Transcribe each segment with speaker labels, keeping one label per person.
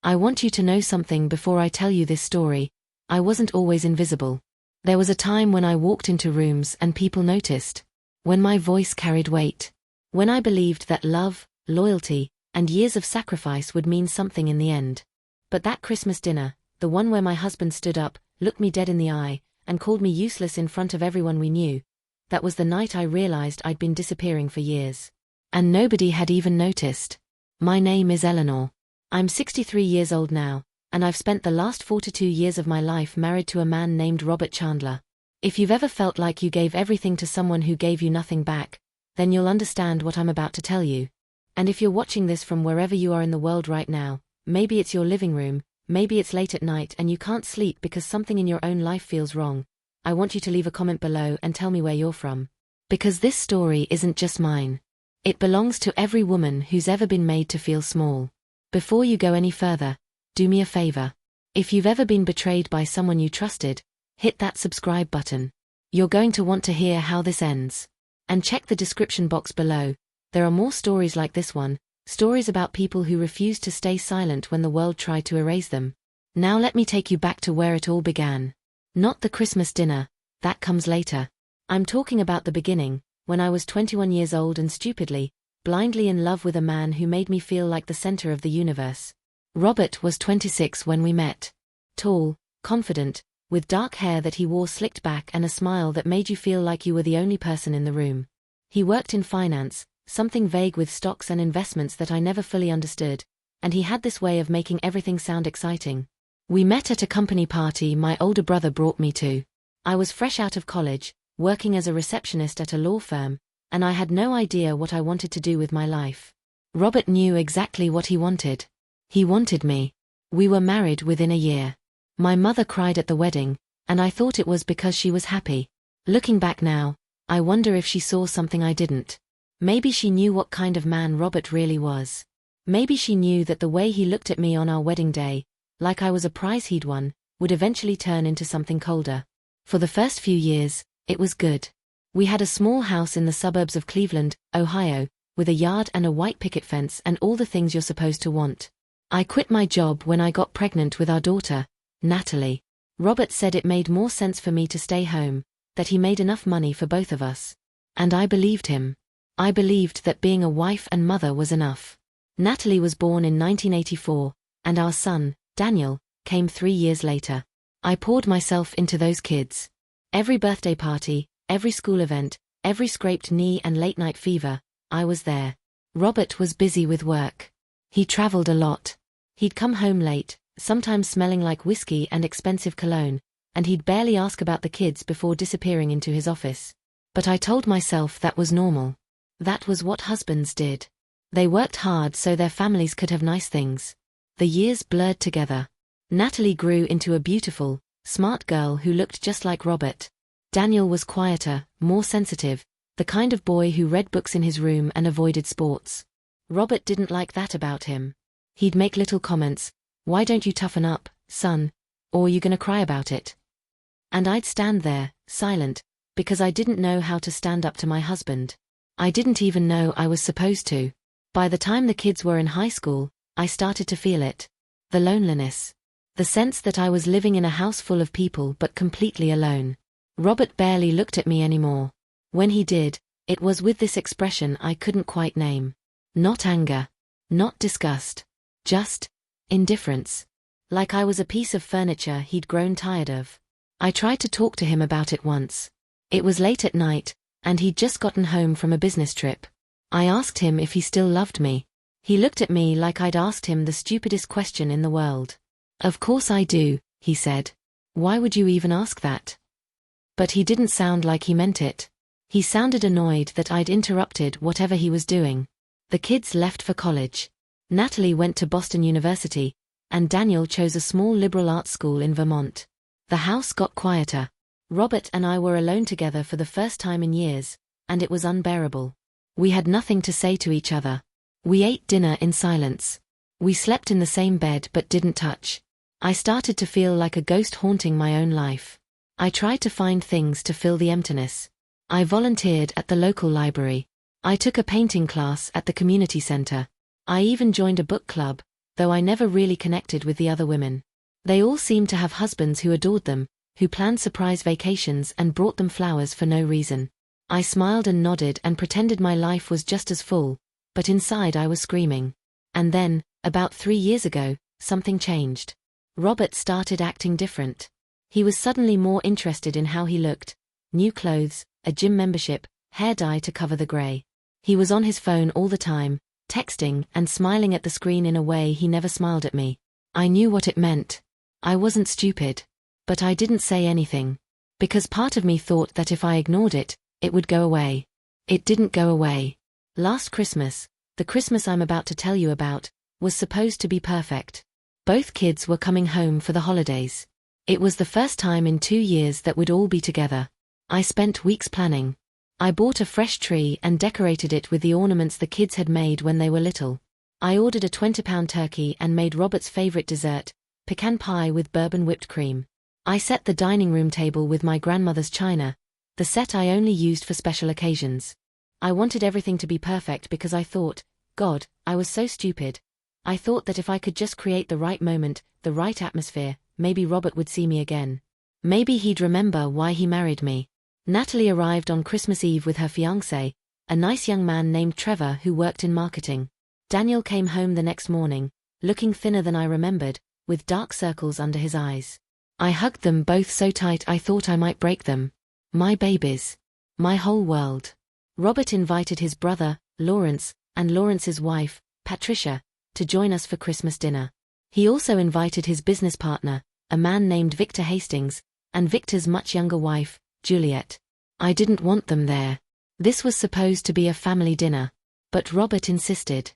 Speaker 1: I want you to know something before I tell you this story. I wasn't always invisible. There was a time when I walked into rooms and people noticed. When my voice carried weight. When I believed that love, loyalty, and years of sacrifice would mean something in the end. But that Christmas dinner, the one where my husband stood up, looked me dead in the eye, and called me useless in front of everyone we knew, that was the night I realized I'd been disappearing for years. And nobody had even noticed. My name is Eleanor. I'm 63 years old now, and I've spent the last 42 years of my life married to a man named Robert Chandler. If you've ever felt like you gave everything to someone who gave you nothing back, then you'll understand what I'm about to tell you. And if you're watching this from wherever you are in the world right now, maybe it's your living room, maybe it's late at night and you can't sleep because something in your own life feels wrong, I want you to leave a comment below and tell me where you're from. Because this story isn't just mine. It belongs to every woman who's ever been made to feel small. Before you go any further, do me a favor. If you've ever been betrayed by someone you trusted, hit that subscribe button. You're going to want to hear how this ends. And check the description box below. There are more stories like this one, stories about people who refused to stay silent when the world tried to erase them. Now let me take you back to where it all began. Not the Christmas dinner, that comes later. I'm talking about the beginning, when I was 21 years old and stupidly, blindly in love with a man who made me feel like the center of the universe. Robert was 26 when we met. Tall, confident, with dark hair that he wore slicked back and a smile that made you feel like you were the only person in the room. He worked in finance, something vague with stocks and investments that I never fully understood, and he had this way of making everything sound exciting. We met at a company party my older brother brought me to. I was fresh out of college, working as a receptionist at a law firm, and I had no idea what I wanted to do with my life. Robert knew exactly what he wanted. He wanted me. We were married within a year. My mother cried at the wedding, and I thought it was because she was happy. Looking back now, I wonder if she saw something I didn't. Maybe she knew what kind of man Robert really was. Maybe she knew that the way he looked at me on our wedding day, like I was a prize he'd won, would eventually turn into something colder. For the first few years, it was good. We had a small house in the suburbs of Cleveland, Ohio, with a yard and a white picket fence and all the things you're supposed to want. I quit my job when I got pregnant with our daughter, Natalie. Robert said it made more sense for me to stay home, that he made enough money for both of us. And I believed him. I believed that being a wife and mother was enough. Natalie was born in 1984, and our son, Daniel, came 3 years later. I poured myself into those kids. Every birthday party, every school event, every scraped knee and late-night fever, I was there. Robert was busy with work. He traveled a lot. He'd come home late, sometimes smelling like whiskey and expensive cologne, and he'd barely ask about the kids before disappearing into his office. But I told myself that was normal. That was what husbands did. They worked hard so their families could have nice things. The years blurred together. Natalie grew into a beautiful, smart girl who looked just like Robert. Daniel was quieter, more sensitive, the kind of boy who read books in his room and avoided sports. Robert didn't like that about him. He'd make little comments, "Why don't you toughen up, son? Or you gonna cry about it?" And I'd stand there, silent, because I didn't know how to stand up to my husband. I didn't even know I was supposed to. By the time the kids were in high school, I started to feel it. The loneliness. The sense that I was living in a house full of people but completely alone. Robert barely looked at me anymore. When he did, it was with this expression I couldn't quite name. Not anger. Not disgust. Just indifference. Like I was a piece of furniture he'd grown tired of. I tried to talk to him about it once. It was late at night, and he'd just gotten home from a business trip. I asked him if he still loved me. He looked at me like I'd asked him the stupidest question in the world. "Of course I do," he said. "Why would you even ask that?" But he didn't sound like he meant it. He sounded annoyed that I'd interrupted whatever he was doing. The kids left for college. Natalie went to Boston University, and Daniel chose a small liberal arts school in Vermont. The house got quieter. Robert and I were alone together for the first time in years, and it was unbearable. We had nothing to say to each other. We ate dinner in silence. We slept in the same bed but didn't touch. I started to feel like a ghost haunting my own life. I tried to find things to fill the emptiness. I volunteered at the local library. I took a painting class at the community center. I even joined a book club, though I never really connected with the other women. They all seemed to have husbands who adored them, who planned surprise vacations and brought them flowers for no reason. I smiled and nodded and pretended my life was just as full, but inside I was screaming. And then, about 3 years ago, something changed. Robert started acting different. He was suddenly more interested in how he looked. New clothes, a gym membership, hair dye to cover the grey. He was on his phone all the time, texting and smiling at the screen in a way he never smiled at me. I knew what it meant. I wasn't stupid. But I didn't say anything. Because part of me thought that if I ignored it, it would go away. It didn't go away. Last Christmas, the Christmas I'm about to tell you about, was supposed to be perfect. Both kids were coming home for the holidays. It was the first time in 2 years that we'd all be together. I spent weeks planning. I bought a fresh tree and decorated it with the ornaments the kids had made when they were little. I ordered a 20-pound turkey and made Robert's favorite dessert, pecan pie with bourbon whipped cream. I set the dining room table with my grandmother's china, the set I only used for special occasions. I wanted everything to be perfect because I thought, God, I was so stupid. I thought that if I could just create the right moment, the right atmosphere, maybe Robert would see me again. Maybe he'd remember why he married me. Natalie arrived on Christmas Eve with her fiancé, a nice young man named Trevor who worked in marketing. Daniel came home the next morning, looking thinner than I remembered, with dark circles under his eyes. I hugged them both so tight I thought I might break them. My babies. My whole world. Robert invited his brother, Lawrence, and Lawrence's wife, Patricia, to join us for Christmas dinner. He also invited his business partner, a man named Victor Hastings, and Victor's much younger wife, Juliet. I didn't want them there. This was supposed to be a family dinner. But Robert insisted.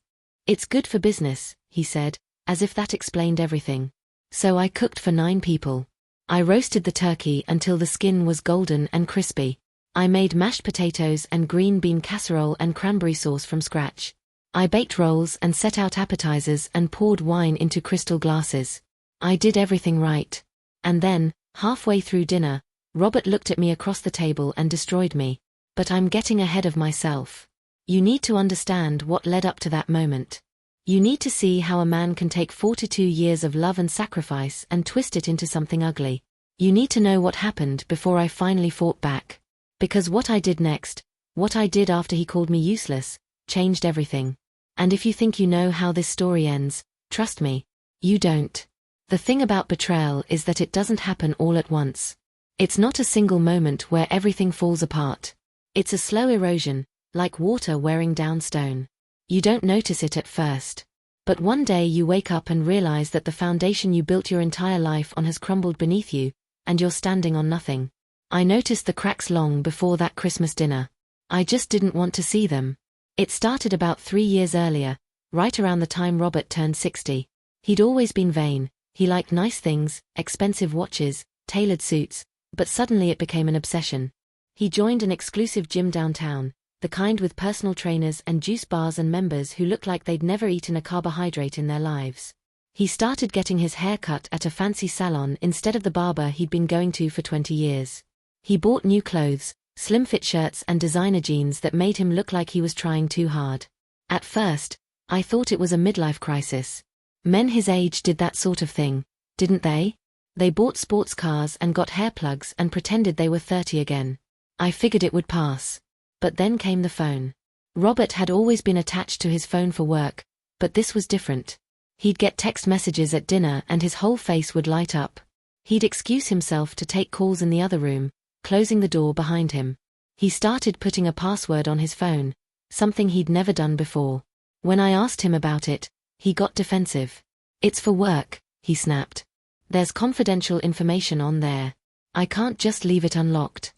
Speaker 1: It's good for business, he said, as if that explained everything. So I cooked for 9 people. I roasted the turkey until the skin was golden and crispy. I made mashed potatoes and green bean casserole and cranberry sauce from scratch. I baked rolls and set out appetizers and poured wine into crystal glasses. I did everything right. And then, halfway through dinner, Robert looked at me across the table and destroyed me. But I'm getting ahead of myself. You need to understand what led up to that moment. You need to see how a man can take 42 years of love and sacrifice and twist it into something ugly. You need to know what happened before I finally fought back. Because what I did next, what I did after he called me useless, changed everything. And if you think you know how this story ends, trust me, you don't. The thing about betrayal is that it doesn't happen all at once. It's not a single moment where everything falls apart. It's a slow erosion, like water wearing down stone. You don't notice it at first. But one day you wake up and realize that the foundation you built your entire life on has crumbled beneath you, and you're standing on nothing. I noticed the cracks long before that Christmas dinner. I just didn't want to see them. It started about 3 years earlier, right around the time Robert turned 60. He'd always been vain, he liked nice things, expensive watches, tailored suits, but suddenly it became an obsession. He joined an exclusive gym downtown, the kind with personal trainers and juice bars and members who looked like they'd never eaten a carbohydrate in their lives. He started getting his hair cut at a fancy salon instead of the barber he'd been going to for 20 years. He bought new clothes, slim-fit shirts and designer jeans that made him look like he was trying too hard. At first, I thought it was a midlife crisis. Men his age did that sort of thing, didn't they? They bought sports cars and got hair plugs and pretended they were 30 again. I figured it would pass. But then came the phone. Robert had always been attached to his phone for work, but this was different. He'd get text messages at dinner and his whole face would light up. He'd excuse himself to take calls in the other room, closing the door behind him. He started putting a password on his phone, something he'd never done before. When I asked him about it, he got defensive. It's for work, he snapped. There's confidential information on there. I can't just leave it unlocked.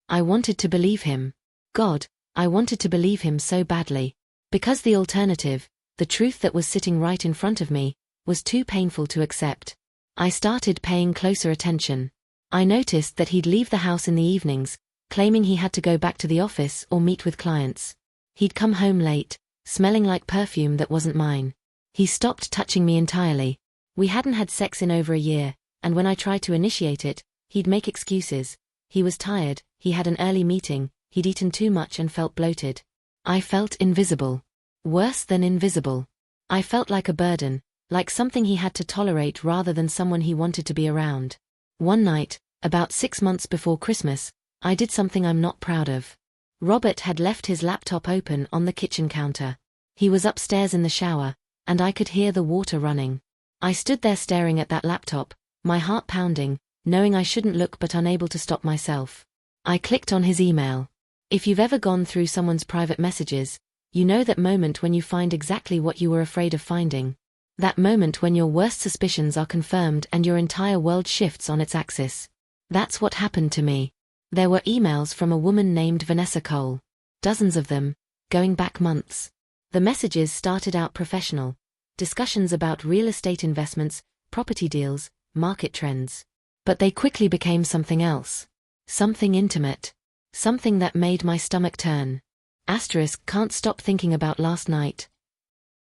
Speaker 1: I wanted to believe him. God, I wanted to believe him so badly. Because the alternative, the truth that was sitting right in front of me, was too painful to accept. I started paying closer attention. I noticed that he'd leave the house in the evenings, claiming he had to go back to the office or meet with clients. He'd come home late, smelling like perfume that wasn't mine. He stopped touching me entirely. We hadn't had sex in over a year, and when I tried to initiate it, he'd make excuses. He was tired, he had an early meeting, he'd eaten too much and felt bloated. I felt invisible. Worse than invisible. I felt like a burden, like something he had to tolerate rather than someone he wanted to be around. One night, about 6 months before Christmas, I did something I'm not proud of. Robert had left his laptop open on the kitchen counter. He was upstairs in the shower, and I could hear the water running. I stood there staring at that laptop, my heart pounding, knowing I shouldn't look but unable to stop myself. I clicked on his email. If you've ever gone through someone's private messages, you know that moment when you find exactly what you were afraid of finding. That moment when your worst suspicions are confirmed and your entire world shifts on its axis. That's what happened to me. There were emails from a woman named Vanessa Cole. Dozens of them, going back months. The messages started out professional. Discussions about real estate investments, property deals, market trends. But they quickly became something else. Something intimate. Something that made my stomach turn. Asterisk, can't stop thinking about last night.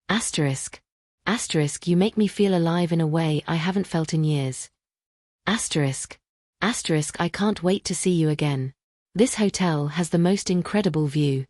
Speaker 1: Asterisk. Asterisk, you make me feel alive in a way I haven't felt in years. Asterisk. Asterisk, I can't wait to see you again. This hotel has the most incredible view.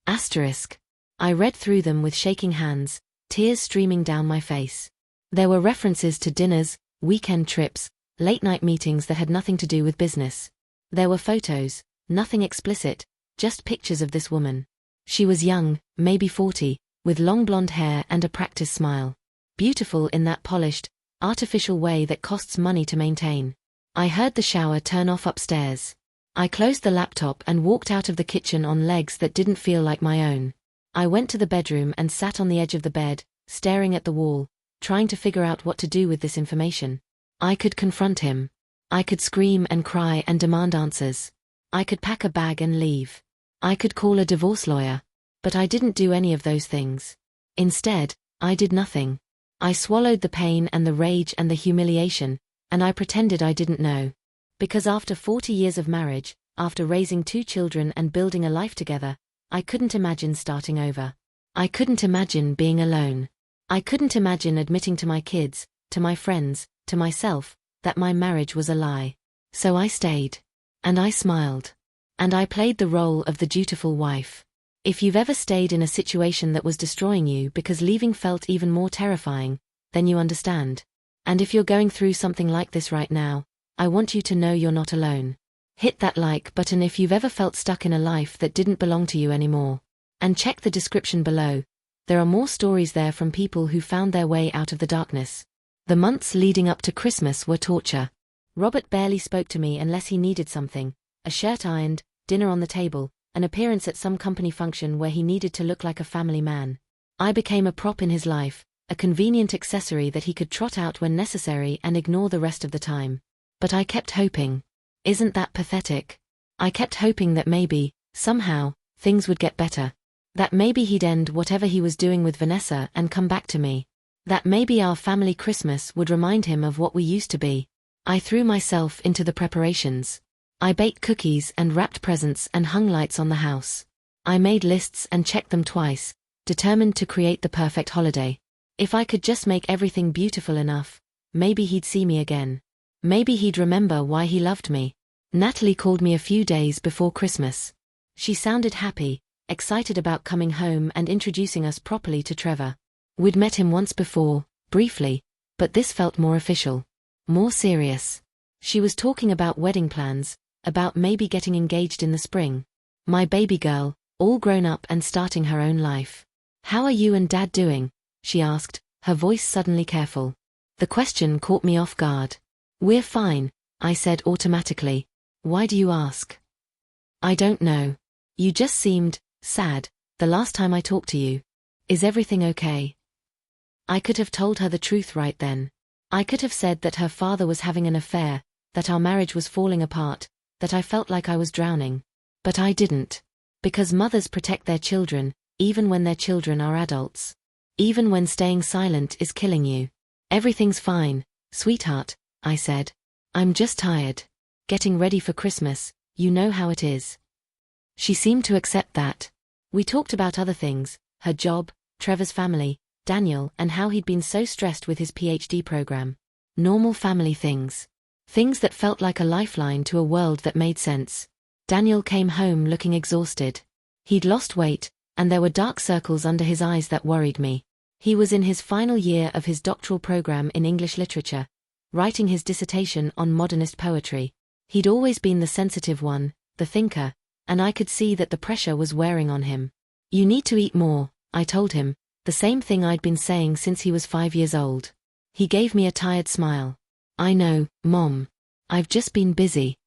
Speaker 1: Asterisk. I read through them with shaking hands, tears streaming down my face. There were references to dinners, weekend trips, late-night meetings that had nothing to do with business. There were photos, nothing explicit, just pictures of this woman. She was young, maybe 40, with long blonde hair and a practiced smile. Beautiful in that polished, artificial way that costs money to maintain. I heard the shower turn off upstairs. I closed the laptop and walked out of the kitchen on legs that didn't feel like my own. I went to the bedroom and sat on the edge of the bed, staring at the wall, trying to figure out what to do with this information. I could confront him. I could scream and cry and demand answers. I could pack a bag and leave. I could call a divorce lawyer. But I didn't do any of those things. Instead, I did nothing. I swallowed the pain and the rage and the humiliation, and I pretended I didn't know. Because after 40 years of marriage, after raising 2 children and building a life together, I couldn't imagine starting over. I couldn't imagine being alone. I couldn't imagine admitting to my kids, to my friends, to myself, that my marriage was a lie. So I stayed. And I smiled. And I played the role of the dutiful wife. If you've ever stayed in a situation that was destroying you because leaving felt even more terrifying, then you understand. And if you're going through something like this right now, I want you to know you're not alone. Hit that like button if you've ever felt stuck in a life that didn't belong to you anymore. And check the description below. There are more stories there from people who found their way out of the darkness. The months leading up to Christmas were torture. Robert barely spoke to me unless he needed something, a shirt ironed, dinner on the table, an appearance at some company function where he needed to look like a family man. I became a prop in his life, a convenient accessory that he could trot out when necessary and ignore the rest of the time. But I kept hoping. Isn't that pathetic? I kept hoping that maybe, somehow, things would get better. That maybe he'd end whatever he was doing with Vanessa and come back to me. That maybe our family Christmas would remind him of what we used to be. I threw myself into the preparations. I baked cookies and wrapped presents and hung lights on the house. I made lists and checked them twice, determined to create the perfect holiday. If I could just make everything beautiful enough, maybe he'd see me again. Maybe he'd remember why he loved me. Natalie called me a few days before Christmas. She sounded happy, excited about coming home and introducing us properly to Trevor. We'd met him once before, briefly, but this felt more official. More serious. She was talking about wedding plans, about maybe getting engaged in the spring. My baby girl, all grown up and starting her own life. "How are you and Dad doing?" she asked, her voice suddenly careful. The question caught me off guard. "We're fine," I said automatically. "Why do you ask?" "I don't know. You just seemed sad the last time I talked to you. Is everything okay?" I could have told her the truth right then. I could have said that her father was having an affair, that our marriage was falling apart, that I felt like I was drowning. But I didn't. Because mothers protect their children, even when their children are adults. Even when staying silent is killing you. "Everything's fine, sweetheart," I said. "I'm just tired. Getting ready for Christmas, you know how it is." She seemed to accept that. We talked about other things, her job, Trevor's family, Daniel, and how he'd been so stressed with his PhD program. Normal family things. Things that felt like a lifeline to a world that made sense. Daniel came home looking exhausted. He'd lost weight, and there were dark circles under his eyes that worried me. He was in his final year of his doctoral program in English literature, writing his dissertation on modernist poetry. He'd always been the sensitive one, the thinker, and I could see that the pressure was wearing on him. "You need to eat more," I told him, the same thing I'd been saying since he was 5 years old. He gave me a tired smile. "I know, Mom. I've just been busy."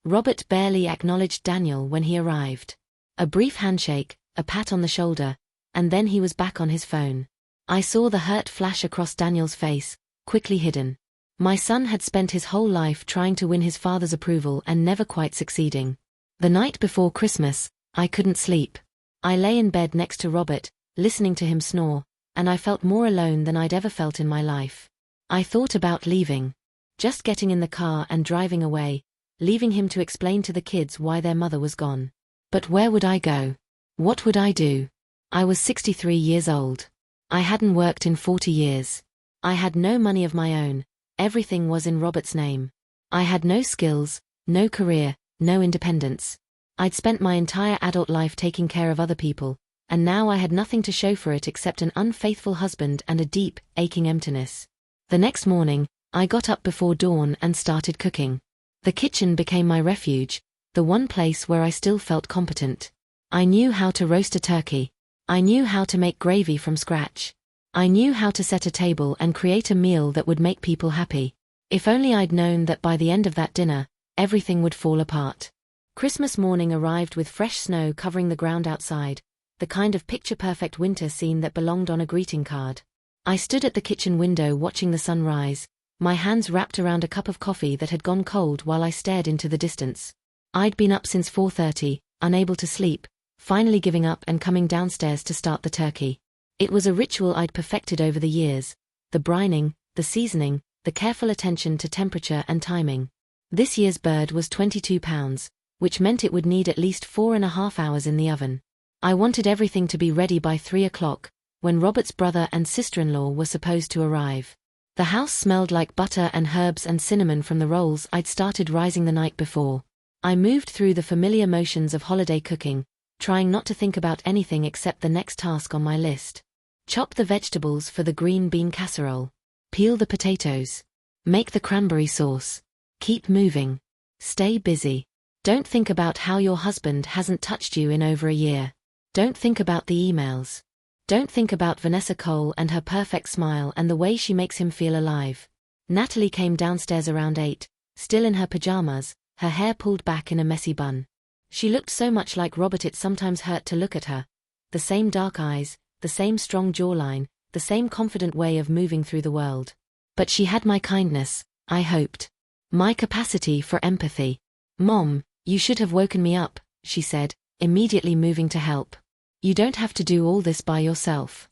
Speaker 1: Robert barely acknowledged Daniel when he arrived. A brief handshake, a pat on the shoulder, and then he was back on his phone. I saw the hurt flash across Daniel's face, quickly hidden. My son had spent his whole life trying to win his father's approval and never quite succeeding. The night before Christmas, I couldn't sleep. I lay in bed next to Robert, listening to him snore, and I felt more alone than I'd ever felt in my life. I thought about leaving. Just getting in the car and driving away, leaving him to explain to the kids why their mother was gone. But where would I go? What would I do? I was 63 years old. I hadn't worked in 40 years. I had no money of my own, everything was in Robert's name. I had no skills, no career, no independence. I'd spent my entire adult life taking care of other people, and now I had nothing to show for it except an unfaithful husband and a deep, aching emptiness. The next morning, I got up before dawn and started cooking. The kitchen became my refuge, the one place where I still felt competent. I knew how to roast a turkey. I knew how to make gravy from scratch. I knew how to set a table and create a meal that would make people happy. If only I'd known that by the end of that dinner, everything would fall apart. Christmas morning arrived with fresh snow covering the ground outside, the kind of picture-perfect winter scene that belonged on a greeting card. I stood at the kitchen window watching the sun rise, my hands wrapped around a cup of coffee that had gone cold while I stared into the distance. I'd been up since 4:30, unable to sleep, finally giving up and coming downstairs to start the turkey. It was a ritual I'd perfected over the years, the brining, the seasoning, the careful attention to temperature and timing. This year's bird was 22 pounds, which meant it would need at least 4.5 hours in the oven. I wanted everything to be ready by 3 o'clock, when Robert's brother and sister-in-law were supposed to arrive. The house smelled like butter and herbs and cinnamon from the rolls I'd started rising the night before. I moved through the familiar motions of holiday cooking, trying not to think about anything except the next task on my list. Chop the vegetables for the green bean casserole. Peel the potatoes. Make the cranberry sauce. Keep moving. Stay busy. Don't think about how your husband hasn't touched you in over a year. Don't think about the emails. Don't think about Vanessa Cole and her perfect smile and the way she makes him feel alive. Natalie came downstairs around 8, still in her pajamas, her hair pulled back in a messy bun. She looked so much like Robert it sometimes hurt to look at her. The same dark eyes, the same strong jawline, the same confident way of moving through the world. But she had my kindness, I hoped. My capacity for empathy. "Mom, you should have woken me up," she said, immediately moving to help. "You don't have to do all this by yourself."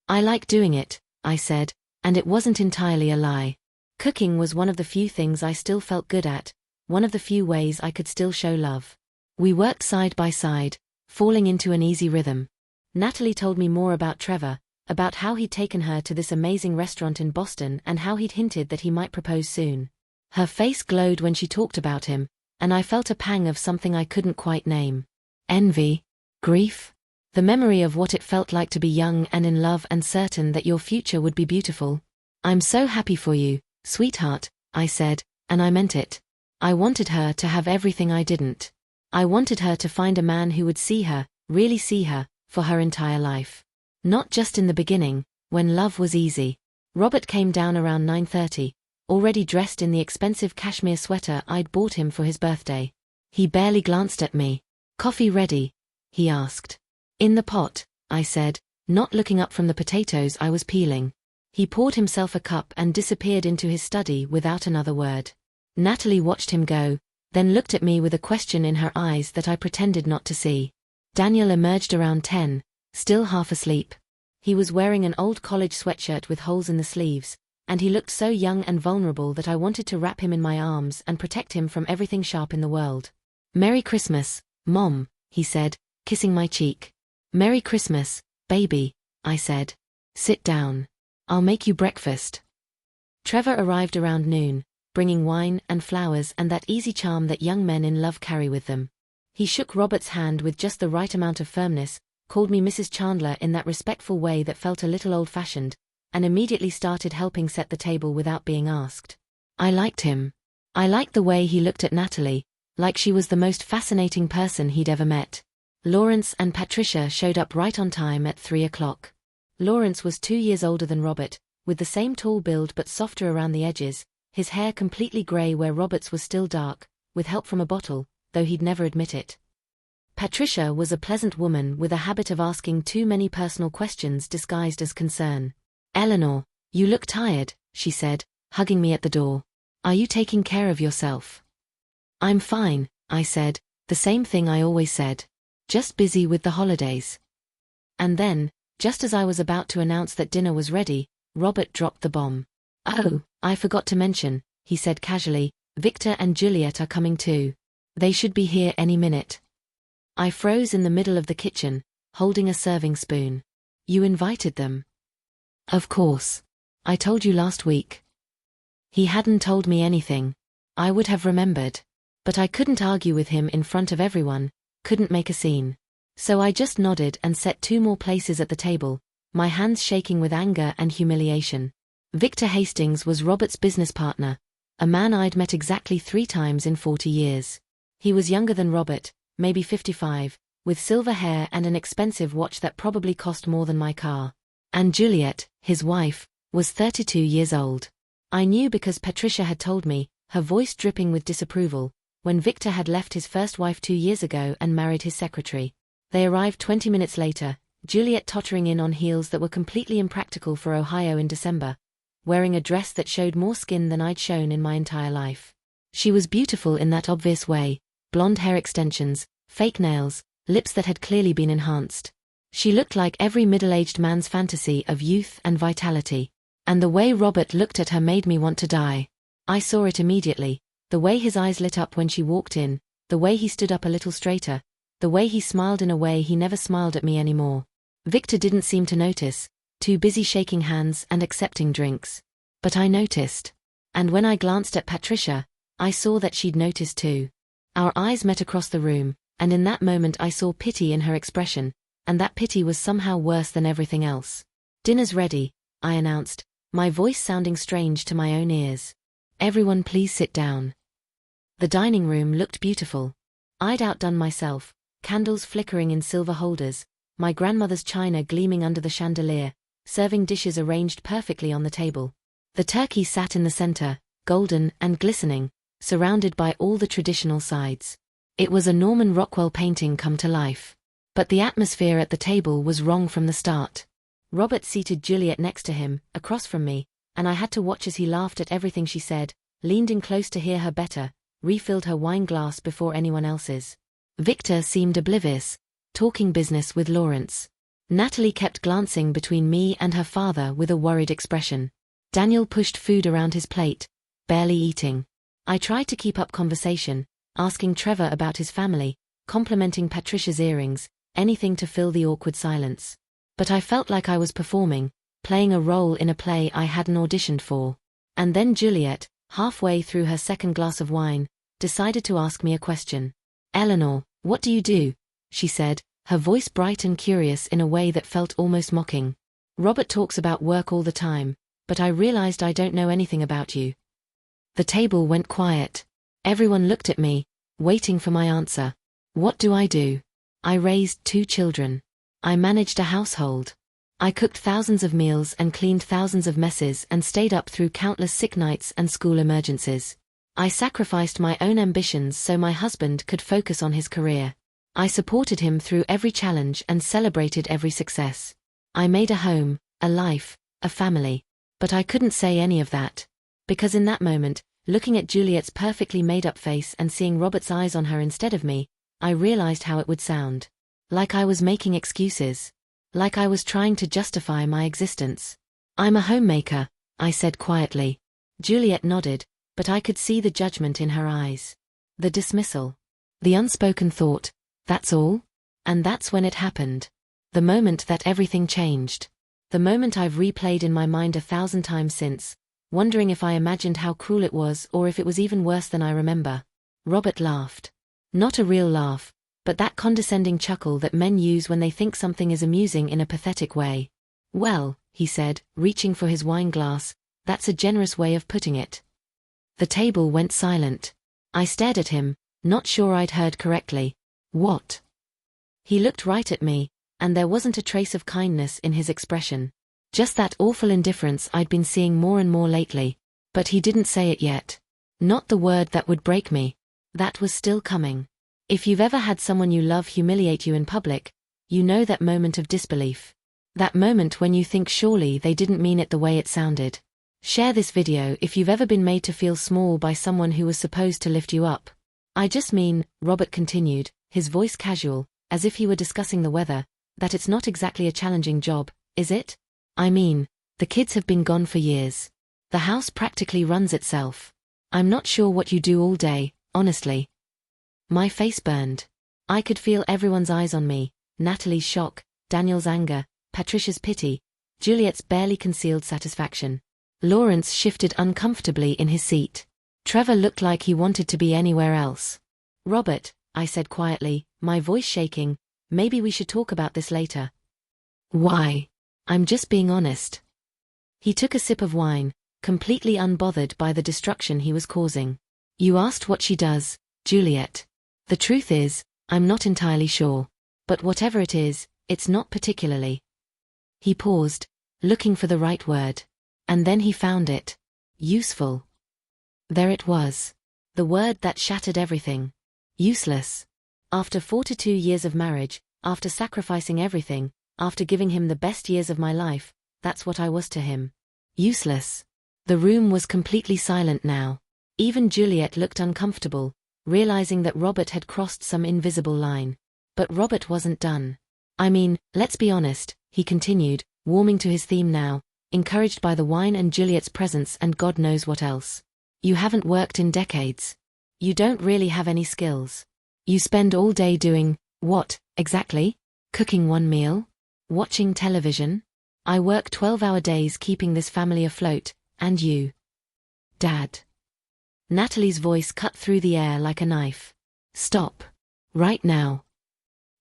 Speaker 1: "I like doing it," I said, and it wasn't entirely a lie. Cooking was one of the few things I still felt good at, one of the few ways I could still show love. We worked side by side, falling into an easy rhythm. Natalie told me more about Trevor, about how he'd taken her to this amazing restaurant in Boston and how he'd hinted that he might propose soon. Her face glowed when she talked about him, and I felt a pang of something I couldn't quite name. Envy? Grief? The memory of what it felt like to be young and in love and certain that your future would be beautiful. "I'm so happy for you, sweetheart," I said, and I meant it. I wanted her to have everything I didn't. I wanted her to find a man who would see her, really see her, for her entire life. Not just in the beginning, when love was easy. Robert came down around 9:30, already dressed in the expensive cashmere sweater I'd bought him for his birthday. He barely glanced at me. "Coffee ready?" he asked. "In the pot," I said, not looking up from the potatoes I was peeling. He poured himself a cup and disappeared into his study without another word. Natalie watched him go, then looked at me with a question in her eyes that I pretended not to see. Daniel emerged around 10, still half asleep. He was wearing an old college sweatshirt with holes in the sleeves, and he looked so young and vulnerable that I wanted to wrap him in my arms and protect him from everything sharp in the world. "Merry Christmas, Mom," he said, kissing my cheek. "Merry Christmas, baby," I said. "Sit down. I'll make you breakfast." Trevor arrived around noon, bringing wine and flowers and that easy charm that young men in love carry with them. He shook Robert's hand with just the right amount of firmness, called me Mrs. Chandler in that respectful way that felt a little old-fashioned, and immediately started helping set the table without being asked. I liked him. I liked the way he looked at Natalie, like she was the most fascinating person he'd ever met. Lawrence and Patricia showed up right on time at 3 o'clock. Lawrence was 2 years older than Robert, with the same tall build but softer around the edges, his hair completely grey where Robert's was still dark, with help from a bottle, though he'd never admit it. Patricia was a pleasant woman with a habit of asking too many personal questions disguised as concern. "Eleanor, you look tired," she said, hugging me at the door. "Are you taking care of yourself?" "I'm fine," I said, the same thing I always said. "Just busy with the holidays." And then, just as I was about to announce that dinner was ready, Robert dropped the bomb. "Oh, I forgot to mention," he said casually, "Victor and Juliet are coming too. They should be here any minute." I froze in the middle of the kitchen, holding a serving spoon. "You invited them?" "Of course. I told you last week." He hadn't told me anything. I would have remembered. But I couldn't argue with him in front of everyone, couldn't make a scene. So I just nodded and set 2 more places at the table, my hands shaking with anger and humiliation. Victor Hastings was Robert's business partner, a man I'd met exactly 3 times in 40 years. He was younger than Robert, maybe 55, with silver hair and an expensive watch that probably cost more than my car. And Juliet, his wife, was 32 years old. I knew because Patricia had told me, her voice dripping with disapproval, when Victor had left his first wife 2 years ago and married his secretary. They arrived 20 minutes later, Juliet tottering in on heels that were completely impractical for Ohio in December, wearing a dress that showed more skin than I'd shown in my entire life. She was beautiful in that obvious way, blonde hair extensions, fake nails, lips that had clearly been enhanced. She looked like every middle-aged man's fantasy of youth and vitality. And the way Robert looked at her made me want to die. I saw it immediately, the way his eyes lit up when she walked in, the way he stood up a little straighter, the way he smiled in a way he never smiled at me anymore. Victor didn't seem to notice, too busy shaking hands and accepting drinks. But I noticed. And when I glanced at Patricia, I saw that she'd noticed too. Our eyes met across the room, and in that moment I saw pity in her expression, and that pity was somehow worse than everything else. "Dinner's ready," I announced, my voice sounding strange to my own ears. "Everyone please sit down." The dining room looked beautiful. I'd outdone myself, candles flickering in silver holders, my grandmother's china gleaming under the chandelier, serving dishes arranged perfectly on the table. The turkey sat in the center, golden and glistening, surrounded by all the traditional sides. It was a Norman Rockwell painting come to life. But the atmosphere at the table was wrong from the start. Robert seated Juliet next to him, across from me, and I had to watch as he laughed at everything she said, leaned in close to hear her better, refilled her wine glass before anyone else's. Victor seemed oblivious, talking business with Lawrence. Natalie kept glancing between me and her father with a worried expression. Daniel pushed food around his plate, barely eating. I tried to keep up conversation, asking Trevor about his family, complimenting Patricia's earrings, anything to fill the awkward silence. But I felt like I was performing, playing a role in a play I hadn't auditioned for. And then Juliet, halfway through her second glass of wine, decided to ask me a question. "Eleanor, what do you do?" she said, her voice bright and curious in a way that felt almost mocking. "Robert talks about work all the time, but I realized I don't know anything about you." The table went quiet. Everyone looked at me, waiting for my answer. What do I do? I raised 2 children. I managed a household. I cooked thousands of meals and cleaned thousands of messes and stayed up through countless sick nights and school emergencies. I sacrificed my own ambitions so my husband could focus on his career. I supported him through every challenge and celebrated every success. I made a home, a life, a family. But I couldn't say any of that. Because in that moment, looking at Juliet's perfectly made-up face and seeing Robert's eyes on her instead of me, I realized how it would sound. Like I was making excuses. Like I was trying to justify my existence. "I'm a homemaker," I said quietly. Juliet nodded, but I could see the judgment in her eyes. The dismissal. The unspoken thought, "That's all?" And that's when it happened. The moment that everything changed. The moment I've replayed in my mind 1,000 times since, wondering if I imagined how cruel it was or if it was even worse than I remember. Robert laughed. Not a real laugh, but that condescending chuckle that men use when they think something is amusing in a pathetic way. "Well," he said, reaching for his wine glass, "that's a generous way of putting it." The table went silent. I stared at him, not sure I'd heard correctly. "What?" He looked right at me, and there wasn't a trace of kindness in his expression. Just that awful indifference I'd been seeing more and more lately. But he didn't say it yet. Not the word that would break me. That was still coming. If you've ever had someone you love humiliate you in public, you know that moment of disbelief. That moment when you think surely they didn't mean it the way it sounded. Share this video if you've ever been made to feel small by someone who was supposed to lift you up. "I just mean," Robert continued, his voice casual, as if he were discussing the weather, "that it's not exactly a challenging job, is it? I mean, the kids have been gone for years. The house practically runs itself. I'm not sure what you do all day, honestly." My face burned. I could feel everyone's eyes on me, Natalie's shock, Daniel's anger, Patricia's pity, Juliet's barely concealed satisfaction. Lawrence shifted uncomfortably in his seat. Trevor looked like he wanted to be anywhere else. "Robert," I said quietly, my voice shaking, "maybe we should talk about this later." "Why? I'm just being honest." He took a sip of wine, completely unbothered by the destruction he was causing. "You asked what she does, Juliet. The truth is, I'm not entirely sure. But whatever it is, it's not particularly." He paused, looking for the right word. And then he found it. Useful. There it was. The word that shattered everything. Useless. After 42 years of marriage, after sacrificing everything, after giving him the best years of my life, that's what I was to him. Useless. The room was completely silent now. Even Juliet looked uncomfortable, realizing that Robert had crossed some invisible line. But Robert wasn't done. "I mean, let's be honest," he continued, warming to his theme now, encouraged by the wine and Juliet's presence and God knows what else. "You haven't worked in decades. You don't really have any skills. You spend all day doing, what, exactly? Cooking one meal? Watching television? I work 12-hour days keeping this family afloat, and you." "Dad." Natalie's voice cut through the air like a knife. "Stop. Right now."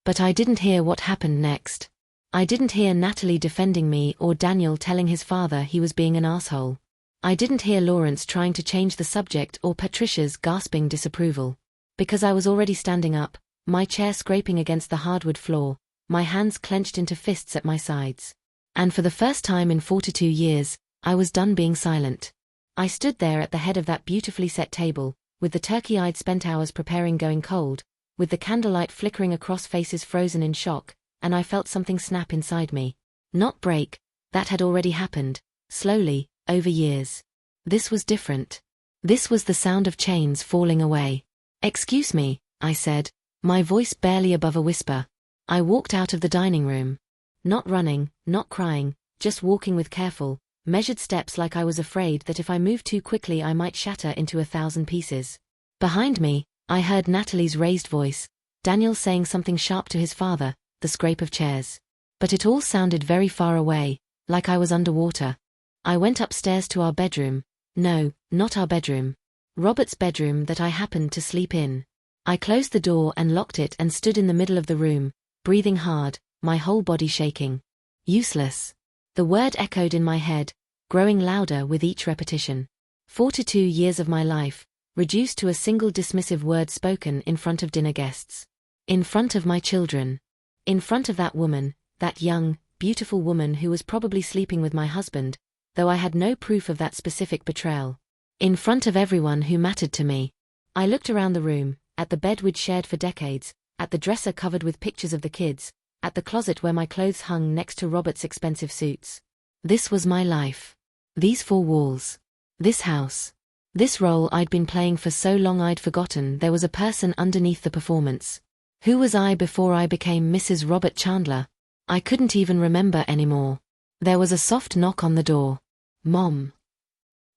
Speaker 1: But I didn't hear what happened next. I didn't hear Natalie defending me or Daniel telling his father he was being an asshole. I didn't hear Lawrence trying to change the subject or Patricia's gasping disapproval. Because I was already standing up, my chair scraping against the hardwood floor, my hands clenched into fists at my sides. And for the first time in 42 years, I was done being silent. I stood there at the head of that beautifully set table, with the turkey-eyed spent hours preparing going cold, with the candlelight flickering across faces frozen in shock, and I felt something snap inside me. Not break, that had already happened, slowly, over years. This was different. This was the sound of chains falling away. "Excuse me," I said, my voice barely above a whisper. I walked out of the dining room. Not running, not crying, just walking with careful, measured steps like I was afraid that if I moved too quickly I might shatter into 1,000 pieces. Behind me, I heard Natalie's raised voice, Daniel saying something sharp to his father, the scrape of chairs. But it all sounded very far away, like I was underwater. I went upstairs to our bedroom. No, not our bedroom. Robert's bedroom that I happened to sleep in. I closed the door and locked it and stood in the middle of the room, breathing hard, my whole body shaking. Useless. The word echoed in my head, growing louder with each repetition. 42 years of my life, reduced to a single dismissive word spoken in front of dinner guests. In front of my children. In front of that woman, that young, beautiful woman who was probably sleeping with my husband, though I had no proof of that specific betrayal. In front of everyone who mattered to me. I looked around the room, at the bed we'd shared for decades, at the dresser covered with pictures of the kids, at the closet where my clothes hung next to Robert's expensive suits. This was my life. These 4 walls. This house. This role I'd been playing for so long I'd forgotten there was a person underneath the performance. Who was I before I became Mrs. Robert Chandler? I couldn't even remember anymore. There was a soft knock on the door. "Mom."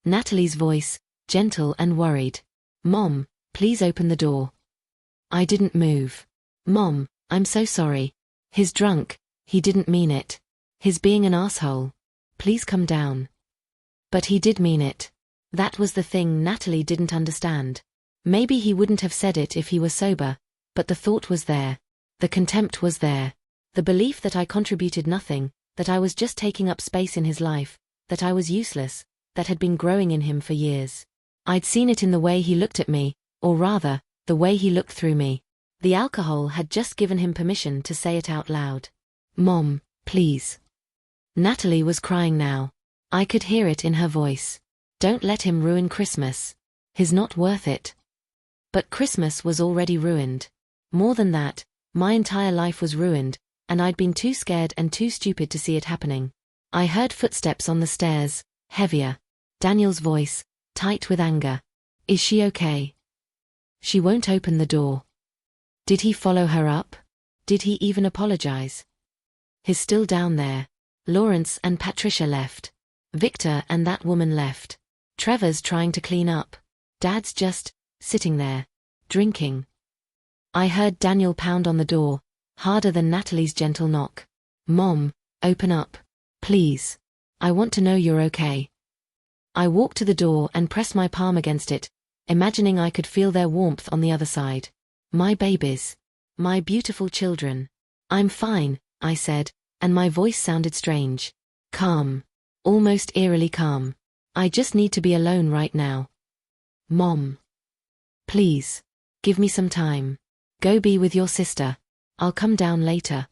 Speaker 1: Natalie's voice, gentle and worried. "Mom, please open the door." I didn't move. "Mom, I'm so sorry. He's drunk, he didn't mean it. He's being an asshole. Please come down." But he did mean it. That was the thing Natalie didn't understand. Maybe he wouldn't have said it if he were sober, but the thought was there, The contempt was there. The belief that I contributed nothing, that I was just taking up space in his life, that I was useless, that had been growing in him for years. I'd seen it in the way he looked at me, or rather, the way he looked through me. The alcohol had just given him permission to say it out loud. "Mom, please." Natalie was crying now. I could hear it in her voice. "Don't let him ruin Christmas. He's not worth it." But Christmas was already ruined. More than that, my entire life was ruined, and I'd been too scared and too stupid to see it happening. I heard footsteps on the stairs, heavier. Daniel's voice, tight with anger. "Is she okay? She won't open the door." Did he follow her up? Did he even apologize? He's still down there. Lawrence and Patricia left. Victor and that woman left. Trevor's trying to clean up. Dad's just sitting there, drinking. I heard Daniel pound on the door, harder than Natalie's gentle knock. "Mom, open up. Please. I want to know you're okay." I walked to the door and pressed my palm against it, imagining I could feel their warmth on the other side. "My babies. My beautiful children. I'm fine," I said, and my voice sounded strange. Calm. Almost eerily calm. "I just need to be alone right now. Mom. Please. Give me some time. Go be with your sister. I'll come down later."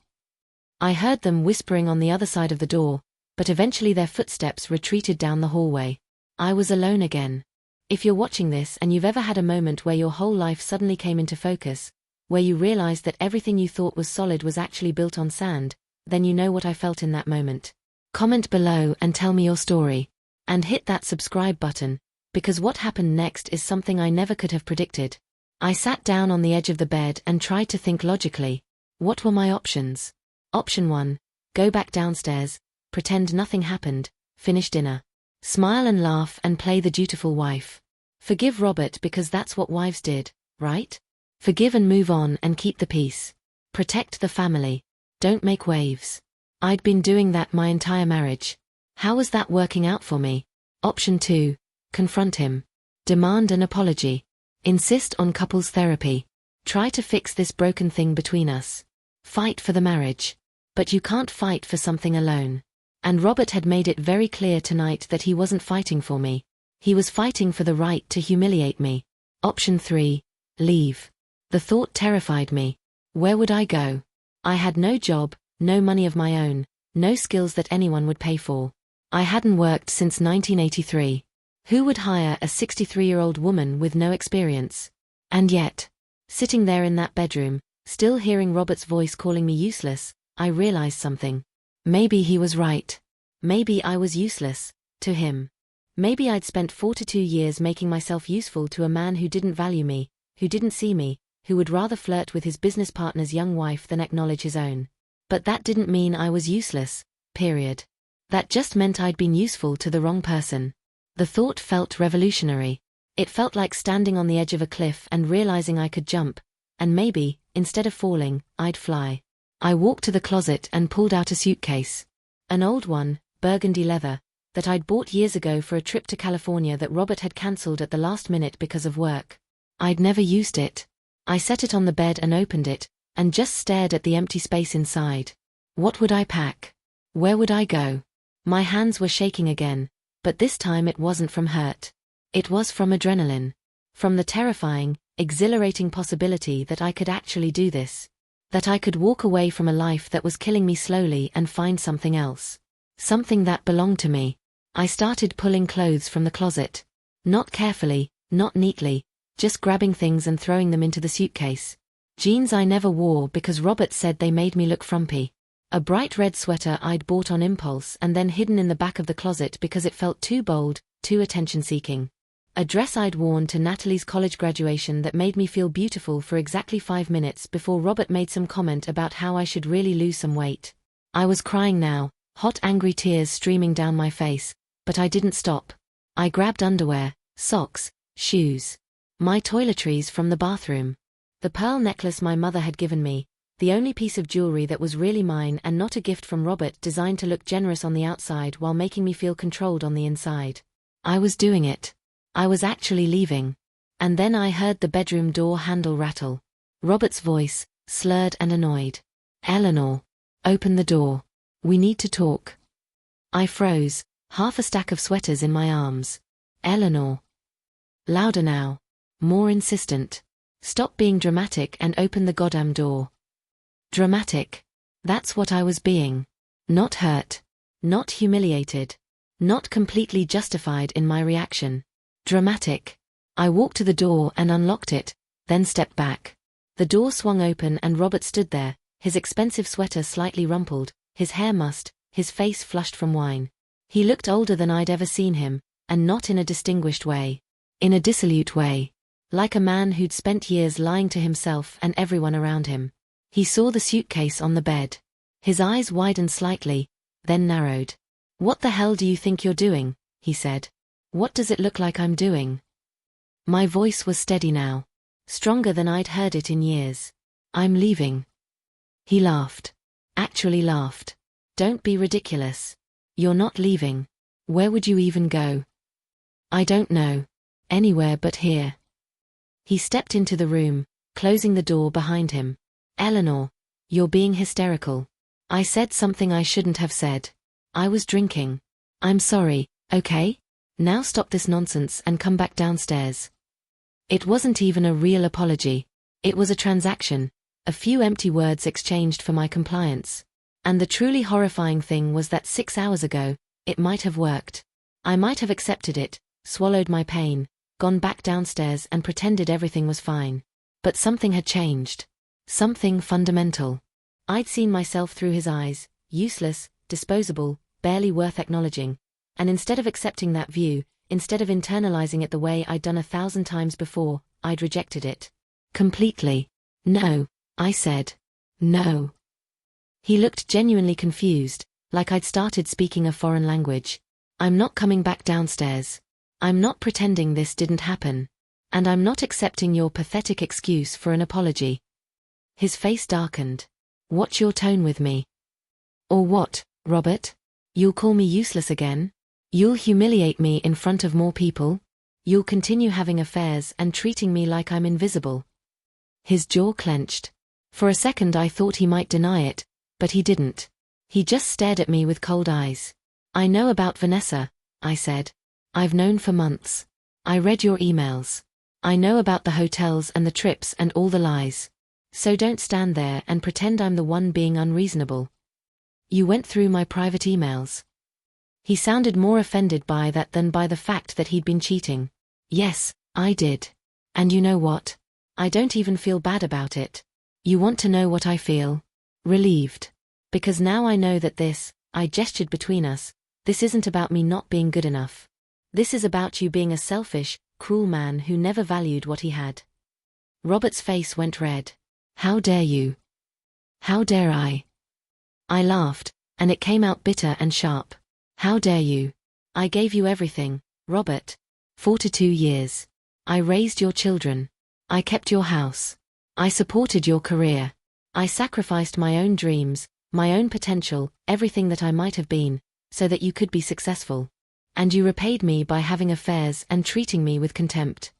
Speaker 1: I heard them whispering on the other side of the door, but eventually their footsteps retreated down the hallway. I was alone again. If you're watching this and you've ever had a moment where your whole life suddenly came into focus, where you realized that everything you thought was solid was actually built on sand, then you know what I felt in that moment. Comment below and tell me your story. And hit that subscribe button, because what happened next is something I never could have predicted. I sat down on the edge of the bed and tried to think logically. What were my options? Option 1. Go back downstairs, pretend nothing happened, finish dinner. Smile and laugh and play the dutiful wife. Forgive Robert because that's what wives did, right? Forgive and move on and keep the peace. Protect the family. Don't make waves. I'd been doing that my entire marriage. How was that working out for me? Option 2. Confront him. Demand an apology. Insist on couples therapy. Try to fix this broken thing between us. Fight for the marriage. But you can't fight for something alone. And Robert had made it very clear tonight that he wasn't fighting for me. He was fighting for the right to humiliate me. Option 3. Leave. The thought terrified me. Where would I go? I had no job, no money of my own, no skills that anyone would pay for. I hadn't worked since 1983. Who would hire a 63-year-old woman with no experience? And yet, sitting there in that bedroom, still hearing Robert's voice calling me useless, I realized something. Maybe he was right. Maybe I was useless, to him. Maybe I'd spent 42 years making myself useful to a man who didn't value me, who didn't see me, who would rather flirt with his business partner's young wife than acknowledge his own. But that didn't mean I was useless, period. That just meant I'd been useful to the wrong person. The thought felt revolutionary. It felt like standing on the edge of a cliff and realizing I could jump, and maybe, instead of falling, I'd fly. I walked to the closet and pulled out a suitcase. An old one, burgundy leather, that I'd bought years ago for a trip to California that Robert had cancelled at the last minute because of work. I'd never used it. I set it on the bed and opened it, and just stared at the empty space inside. What would I pack? Where would I go? My hands were shaking again, but this time it wasn't from hurt. It was from adrenaline. From the terrifying, exhilarating possibility that I could actually do this. That I could walk away from a life that was killing me slowly and find something else. Something that belonged to me. I started pulling clothes from the closet. Not carefully, not neatly, just grabbing things and throwing them into the suitcase. Jeans I never wore because Robert said they made me look frumpy. A bright red sweater I'd bought on impulse and then hidden in the back of the closet because it felt too bold, too attention-seeking. A dress I'd worn to Natalie's college graduation that made me feel beautiful for exactly 5 minutes before Robert made some comment about how I should really lose some weight. I was crying now, hot angry tears streaming down my face, but I didn't stop. I grabbed underwear, socks, shoes. My toiletries from the bathroom. The pearl necklace my mother had given me, the only piece of jewelry that was really mine and not a gift from Robert designed to look generous on the outside while making me feel controlled on the inside. I was doing it. I was actually leaving. And then I heard the bedroom door handle rattle. Robert's voice, slurred and annoyed. Eleanor. Open the door. We need to talk. I froze, half a stack of sweaters in my arms. Eleanor. Louder now. More insistent. Stop being dramatic and open the goddamn door. Dramatic. That's what I was being. Not hurt. Not humiliated. Not completely justified in my reaction. Dramatic. I walked to the door and unlocked it, then stepped back. The door swung open and Robert stood there, his expensive sweater slightly rumpled, his hair mussed, his face flushed from wine. He looked older than I'd ever seen him, and not in a distinguished way. In a dissolute way. Like a man who'd spent years lying to himself and everyone around him. He saw the suitcase on the bed. His eyes widened slightly, then narrowed. What the hell do you think you're doing? He said. What does it look like I'm doing? My voice was steady now. Stronger than I'd heard it in years. I'm leaving. He laughed. Actually laughed. Don't be ridiculous. You're not leaving. Where would you even go? I don't know. Anywhere but here. He stepped into the room, closing the door behind him. Eleanor, you're being hysterical. I said something I shouldn't have said. I was drinking. I'm sorry, okay? Now stop this nonsense and come back downstairs. It wasn't even a real apology. It was a transaction, a few empty words exchanged for my compliance. And the truly horrifying thing was that 6 hours ago, it might have worked. I might have accepted it, swallowed my pain, gone back downstairs and pretended everything was fine. But something had changed. Something fundamental. I'd seen myself through his eyes, useless, disposable, barely worth acknowledging. And instead of accepting that view, instead of internalizing it the way I'd done 1,000 times before, I'd rejected it. Completely. No, I said. No. He looked genuinely confused, like I'd started speaking a foreign language. I'm not coming back downstairs. I'm not pretending this didn't happen. And I'm not accepting your pathetic excuse for an apology. His face darkened. What's your tone with me? Or what, Robert? You'll call me useless again? You'll humiliate me in front of more people? You'll continue having affairs and treating me like I'm invisible? His jaw clenched. For a second I thought he might deny it, but he didn't. He just stared at me with cold eyes. I know about Vanessa, I said. I've known for months. I read your emails. I know about the hotels and the trips and all the lies. So don't stand there and pretend I'm the one being unreasonable. You went through my private emails. He sounded more offended by that than by the fact that he'd been cheating. Yes, I did. And you know what? I don't even feel bad about it. You want to know what I feel? Relieved. Because now I know that this, I gestured between us, this isn't about me not being good enough. This is about you being a selfish, cruel man who never valued what he had. Robert's face went red. How dare you? How dare I? I laughed, and it came out bitter and sharp. How dare you? I gave you everything, Robert. 42 years. I raised your children. I kept your house. I supported your career. I sacrificed my own dreams, my own potential, everything that I might have been, so that you could be successful. And you repaid me by having affairs and treating me with contempt.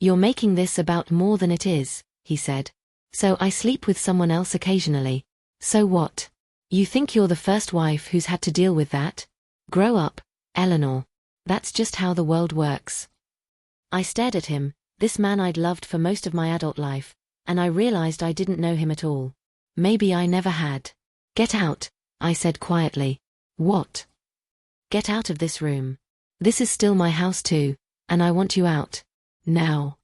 Speaker 1: You're making this about more than it is, he said. So I sleep with someone else occasionally. So what? You think you're the first wife who's had to deal with that? Grow up, Eleanor. That's just how the world works. I stared at him, this man I'd loved for most of my adult life, and I realized I didn't know him at all. Maybe I never had. Get out, I said quietly. What? Get out of this room. This is still my house too, and I want you out. Now.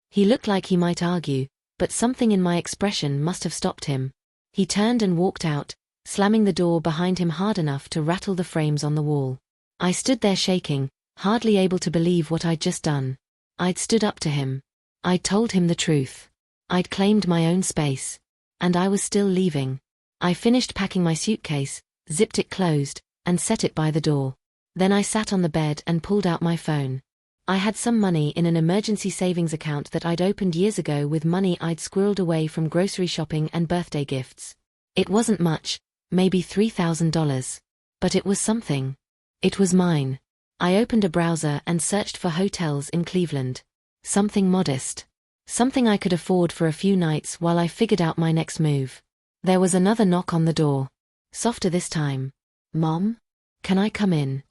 Speaker 1: He looked like he might argue, but something in my expression must have stopped him. He turned and walked out, slamming the door behind him hard enough to rattle the frames on the wall. I stood there shaking, hardly able to believe what I'd just done. I'd stood up to him. I'd told him the truth. I'd claimed my own space. And I was still leaving. I finished packing my suitcase, zipped it closed, and set it by the door. Then I sat on the bed and pulled out my phone. I had some money in an emergency savings account that I'd opened years ago with money I'd squirreled away from grocery shopping and birthday gifts. It wasn't much, maybe $3,000. But it was something. It was mine. I opened a browser and searched for hotels in Cleveland. Something modest. Something I could afford for a few nights while I figured out my next move. There was another knock on the door. Softer this time. Mom? Can I come in?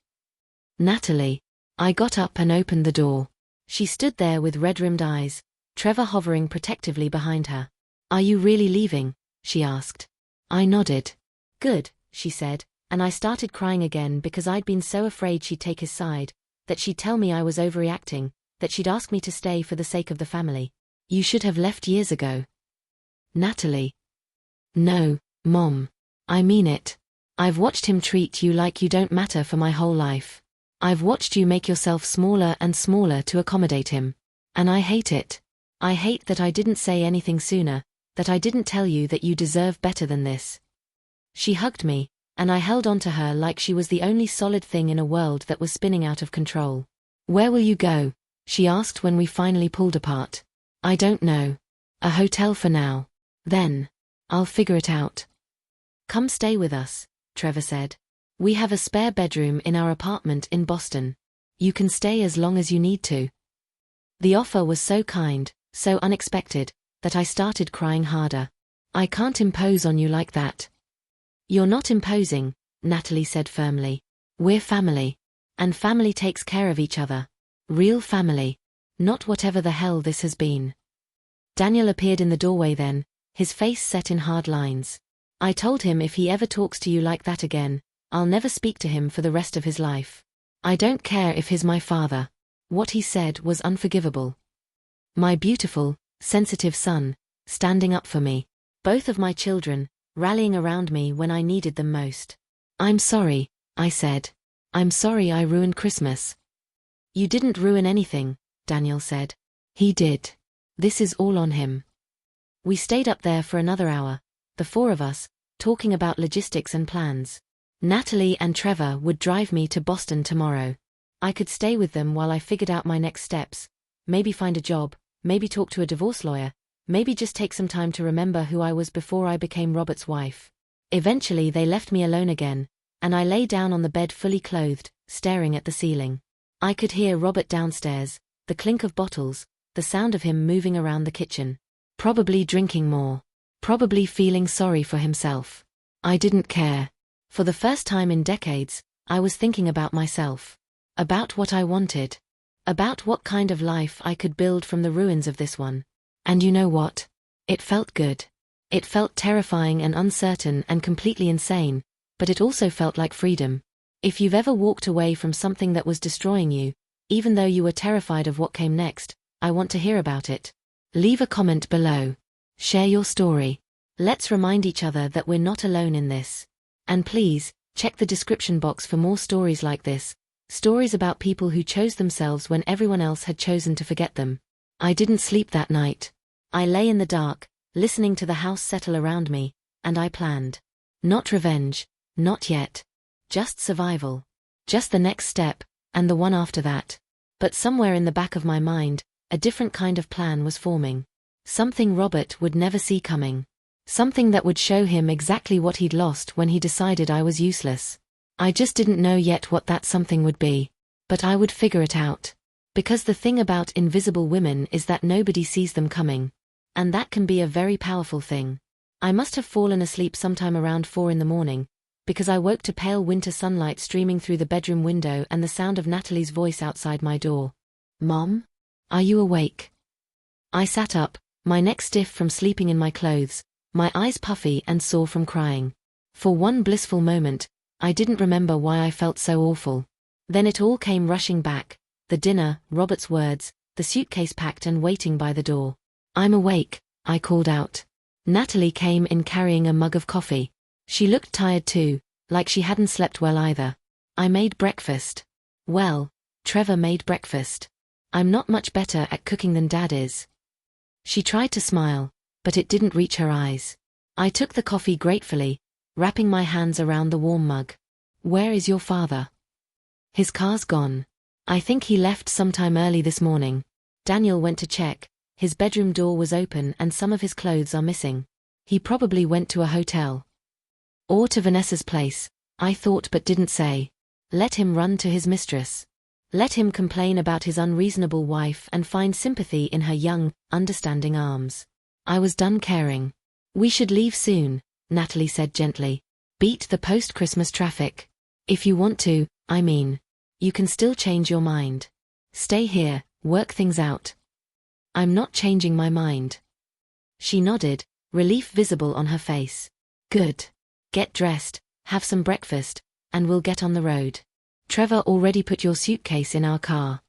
Speaker 1: Natalie. I got up and opened the door. She stood there with red-rimmed eyes, Trevor hovering protectively behind her. Are you really leaving? She asked. I nodded. Good, she said, and I started crying again because I'd been so afraid she'd take his side, that she'd tell me I was overreacting, that she'd ask me to stay for the sake of the family. You should have left years ago. Natalie. No, Mom. I mean it. I've watched him treat you like you don't matter for my whole life. I've watched you make yourself smaller and smaller to accommodate him. And I hate it. I hate that I didn't say anything sooner, that I didn't tell you that you deserve better than this. She hugged me, and I held on to her like she was the only solid thing in a world that was spinning out of control. Where will you go? She asked when we finally pulled apart. I don't know. A hotel for now. Then. I'll figure it out. Come stay with us, Trevor said. We have a spare bedroom in our apartment in Boston. You can stay as long as you need to. The offer was so kind, so unexpected, that I started crying harder. I can't impose on you like that. You're not imposing, Natalie said firmly. We're family. And family takes care of each other. Real family. Not whatever the hell this has been. Daniel appeared in the doorway then, his face set in hard lines. I told him if he ever talks to you like that again, I'll never speak to him for the rest of his life. I don't care if he's my father. What he said was unforgivable. My beautiful, sensitive son, standing up for me. Both of my children, rallying around me when I needed them most. I'm sorry, I said. I'm sorry I ruined Christmas. You didn't ruin anything, Daniel said. He did. This is all on him. We stayed up there for another hour, the four of us, talking about logistics and plans. Natalie and Trevor would drive me to Boston tomorrow. I could stay with them while I figured out my next steps, maybe find a job, maybe talk to a divorce lawyer, maybe just take some time to remember who I was before I became Robert's wife. Eventually they left me alone again, and I lay down on the bed fully clothed, staring at the ceiling. I could hear Robert downstairs, the clink of bottles, the sound of him moving around the kitchen. Probably drinking more. Probably feeling sorry for himself. I didn't care. For the first time in decades, I was thinking about myself. About what I wanted. About what kind of life I could build from the ruins of this one. And you know what? It felt good. It felt terrifying and uncertain and completely insane, but it also felt like freedom. If you've ever walked away from something that was destroying you, even though you were terrified of what came next, I want to hear about it. Leave a comment below. Share your story. Let's remind each other that we're not alone in this. And please, check the description box for more stories like this. Stories about people who chose themselves when everyone else had chosen to forget them. I didn't sleep that night. I lay in the dark, listening to the house settle around me, and I planned. Not revenge, not yet. Just survival. Just the next step, and the one after that. But somewhere in the back of my mind, a different kind of plan was forming. Something Robert would never see coming. Something that would show him exactly what he'd lost when he decided I was useless. I just didn't know yet what that something would be. But I would figure it out. Because the thing about invisible women is that nobody sees them coming. And that can be a very powerful thing. I must have fallen asleep sometime around 4 in the morning, because I woke to pale winter sunlight streaming through the bedroom window and the sound of Natalie's voice outside my door. Mom? Are you awake? I sat up, my neck stiff from sleeping in my clothes, my eyes puffy and sore from crying. For one blissful moment, I didn't remember why I felt so awful. Then it all came rushing back. The dinner, Robert's words, the suitcase packed and waiting by the door. I'm awake, I called out. Natalie came in carrying a mug of coffee. She looked tired too, like she hadn't slept well either. I made breakfast. Well, Trevor made breakfast. I'm not much better at cooking than Dad is. She tried to smile, but it didn't reach her eyes. I took the coffee gratefully, wrapping my hands around the warm mug. Where is your father? His car's gone. I think he left sometime early this morning. Daniel went to check. His bedroom door was open and some of his clothes are missing. He probably went to a hotel. Or to Vanessa's place, I thought but didn't say. Let him run to his mistress. Let him complain about his unreasonable wife and find sympathy in her young, understanding arms. I was done caring. We should leave soon, Natalie said gently. Beat the post-Christmas traffic. If you want to, I mean. You can still change your mind. Stay here, work things out. I'm not changing my mind. She nodded, relief visible on her face. Good. Get dressed, have some breakfast, and we'll get on the road. Trevor already put your suitcase in our car.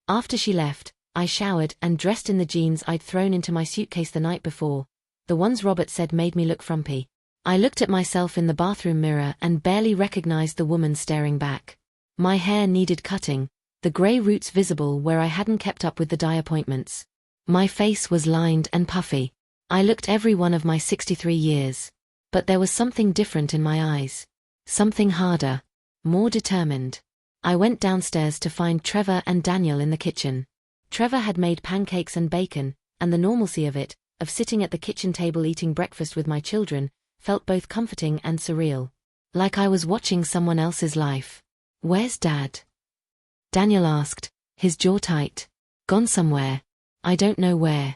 Speaker 1: After she left, I showered and dressed in the jeans I'd thrown into my suitcase the night before, the ones Robert said made me look frumpy. I looked at myself in the bathroom mirror and barely recognized the woman staring back. My hair needed cutting, the grey roots visible where I hadn't kept up with the dye appointments. My face was lined and puffy. I looked every one of my 63 years. But there was something different in my eyes. Something harder. More determined. I went downstairs to find Trevor and Daniel in the kitchen. Trevor had made pancakes and bacon, and the normalcy of it, of sitting at the kitchen table eating breakfast with my children, felt both comforting and surreal. Like I was watching someone else's life. Where's Dad? Daniel asked, his jaw tight. Gone somewhere. I don't know where.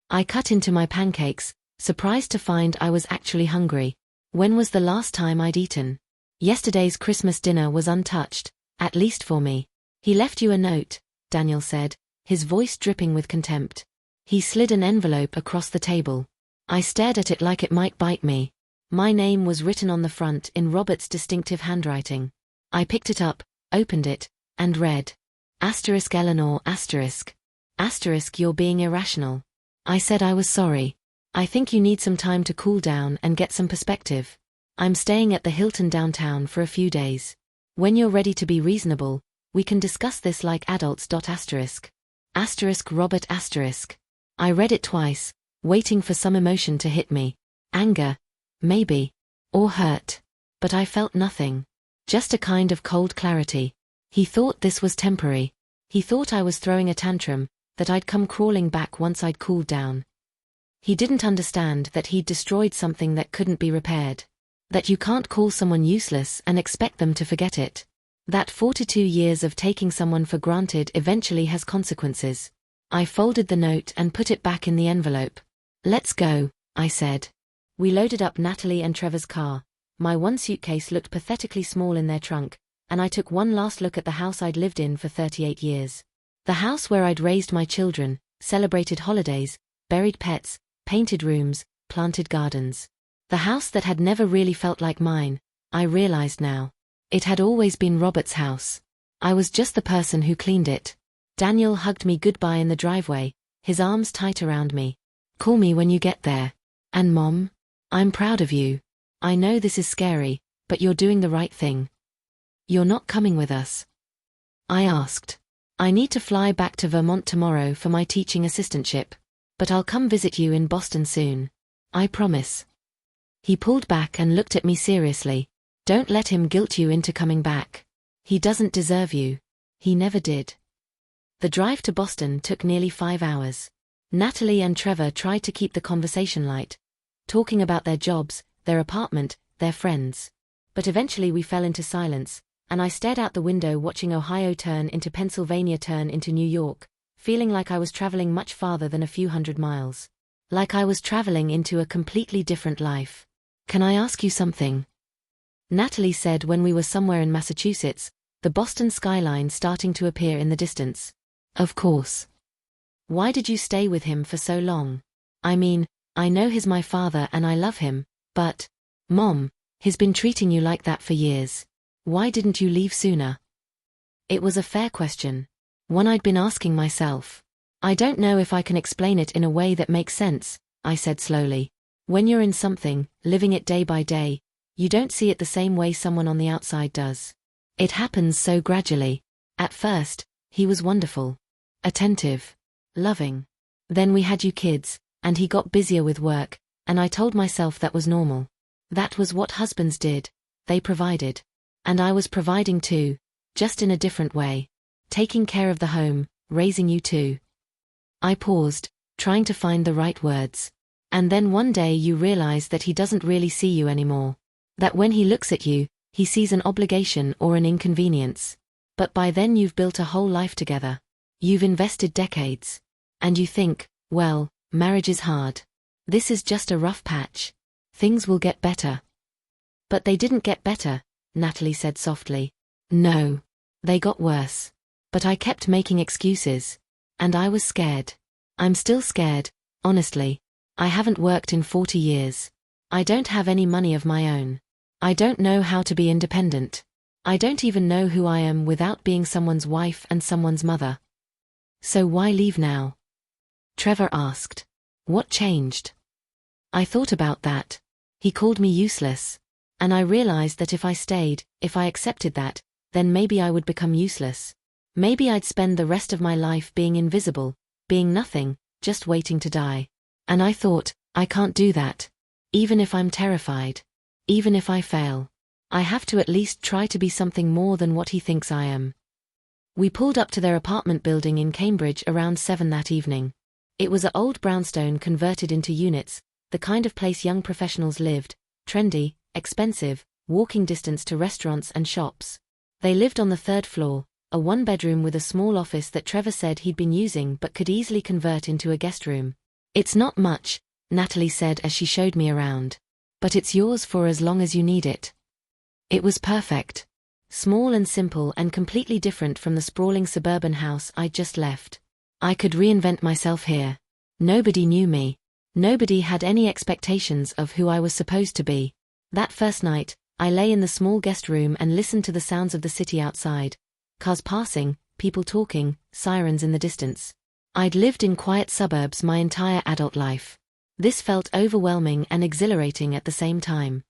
Speaker 1: I cut into my pancakes, surprised to find I was actually hungry. When was the last time I'd eaten? Yesterday's Christmas dinner was untouched, at least for me. He left you a note, Daniel said, his voice dripping with contempt. He slid an envelope across the table. I stared at it like it might bite me. My name was written on the front in Robert's distinctive handwriting. I picked it up, opened it, and read. Asterisk Eleanor asterisk. Asterisk you're being irrational. I said I was sorry. I think you need some time to cool down and get some perspective. I'm staying at the Hilton downtown for a few days. When you're ready to be reasonable, we can discuss this like adults. Asterisk. Asterisk Robert asterisk. I read it twice, waiting for some emotion to hit me. Anger, maybe. Or hurt. But I felt nothing. Just a kind of cold clarity. He thought this was temporary. He thought I was throwing a tantrum, that I'd come crawling back once I'd cooled down. He didn't understand that he'd destroyed something that couldn't be repaired. That you can't call someone useless and expect them to forget it. That 42 years of taking someone for granted eventually has consequences. I folded the note and put it back in the envelope. Let's go, I said. We loaded up Natalie and Trevor's car. My one suitcase looked pathetically small in their trunk, and I took one last look at the house I'd lived in for 38 years. The house where I'd raised my children, celebrated holidays, buried pets, painted rooms, planted gardens. The house that had never really felt like mine, I realized now. It had always been Robert's house. I was just the person who cleaned it. Daniel hugged me goodbye in the driveway, his arms tight around me. Call me when you get there. And Mom? I'm proud of you. I know this is scary, but you're doing the right thing. You're not coming with us? I asked. I need to fly back to Vermont tomorrow for my teaching assistantship. But I'll come visit you in Boston soon. I promise. He pulled back and looked at me seriously. Don't let him guilt you into coming back. He doesn't deserve you. He never did. The drive to Boston took nearly 5 hours. Natalie and Trevor tried to keep the conversation light, talking about their jobs, their apartment, their friends. But eventually we fell into silence, and I stared out the window watching Ohio turn into Pennsylvania turn into New York, feeling like I was traveling much farther than a few hundred miles. Like I was traveling into a completely different life. Can I ask you something? Natalie said when we were somewhere in Massachusetts, the Boston skyline starting to appear in the distance. Of course. Why did you stay with him for so long? I mean, I know he's my father and I love him, but, Mom, he's been treating you like that for years. Why didn't you leave sooner? It was a fair question. One I'd been asking myself. I don't know if I can explain it in a way that makes sense, I said slowly. When you're in something, living it day by day, you don't see it the same way someone on the outside does. It happens so gradually. At first, he was wonderful. Attentive. Loving. Then we had you kids, and he got busier with work, and I told myself that was normal. That was what husbands did. They provided. And I was providing too, just in a different way. Taking care of the home, raising you too. I paused, trying to find the right words. And then one day you realize that he doesn't really see you anymore. That when he looks at you, he sees an obligation or an inconvenience. But by then you've built a whole life together. You've invested decades. And you think, well, marriage is hard. This is just a rough patch. Things will get better. But they didn't get better, Natalie said softly. No. They got worse. But I kept making excuses. And I was scared. I'm still scared, honestly. I haven't worked in 40 years. I don't have any money of my own. I don't know how to be independent. I don't even know who I am without being someone's wife and someone's mother. So why leave now? Trevor asked. What changed? I thought about that. He called me useless. And I realized that if I stayed, if I accepted that, then maybe I would become useless. Maybe I'd spend the rest of my life being invisible, being nothing, just waiting to die. And I thought, I can't do that. Even if I'm terrified. Even if I fail. I have to at least try to be something more than what he thinks I am. We pulled up to their apartment building in Cambridge around 7 that evening. It was an old brownstone converted into units, the kind of place young professionals lived, trendy, expensive, walking distance to restaurants and shops. They lived on the 3rd floor, a one-bedroom with a small office that Trevor said he'd been using but could easily convert into a guest room. It's not much, Natalie said as she showed me around. But it's yours for as long as you need it. It was perfect. Small and simple and completely different from the sprawling suburban house I'd just left. I could reinvent myself here. Nobody knew me. Nobody had any expectations of who I was supposed to be. That first night, I lay in the small guest room and listened to the sounds of the city outside. Cars passing, people talking, sirens in the distance. I'd lived in quiet suburbs my entire adult life. This felt overwhelming and exhilarating at the same time.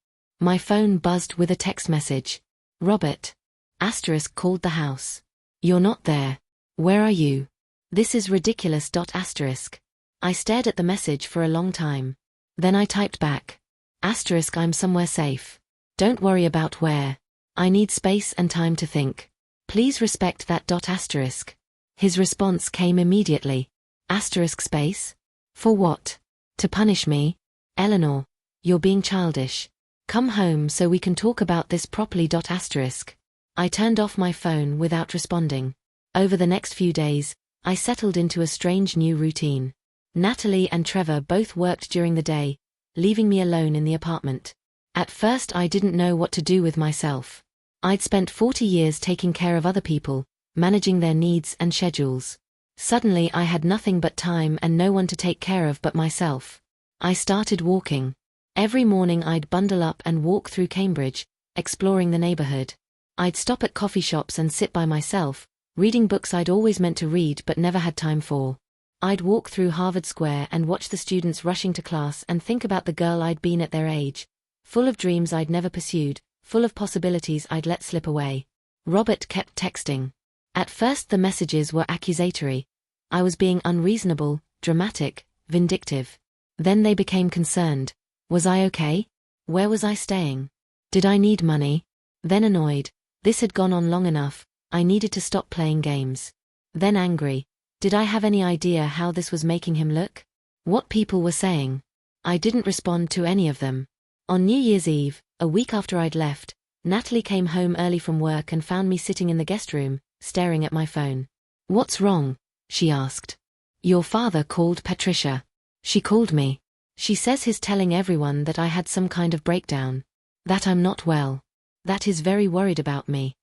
Speaker 1: My phone buzzed with a text message. Robert. Asterisk called the house. You're not there. Where are you? This is ridiculous. Asterisk. I stared at the message for a long time. Then I typed back. Asterisk I'm somewhere safe. Don't worry about where. I need space and time to think. Please respect that. Asterisk. His response came immediately. Asterisk space? For what? To punish me? Eleanor, you're being childish. Come home so we can talk about this properly. Asterisk. I turned off my phone without responding. Over the next few days, I settled into a strange new routine. Natalie and Trevor both worked during the day, leaving me alone in the apartment. At first I didn't know what to do with myself. I'd spent 40 years taking care of other people, managing their needs and schedules. Suddenly I had nothing but time and no one to take care of but myself. I started walking. Every morning I'd bundle up and walk through Cambridge, exploring the neighborhood. I'd stop at coffee shops and sit by myself, reading books I'd always meant to read but never had time for. I'd walk through Harvard Square and watch the students rushing to class and think about the girl I'd been at their age, full of dreams I'd never pursued, full of possibilities I'd let slip away. Robert kept texting. At first the messages were accusatory. I was being unreasonable, dramatic, vindictive. Then they became concerned. Was I okay? Where was I staying? Did I need money? Then annoyed. This had gone on long enough. I needed to stop playing games. Then angry. Did I have any idea how this was making him look? What people were saying? I didn't respond to any of them. On New Year's Eve, a week after I'd left, Natalie came home early from work and found me sitting in the guest room, staring at my phone. What's wrong? She asked. Your father called Patricia. She called me. She says he's telling everyone that I had some kind of breakdown. That I'm not well. That he's very worried about me.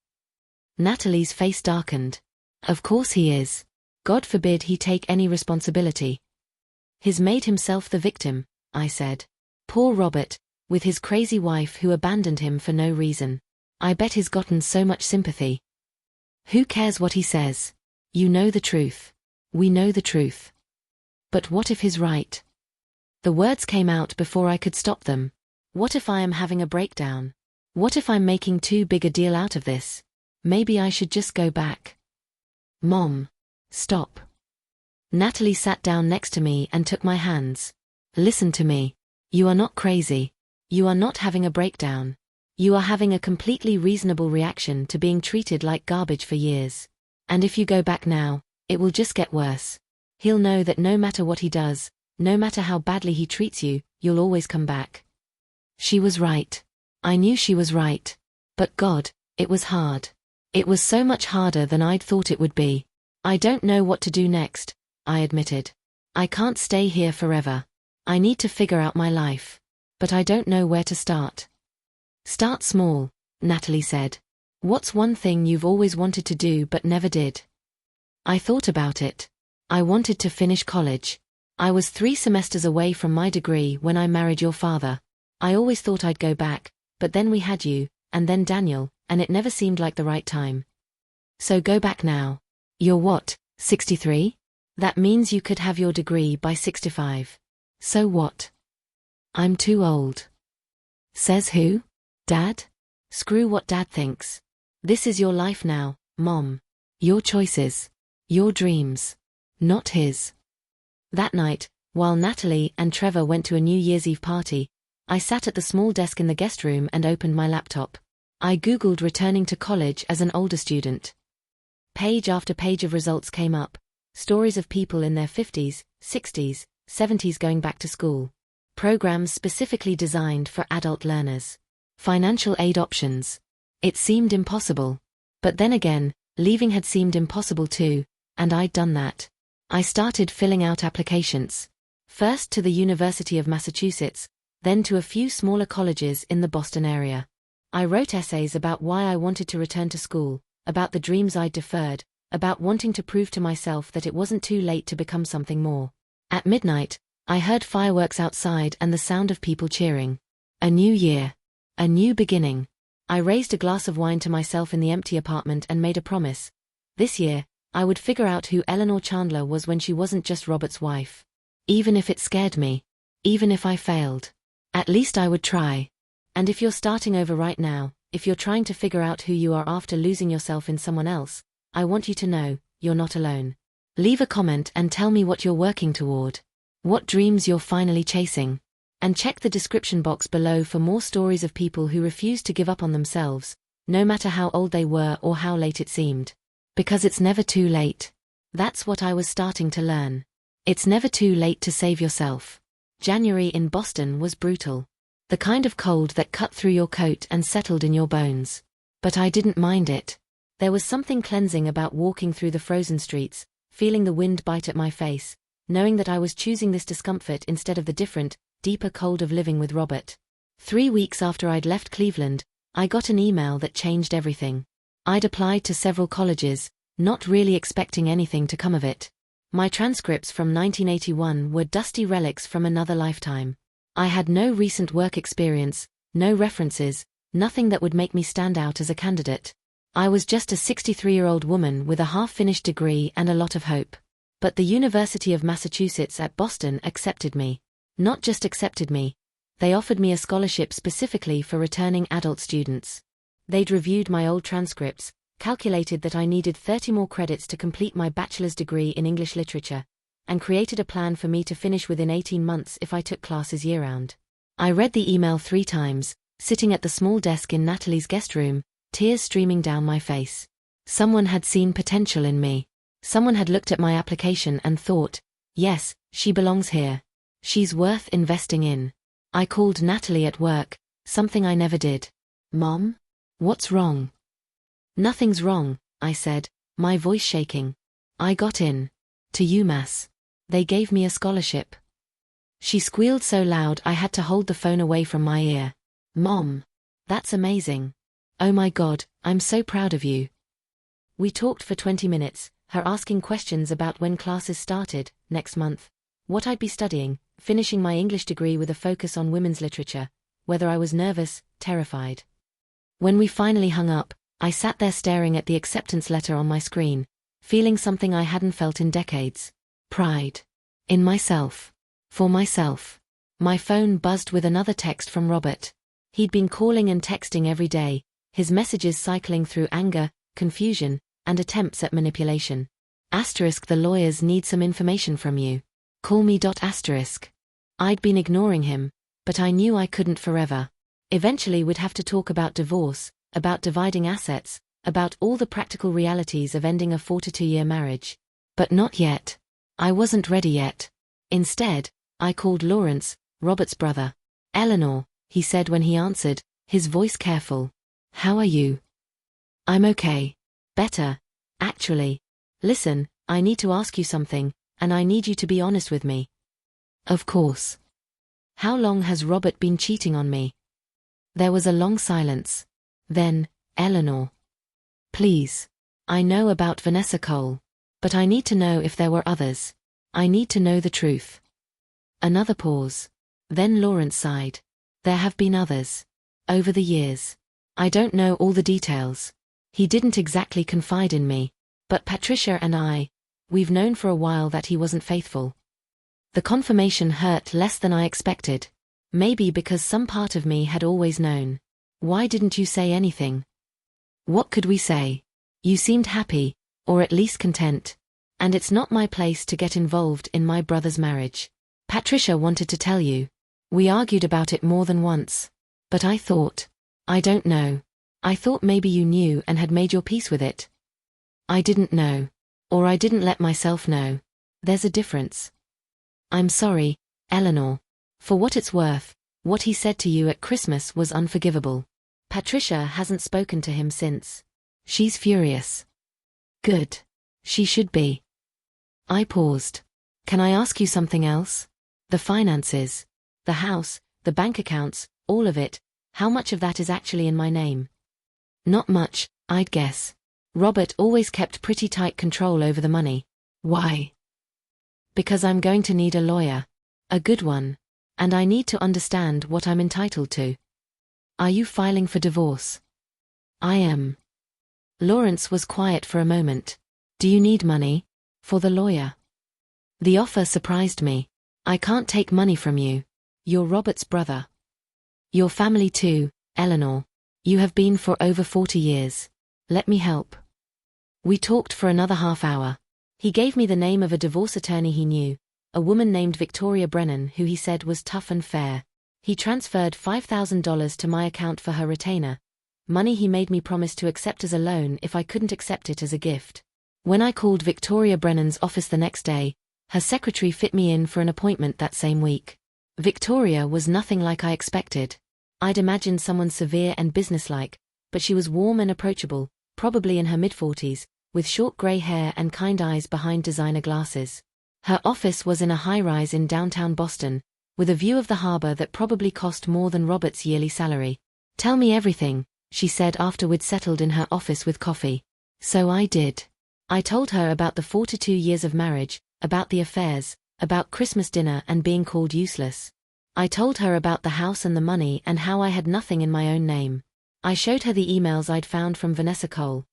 Speaker 1: Natalie's face darkened. Of course he is. God forbid he take any responsibility. He's made himself the victim, I said. Poor Robert, with his crazy wife who abandoned him for no reason. I bet he's gotten so much sympathy. Who cares what he says? You know the truth. We know the truth. But what if he's right? The words came out before I could stop them. What if I am having a breakdown? What if I'm making too big a deal out of this? Maybe I should just go back. Mom. Stop. Natalie sat down next to me and took my hands. Listen to me. You are not crazy. You are not having a breakdown. You are having a completely reasonable reaction to being treated like garbage for years. And if you go back now, it will just get worse. He'll know that no matter what he does, no matter how badly he treats you, you'll always come back. She was right. I knew she was right. But God, it was hard. It was so much harder than I'd thought it would be. I don't know what to do next, I admitted. I can't stay here forever. I need to figure out my life. But I don't know where to start. Start small, Natalie said. What's one thing you've always wanted to do but never did? I thought about it. I wanted to finish college. I was 3 semesters away from my degree when I married your father. I always thought I'd go back, but then we had you, and then Daniel, and it never seemed like the right time. So go back now. You're what, 63? That means you could have your degree by 65. So what? I'm too old. Says who? Dad? Screw what Dad thinks. This is your life now, Mom. Your choices. Your dreams. Not his. That night, while Natalie and Trevor went to a New Year's Eve party, I sat at the small desk in the guest room and opened my laptop. I Googled returning to college as an older student. Page after page of results came up. Stories of people in their 50s, 60s, 70s going back to school. Programs specifically designed for adult learners. Financial aid options. It seemed impossible. But then again, leaving had seemed impossible too, and I'd done that. I started filling out applications. First to the University of Massachusetts, then to a few smaller colleges in the Boston area. I wrote essays about why I wanted to return to school, about the dreams I'd deferred, about wanting to prove to myself that it wasn't too late to become something more. At midnight, I heard fireworks outside and the sound of people cheering. A new year. A new beginning. I raised a glass of wine to myself in the empty apartment and made a promise. This year, I would figure out who Eleanor Chandler was when she wasn't just Robert's wife. Even if it scared me. Even if I failed. At least I would try. And if you're starting over right now, if you're trying to figure out who you are after losing yourself in someone else, I want you to know, you're not alone. Leave a comment and tell me what you're working toward. What dreams you're finally chasing. And check the description box below for more stories of people who refused to give up on themselves, no matter how old they were or how late it seemed. Because it's never too late. That's what I was starting to learn. It's never too late to save yourself. January in Boston was brutal. The kind of cold that cut through your coat and settled in your bones. But I didn't mind it. There was something cleansing about walking through the frozen streets, feeling the wind bite at my face, knowing that I was choosing this discomfort instead of the different, deeper cold of living with Robert. 3 weeks after I'd left Cleveland, I got an email that changed everything. I'd applied to several colleges, not really expecting anything to come of it. My transcripts from 1981 were dusty relics from another lifetime. I had no recent work experience, no references, nothing that would make me stand out as a candidate. I was just a 63-year-old woman with a half-finished degree and a lot of hope. But the University of Massachusetts at Boston accepted me. Not just accepted me, they offered me a scholarship specifically for returning adult students. They'd reviewed my old transcripts, calculated that I needed 30 more credits to complete my bachelor's degree in English literature, and created a plan for me to finish within 18 months if I took classes year-round. I read the email 3 times, sitting at the small desk in Natalie's guest room, tears streaming down my face. Someone had seen potential in me. Someone had looked at my application and thought, yes, she belongs here. She's worth investing in. I called Natalie at work, something I never did. Mom? What's wrong? Nothing's wrong, I said, my voice shaking. I got in. To UMass. They gave me a scholarship. She squealed so loud I had to hold the phone away from my ear. Mom. That's amazing. Oh my God, I'm so proud of you. We talked for 20 minutes, her asking questions about when classes started, next month, what I'd be studying, finishing my English degree with a focus on women's literature, whether I was nervous, terrified. When we finally hung up, I sat there staring at the acceptance letter on my screen, feeling something I hadn't felt in decades. Pride. In myself. For myself. My phone buzzed with another text from Robert. He'd been calling and texting every day, his messages cycling through anger, confusion, and attempts at manipulation. Asterisk, the lawyers need some information from you. Call me. Asterisk. I'd been ignoring him, but I knew I couldn't forever. Eventually we'd have to talk about divorce, about dividing assets, about all the practical realities of ending a 42-year marriage. But not yet. I wasn't ready yet. Instead, I called Lawrence, Robert's brother. Eleanor, he said when he answered, his voice careful. How are you? I'm okay. Better, actually. Listen, I need to ask you something, and I need you to be honest with me. Of course. How long has Robert been cheating on me? There was a long silence. Then, Eleanor. Please. I know about Vanessa Cole. But I need to know if there were others. I need to know the truth. Another pause. Then Lawrence sighed. There have been others. Over the years. I don't know all the details. He didn't exactly confide in me. But Patricia and we've known for a while that he wasn't faithful. The confirmation hurt less than I expected. Maybe because some part of me had always known. Why didn't you say anything? What could we say? You seemed happy, or at least content. And it's not my place to get involved in my brother's marriage. Patricia wanted to tell you. We argued about it more than once. But I thought. I don't know. I thought maybe you knew and had made your peace with it. I didn't know. Or I didn't let myself know. There's a difference. I'm sorry, Eleanor. For what it's worth, what he said to you at Christmas was unforgivable. Patricia hasn't spoken to him since. She's furious. Good. She should be. I paused. Can I ask you something else? The finances. The house, the bank accounts, all of it. How much of that is actually in my name? Not much, I'd guess. Robert always kept pretty tight control over the money. Why? Because I'm going to need a lawyer. A good one. And I need to understand what I'm entitled to. Are you filing for divorce? I am. Lawrence was quiet for a moment. Do you need money? For the lawyer? The offer surprised me. I can't take money from you. You're Robert's brother. Your family too, Eleanor. You have been for over 40 years. Let me help. We talked for another half hour. He gave me the name of a divorce attorney he knew, a woman named Victoria Brennan who he said was tough and fair. He transferred $5,000 to my account for her retainer, money he made me promise to accept as a loan if I couldn't accept it as a gift. When I called Victoria Brennan's office the next day, her secretary fit me in for an appointment that same week. Victoria was nothing like I expected. I'd imagined someone severe and businesslike, but she was warm and approachable, probably in her mid-40s, with short grey hair and kind eyes behind designer glasses. Her office was in a high-rise in downtown Boston, with a view of the harbor that probably cost more than Robert's yearly salary. Tell me everything, she said after we'd settled in her office with coffee. So I did. I told her about the 42 years of marriage, about the affairs, about Christmas dinner and being called useless. I told her about the house and the money and how I had nothing in my own name. I showed her the emails I'd found from Vanessa Cole.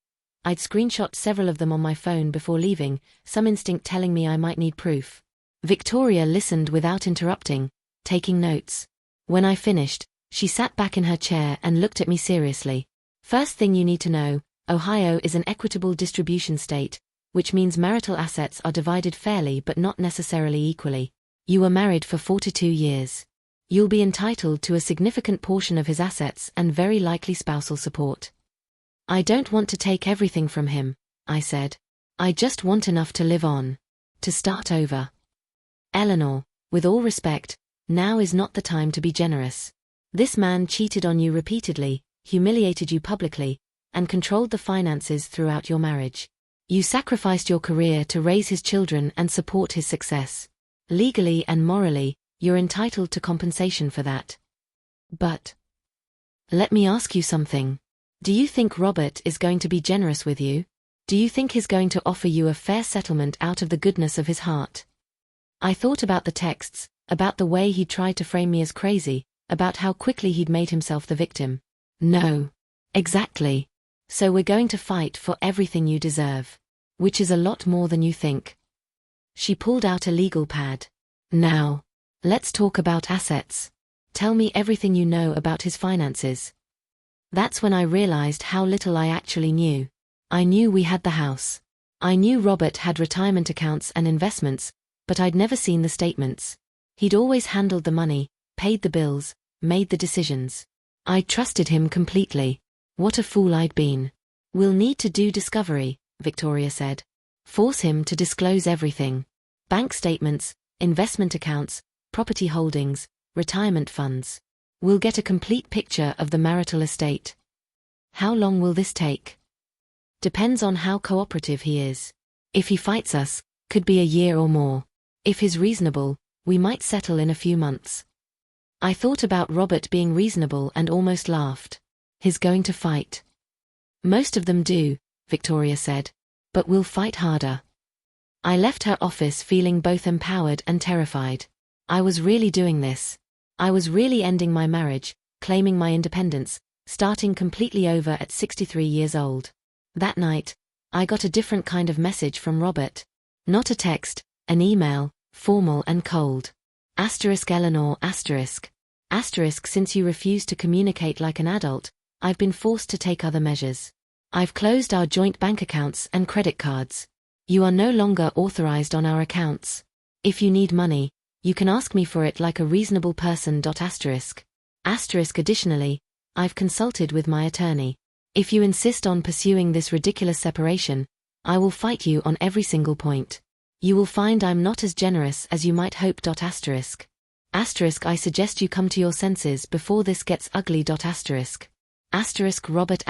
Speaker 1: I'd screenshot several of them on my phone before leaving, some instinct telling me I might need proof. Victoria listened without interrupting, taking notes. When I finished, she sat back in her chair and looked at me seriously. First thing you need to know, Ohio is an equitable distribution state, which means marital assets are divided fairly but not necessarily equally. You were married for 42 years. You'll be entitled to a significant portion of his assets and very likely spousal support. I don't want to take everything from him, I said. I just want enough to live on. To start over. Eleanor, with all respect, now is not the time to be generous. This man cheated on you repeatedly, humiliated you publicly, and controlled the finances throughout your marriage. You sacrificed your career to raise his children and support his success. Legally and morally, you're entitled to compensation for that. But let me ask you something. Do you think Robert is going to be generous with you? Do you think he's going to offer you a fair settlement out of the goodness of his heart? I thought about the texts, about the way he'd tried to frame me as crazy, about how quickly he'd made himself the victim. No. Exactly. So we're going to fight for everything you deserve. Which is a lot more than you think. She pulled out a legal pad. Now, let's talk about assets. Tell me everything you know about his finances. That's when I realized how little I actually knew. I knew we had the house. I knew Robert had retirement accounts and investments, but I'd never seen the statements. He'd always handled the money, paid the bills, made the decisions. I trusted him completely. What a fool I'd been. We'll need to do discovery, Victoria said. Force him to disclose everything. Bank statements, investment accounts, property holdings, retirement funds. We'll get a complete picture of the marital estate. How long will this take? Depends on how cooperative he is. If he fights us, could be a year or more. If he's reasonable, we might settle in a few months. I thought about Robert being reasonable and almost laughed. He's going to fight. Most of them do, Victoria said. But we'll fight harder. I left her office feeling both empowered and terrified. I was really doing this. I was really ending my marriage, claiming my independence, starting completely over at 63 years old. That night, I got a different kind of message from Robert. Not a text, an email, formal and cold. Eleanor, since you refuse to communicate like an adult, I've been forced to take other measures. I've closed our joint bank accounts and credit cards. You are no longer authorized on our accounts. If you need money, you can ask me for it like a reasonable person. Additionally, I've consulted with my attorney. If you insist on pursuing this ridiculous separation, I will fight you on every single point. You will find I'm not as generous as you might hope. I suggest you come to your senses before this gets ugly. Robert.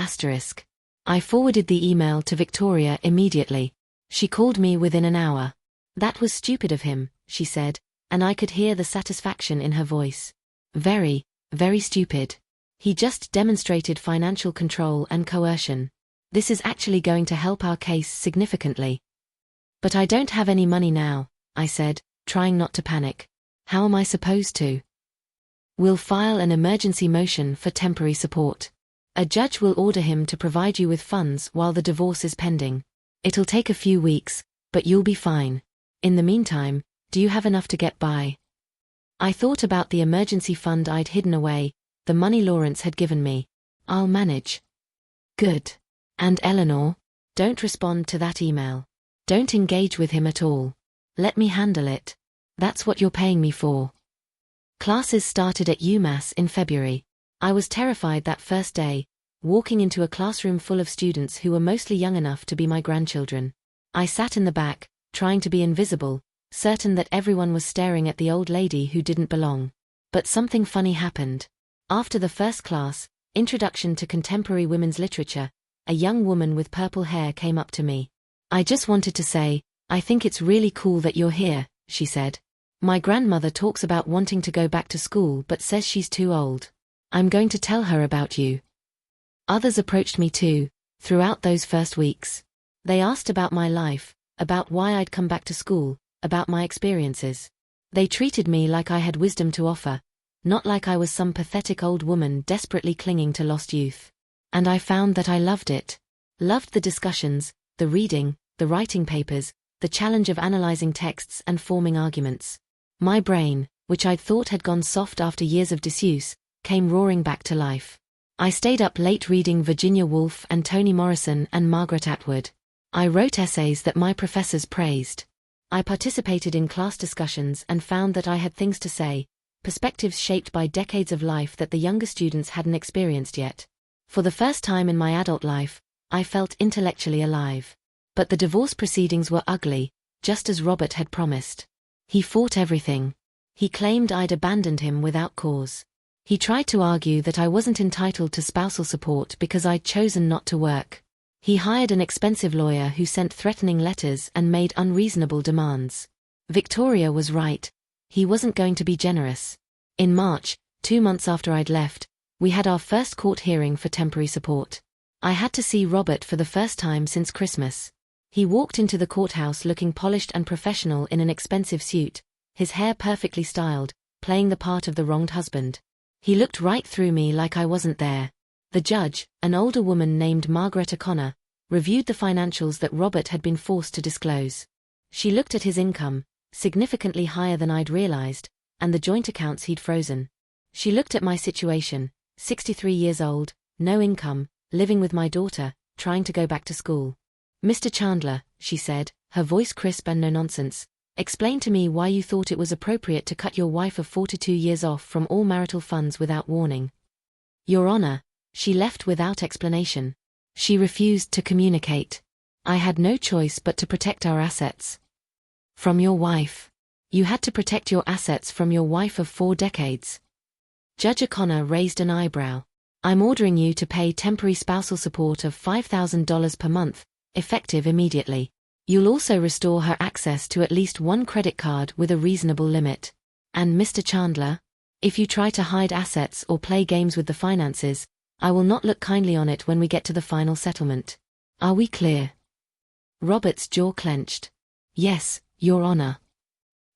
Speaker 1: I forwarded the email to Victoria immediately. She called me within an hour. That was stupid of him, she said, and I could hear the satisfaction in her voice. Very, very stupid. He just demonstrated financial control and coercion. This is actually going to help our case significantly. But I don't have any money now, I said, trying not to panic. How am I supposed to? We'll file an emergency motion for temporary support. A judge will order him to provide you with funds while the divorce is pending. It'll take a few weeks, but you'll be fine. In the meantime, do you have enough to get by? I thought about the emergency fund I'd hidden away, the money Lawrence had given me. I'll manage. Good. And Eleanor? Don't respond to that email. Don't engage with him at all. Let me handle it. That's what you're paying me for. Classes started at UMass in February. I was terrified that first day, walking into a classroom full of students who were mostly young enough to be my grandchildren. I sat in the back, trying to be invisible, certain that everyone was staring at the old lady who didn't belong. But something funny happened. After the first class, Introduction to Contemporary Women's Literature, a young woman with purple hair came up to me. I just wanted to say, I think it's really cool that you're here, she said. My grandmother talks about wanting to go back to school but says she's too old. I'm going to tell her about you. Others approached me too, throughout those first weeks. They asked about my life, about why I'd come back to school, about my experiences. They treated me like I had wisdom to offer, not like I was some pathetic old woman desperately clinging to lost youth. And I found that I loved it. Loved the discussions, the reading, the writing papers, the challenge of analyzing texts and forming arguments. My brain, which I'd thought had gone soft after years of disuse, came roaring back to life. I stayed up late reading Virginia Woolf and Toni Morrison and Margaret Atwood. I wrote essays that my professors praised. I participated in class discussions and found that I had things to say, perspectives shaped by decades of life that the younger students hadn't experienced yet. For the first time in my adult life, I felt intellectually alive. But the divorce proceedings were ugly, just as Robert had promised. He fought everything. He claimed I'd abandoned him without cause. He tried to argue that I wasn't entitled to spousal support because I'd chosen not to work. He hired an expensive lawyer who sent threatening letters and made unreasonable demands. Victoria was right. He wasn't going to be generous. In March, 2 months after I'd left, we had our first court hearing for temporary support. I had to see Robert for the first time since Christmas. He walked into the courthouse looking polished and professional in an expensive suit, his hair perfectly styled, playing the part of the wronged husband. He looked right through me like I wasn't there. The judge, an older woman named Margaret O'Connor, reviewed the financials that Robert had been forced to disclose. She looked at his income, significantly higher than I'd realized, and the joint accounts he'd frozen. She looked at my situation, 63 years old, no income, living with my daughter, trying to go back to school. Mr. Chandler, she said, her voice crisp and no nonsense, explain to me why you thought it was appropriate to cut your wife of 42 years off from all marital funds without warning. Your Honor, she left without explanation. She refused to communicate. I had no choice but to protect our assets. From your wife. You had to protect your assets from your wife of 4 decades. Judge O'Connor raised an eyebrow. I'm ordering you to pay temporary spousal support of $5,000 per month, effective immediately. You'll also restore her access to at least one credit card with a reasonable limit. And Mr. Chandler, if you try to hide assets or play games with the finances, I will not look kindly on it when we get to the final settlement. Are we clear? Robert's jaw clenched. Yes, Your Honor.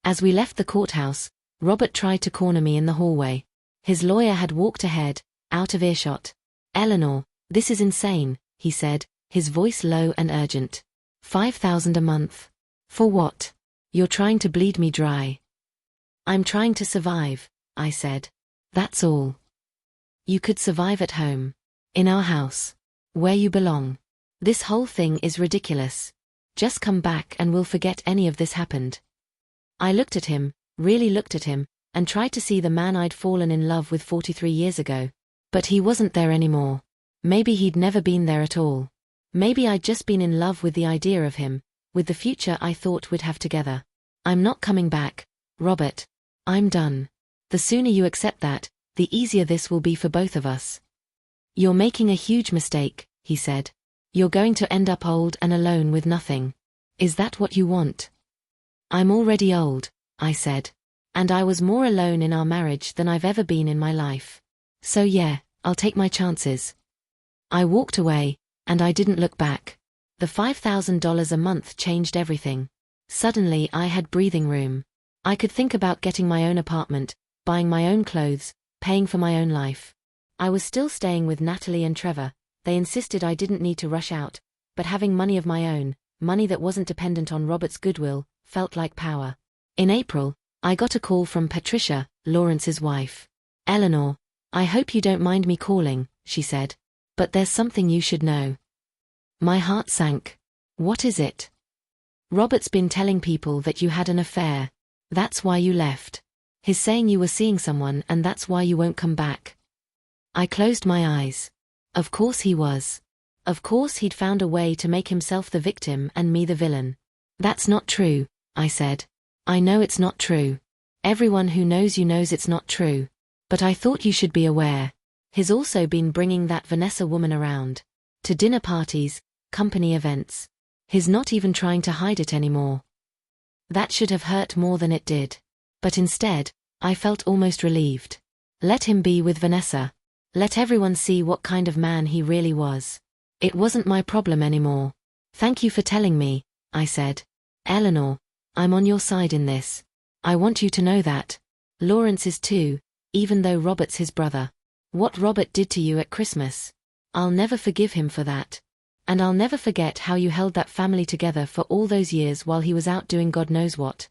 Speaker 1: As we left the courthouse, Robert tried to corner me in the hallway. His lawyer had walked ahead, out of earshot. Eleanor, this is insane, he said, his voice low and urgent. $5,000 a month. For what? You're trying to bleed me dry. I'm trying to survive, I said. That's all. You could survive at home. In our house. Where you belong. This whole thing is ridiculous. Just come back and we'll forget any of this happened. I looked at him, really looked at him, and tried to see the man I'd fallen in love with 43 years ago. But he wasn't there anymore. Maybe he'd never been there at all. Maybe I'd just been in love with the idea of him, with the future I thought we'd have together. I'm not coming back, Robert. I'm done. The sooner you accept that, the easier this will be for both of us. You're making a huge mistake, he said. You're going to end up old and alone with nothing. Is that what you want? I'm already old, I said. And I was more alone in our marriage than I've ever been in my life. So yeah, I'll take my chances. I walked away, and I didn't look back. The $5,000 a month changed everything. Suddenly I had breathing room. I could think about getting my own apartment, buying my own clothes, paying for my own life. I was still staying with Natalie and Trevor. They insisted I didn't need to rush out, but having money of my own, money that wasn't dependent on Robert's goodwill, felt like power. In April, I got a call from Patricia, Lawrence's wife. Eleanor, I hope you don't mind me calling, she said. But there's something you should know. My heart sank. What is it? Robert's been telling people that you had an affair. That's why you left. He's saying you were seeing someone and that's why you won't come back. I closed my eyes. Of course he was. Of course he'd found a way to make himself the victim and me the villain. That's not true, I said. I know it's not true. Everyone who knows you knows it's not true. But I thought you should be aware. He's also been bringing that Vanessa woman around. To dinner parties, company events. He's not even trying to hide it anymore. That should have hurt more than it did. But instead, I felt almost relieved. Let him be with Vanessa. Let everyone see what kind of man he really was. It wasn't my problem anymore. Thank you for telling me, I said. Eleanor, I'm on your side in this. I want you to know that. Lawrence is too, even though Robert's his brother. What Robert did to you at Christmas. I'll never forgive him for that. And I'll never forget how you held that family together for all those years while he was out doing God knows what.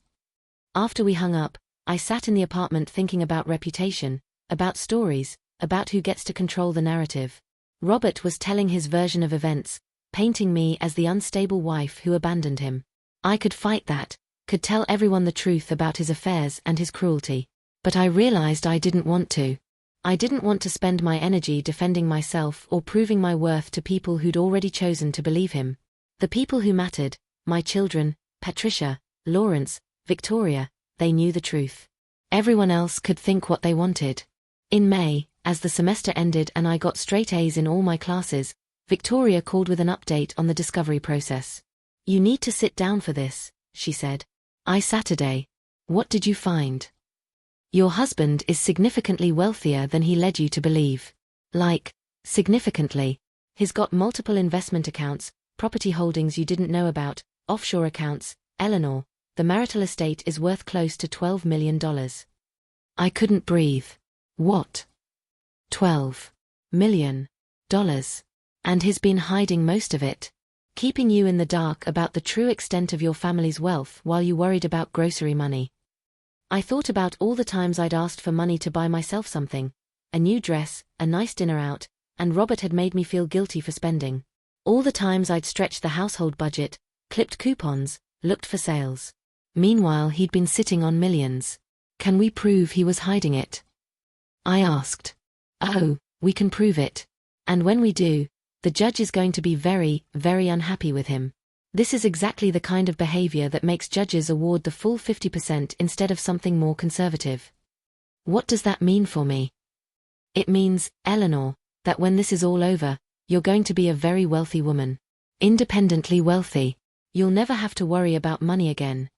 Speaker 1: After we hung up, I sat in the apartment thinking about reputation, about stories, about who gets to control the narrative. Robert was telling his version of events, painting me as the unstable wife who abandoned him. I could fight that, could tell everyone the truth about his affairs and his cruelty. But I realized I didn't want to. I didn't want to spend my energy defending myself or proving my worth to people who'd already chosen to believe him. The people who mattered, my children, Patricia, Lawrence, Victoria, they knew the truth. Everyone else could think what they wanted. In May, as the semester ended and I got straight A's in all my classes, Victoria called with an update on the discovery process. You need to sit down for this, she said. Saturday. What did you find? Your husband is significantly wealthier than he led you to believe. Like, significantly. He's got multiple investment accounts, property holdings you didn't know about, offshore accounts. Eleanor, the marital estate is worth close to $12 million. I couldn't breathe. What? $12 million. And he's been hiding most of it. Keeping you in the dark about the true extent of your family's wealth while you worried about grocery money. I thought about all the times I'd asked for money to buy myself something, a new dress, a nice dinner out, and Robert had made me feel guilty for spending. All the times I'd stretched the household budget, clipped coupons, looked for sales. Meanwhile he'd been sitting on millions. Can we prove he was hiding it? I asked. Oh, we can prove it. And when we do, the judge is going to be very, very unhappy with him. This is exactly the kind of behavior that makes judges award the full 50% instead of something more conservative. What does that mean for me? It means, Eleanor, that when this is all over, you're going to be a very wealthy woman. Independently wealthy. You'll never have to worry about money again.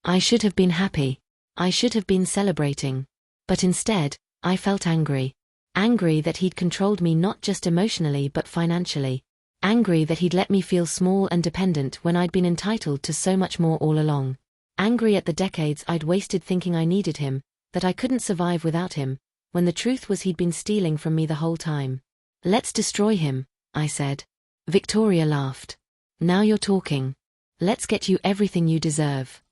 Speaker 1: I should have been happy. I should have been celebrating. But instead, I felt angry. Angry that he'd controlled me not just emotionally but financially. Angry that he'd let me feel small and dependent when I'd been entitled to so much more all along. Angry at the decades I'd wasted thinking I needed him, that I couldn't survive without him, when the truth was he'd been stealing from me the whole time. Let's destroy him, I said. Victoria laughed. Now you're talking. Let's get you everything you deserve.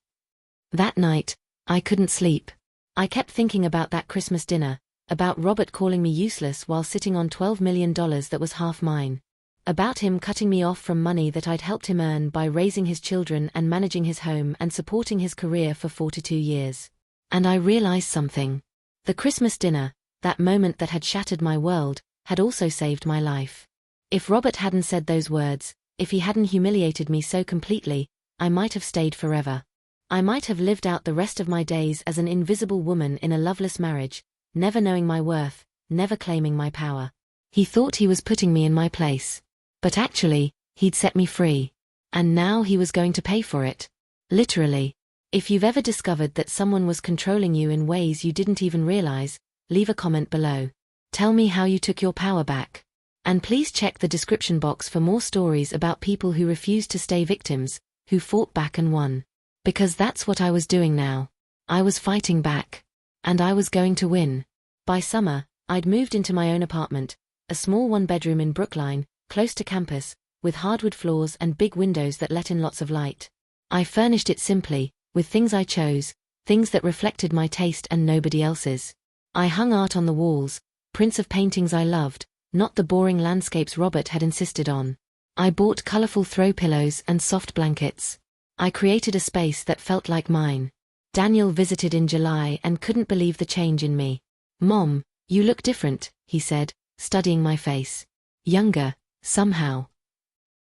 Speaker 1: That night, I couldn't sleep. I kept thinking about that Christmas dinner, about Robert calling me useless while sitting on $12 million that was half mine. About him cutting me off from money that I'd helped him earn by raising his children and managing his home and supporting his career for 42 years. And I realized something. The Christmas dinner, that moment that had shattered my world, had also saved my life. If Robert hadn't said those words, if he hadn't humiliated me so completely, I might have stayed forever. I might have lived out the rest of my days as an invisible woman in a loveless marriage, never knowing my worth, never claiming my power. He thought he was putting me in my place. But actually, he'd set me free. And now he was going to pay for it. Literally. If you've ever discovered that someone was controlling you in ways you didn't even realize, leave a comment below. Tell me how you took your power back. And please check the description box for more stories about people who refused to stay victims, who fought back and won. Because that's what I was doing now. I was fighting back. And I was going to win. By summer, I'd moved into my own apartment, a small one-bedroom in Brookline, close to campus, with hardwood floors and big windows that let in lots of light. I furnished it simply, with things I chose, things that reflected my taste and nobody else's. I hung art on the walls, prints of paintings I loved, not the boring landscapes Robert had insisted on. I bought colorful throw pillows and soft blankets. I created a space that felt like mine. Daniel visited in July and couldn't believe the change in me. "Mom, you look different," he said, studying my face. "Younger. Somehow."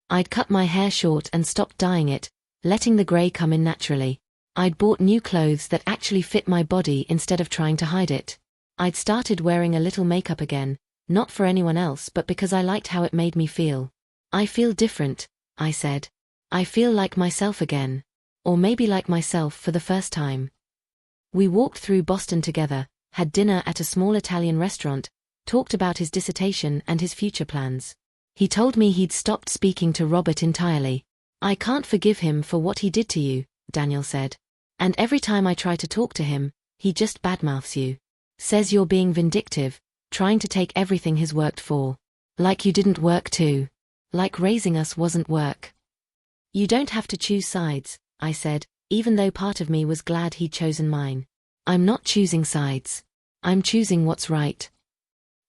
Speaker 1: I'd cut my hair short and stopped dyeing it, letting the grey come in naturally. I'd bought new clothes that actually fit my body instead of trying to hide it. I'd started wearing a little makeup again, not for anyone else but because I liked how it made me feel. "I feel different," I said. "I feel like myself again. Or maybe like myself for the first time." We walked through Boston together, had dinner at a small Italian restaurant, talked about his dissertation and his future plans. He told me he'd stopped speaking to Robert entirely. "I can't forgive him for what he did to you," Daniel said. "And every time I try to talk to him, he just badmouths you. Says you're being vindictive, trying to take everything he's worked for. Like you didn't work too. Like raising us wasn't work." "You don't have to choose sides," I said, even though part of me was glad he'd chosen mine. "I'm not choosing sides. I'm choosing what's right."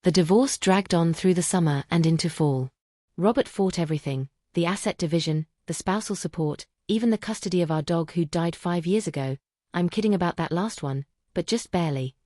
Speaker 1: The divorce dragged on through the summer and into fall. Robert fought everything, the asset division, the spousal support, even the custody of our dog who'd died 5 years ago. I'm kidding about that last one, but just barely.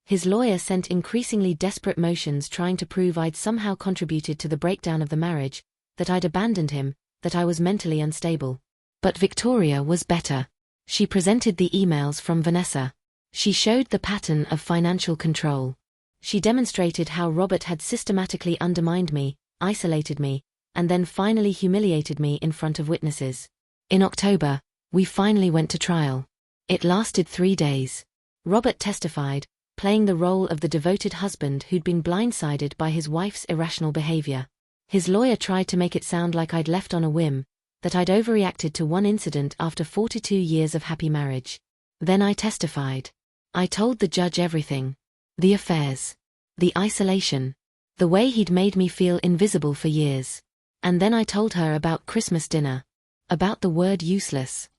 Speaker 1: His lawyer sent increasingly desperate motions trying to prove I'd somehow contributed to the breakdown of the marriage, that I'd abandoned him, that I was mentally unstable. But Victoria was better. She presented the emails from Vanessa. She showed the pattern of financial control. She demonstrated how Robert had systematically undermined me, isolated me, and then finally humiliated me in front of witnesses. In October, we finally went to trial. It lasted 3 days. Robert testified, playing the role of the devoted husband who'd been blindsided by his wife's irrational behavior. His lawyer tried to make it sound like I'd left on a whim, that I'd overreacted to one incident after 42 years of happy marriage. Then I testified. I told the judge everything. The affairs. The isolation. The way he'd made me feel invisible for years. And then I told her about Christmas dinner. About the word useless.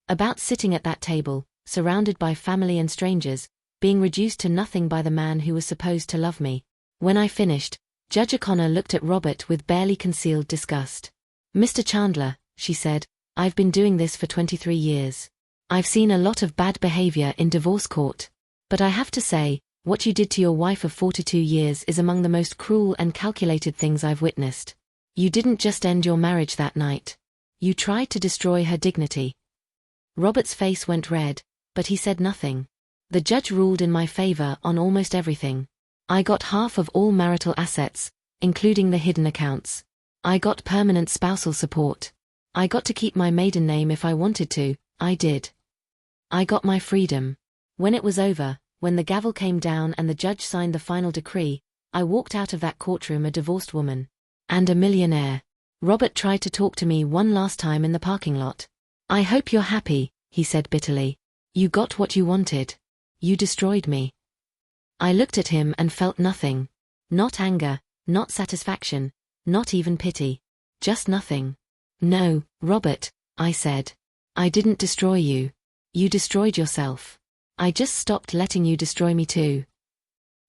Speaker 1: About sitting at that table, surrounded by family and strangers, being reduced to nothing by the man who was supposed to love me. When I finished, Judge O'Connor looked at Robert with barely concealed disgust. "Mr. Chandler," she said, "I've been doing this for 23 years. I've seen a lot of bad behavior in divorce court. But I have to say, what you did to your wife of 42 years is among the most cruel and calculated things I've witnessed. You didn't just end your marriage that night. You tried to destroy her dignity." Robert's face went red, but he said nothing. The judge ruled in my favor on almost everything. I got half of all marital assets, including the hidden accounts. I got permanent spousal support. I got to keep my maiden name if I wanted to, I did. I got my freedom. When it was over, when the gavel came down and the judge signed the final decree, I walked out of that courtroom a divorced woman. And a millionaire. Robert tried to talk to me one last time in the parking lot. I hope you're happy, he said bitterly. You got what you wanted. You destroyed me. I looked at him and felt nothing. Not anger, not satisfaction, not even pity. Just nothing. No, Robert, I said. I didn't destroy you. You destroyed yourself. I just stopped letting you destroy me too.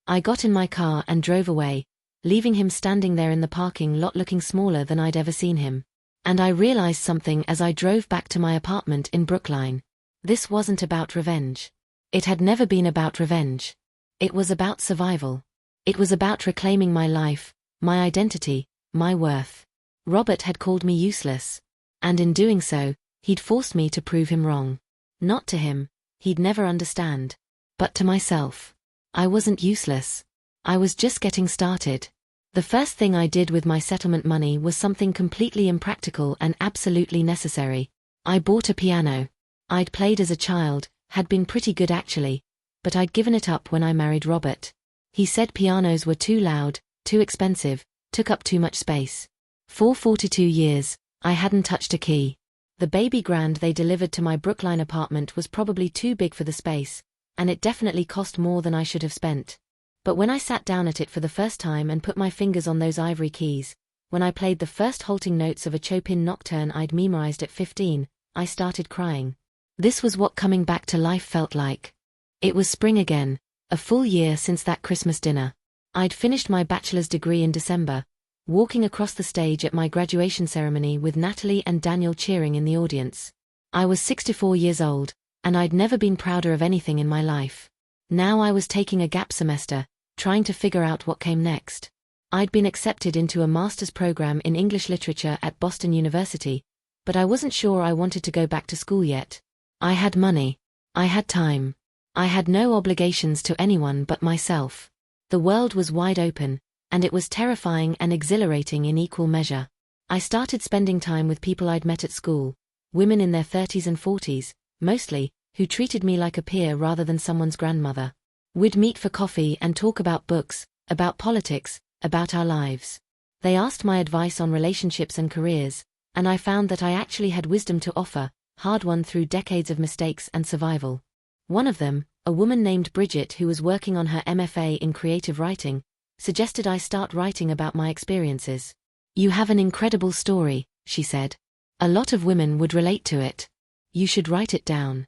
Speaker 1: I got in my car and drove away, leaving him standing there in the parking lot looking smaller than I'd ever seen him. And I realized something as I drove back to my apartment in Brookline. This wasn't about revenge. It had never been about revenge. It was about survival. It was about reclaiming my life, my identity, my worth. Robert had called me useless. And in doing so, he'd forced me to prove him wrong. Not to him, he'd never understand. But to myself. I wasn't useless. I was just getting started. The first thing I did with my settlement money was something completely impractical and absolutely necessary. I bought a piano. I'd played as a child, had been pretty good actually, but I'd given it up when I married Robert. He said pianos were too loud, too expensive, took up too much space. For 42 years, I hadn't touched a key. The baby grand they delivered to my Brookline apartment was probably too big for the space, and it definitely cost more than I should have spent. But when I sat down at it for the first time and put my fingers on those ivory keys, when I played the first halting notes of a Chopin nocturne I'd memorized at 15, I started crying. This was what coming back to life felt like. It was spring again, a full year since that Christmas dinner. I'd finished my bachelor's degree in December, walking across the stage at my graduation ceremony with Natalie and Daniel cheering in the audience. I was 64 years old, and I'd never been prouder of anything in my life. Now I was taking a gap semester, trying to figure out what came next. I'd been accepted into a master's program in English literature at Boston University, but I wasn't sure I wanted to go back to school yet. I had money. I had time. I had no obligations to anyone but myself. The world was wide open, and it was terrifying and exhilarating in equal measure. I started spending time with people I'd met at school, women in their 30s and 40s, mostly, who treated me like a peer rather than someone's grandmother. We'd meet for coffee and talk about books, about politics, about our lives. They asked my advice on relationships and careers, and I found that I actually had wisdom to offer, hard-won through decades of mistakes and survival. One of them, a woman named Bridget who was working on her MFA in creative writing, suggested I start writing about my experiences. You have an incredible story, she said. A lot of women would relate to it. You should write it down.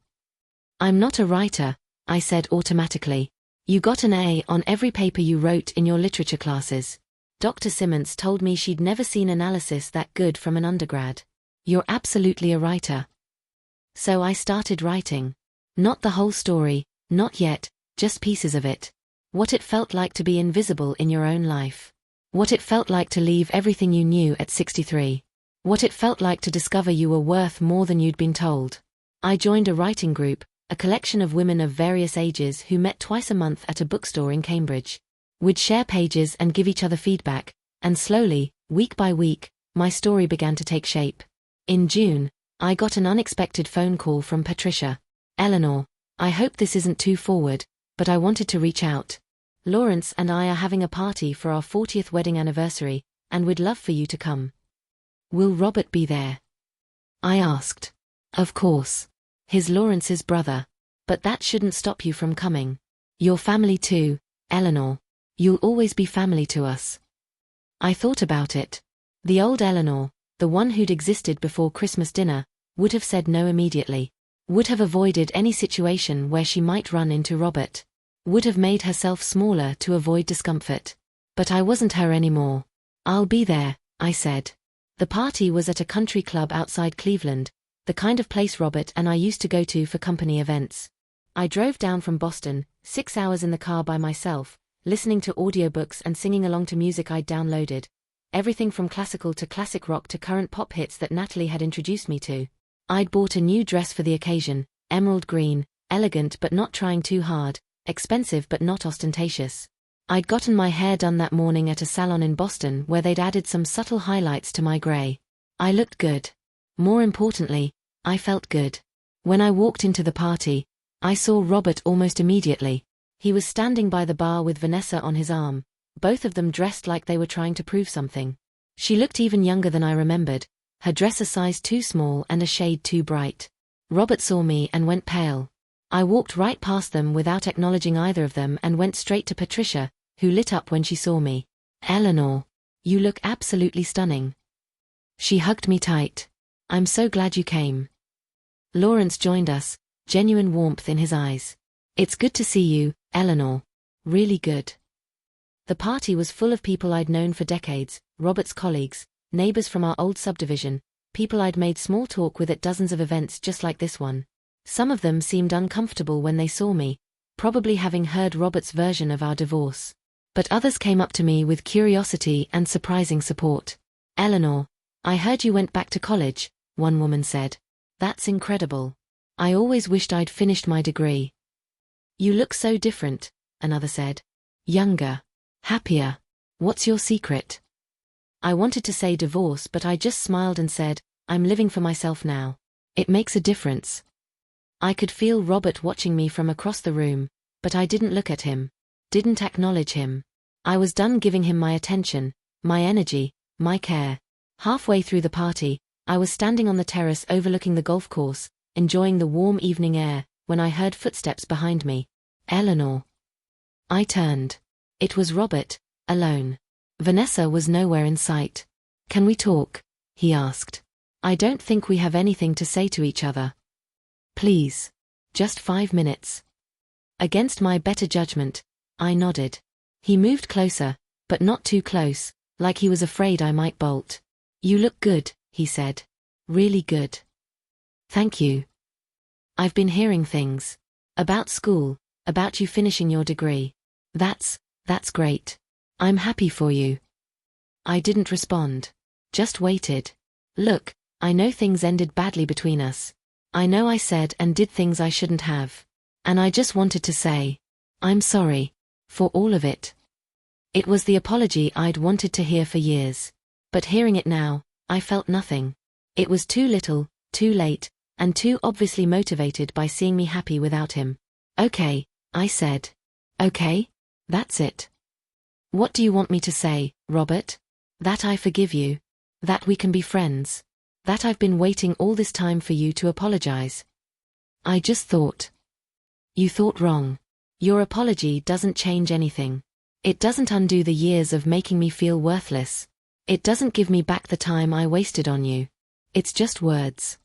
Speaker 1: I'm not a writer, I said automatically. You got an A on every paper you wrote in your literature classes. Dr. Simmons told me she'd never seen analysis that good from an undergrad. You're absolutely a writer. So I started writing. Not the whole story, not yet, just pieces of it. What it felt like to be invisible in your own life. What it felt like to leave everything you knew at 63. What it felt like to discover you were worth more than you'd been told. I joined a writing group, a collection of women of various ages who met twice a month at a bookstore in Cambridge. We'd share pages and give each other feedback, and slowly, week by week, my story began to take shape. In June, I got an unexpected phone call from Patricia. Eleanor, I hope this isn't too forward, but I wanted to reach out. Lawrence and I are having a party for our 40th wedding anniversary, and we'd love for you to come. Will Robert be there? I asked. Of course. He's Lawrence's brother. But that shouldn't stop you from coming. Your family too, Eleanor. You'll always be family to us. I thought about it. The old Eleanor, the one who'd existed before Christmas dinner, would have said no immediately. Would have avoided any situation where she might run into Robert. Would have made herself smaller to avoid discomfort. But I wasn't her anymore. I'll be there, I said. The party was at a country club outside Cleveland, the kind of place Robert and I used to go to for company events. I drove down from Boston, 6 hours in the car by myself, listening to audiobooks and singing along to music I'd downloaded. Everything from classical to classic rock to current pop hits that Natalie had introduced me to. I'd bought a new dress for the occasion, emerald green, elegant but not trying too hard, expensive but not ostentatious. I'd gotten my hair done that morning at a salon in Boston where they'd added some subtle highlights to my gray. I looked good. More importantly, I felt good. When I walked into the party, I saw Robert almost immediately. He was standing by the bar with Vanessa on his arm, both of them dressed like they were trying to prove something. She looked even younger than I remembered, her dress a size too small and a shade too bright. Robert saw me and went pale. I walked right past them without acknowledging either of them and went straight to Patricia, who lit up when she saw me. "Eleanor, you look absolutely stunning." She hugged me tight. "I'm so glad you came." Lawrence joined us, genuine warmth in his eyes. "It's good to see you, Eleanor. Really good." The party was full of people I'd known for decades, Robert's colleagues, neighbors from our old subdivision, people I'd made small talk with at dozens of events just like this one. Some of them seemed uncomfortable when they saw me, probably having heard Robert's version of our divorce. But others came up to me with curiosity and surprising support. "Eleanor, I heard you went back to college," one woman said. "That's incredible. I always wished I'd finished my degree." "You look so different," another said. "Younger. Happier. What's your secret?" I wanted to say divorce, but I just smiled and said, "I'm living for myself now. It makes a difference." I could feel Robert watching me from across the room, but I didn't look at him. Didn't acknowledge him. I was done giving him my attention, my energy, my care. Halfway through the party, I was standing on the terrace overlooking the golf course, enjoying the warm evening air, when I heard footsteps behind me. "Eleanor." I turned. It was Robert, alone. Vanessa was nowhere in sight. "Can we talk?" he asked. "I don't think we have anything to say to each other." "Please. Just 5 minutes." Against my better judgment, I nodded. He moved closer, but not too close, like he was afraid I might bolt. "You look good," he said. "Really good." "Thank you. I've been hearing things. About school, about you finishing your degree. That's great. I'm happy for you." I didn't respond. Just waited. "Look, I know things ended badly between us. I know I said and did things I shouldn't have. And I just wanted to say, I'm sorry. For all of it." It was the apology I'd wanted to hear for years. But hearing it now, I felt nothing. It was too little, too late, and too obviously motivated by seeing me happy without him. "Okay," I said. "Okay? That's it. What do you want me to say, Robert? That I forgive you? That we can be friends? That I've been waiting all this time for you to apologize?" I just thought. "You thought wrong. Your apology doesn't change anything. It doesn't undo the years of making me feel worthless. It doesn't give me back the time I wasted on you. It's just words."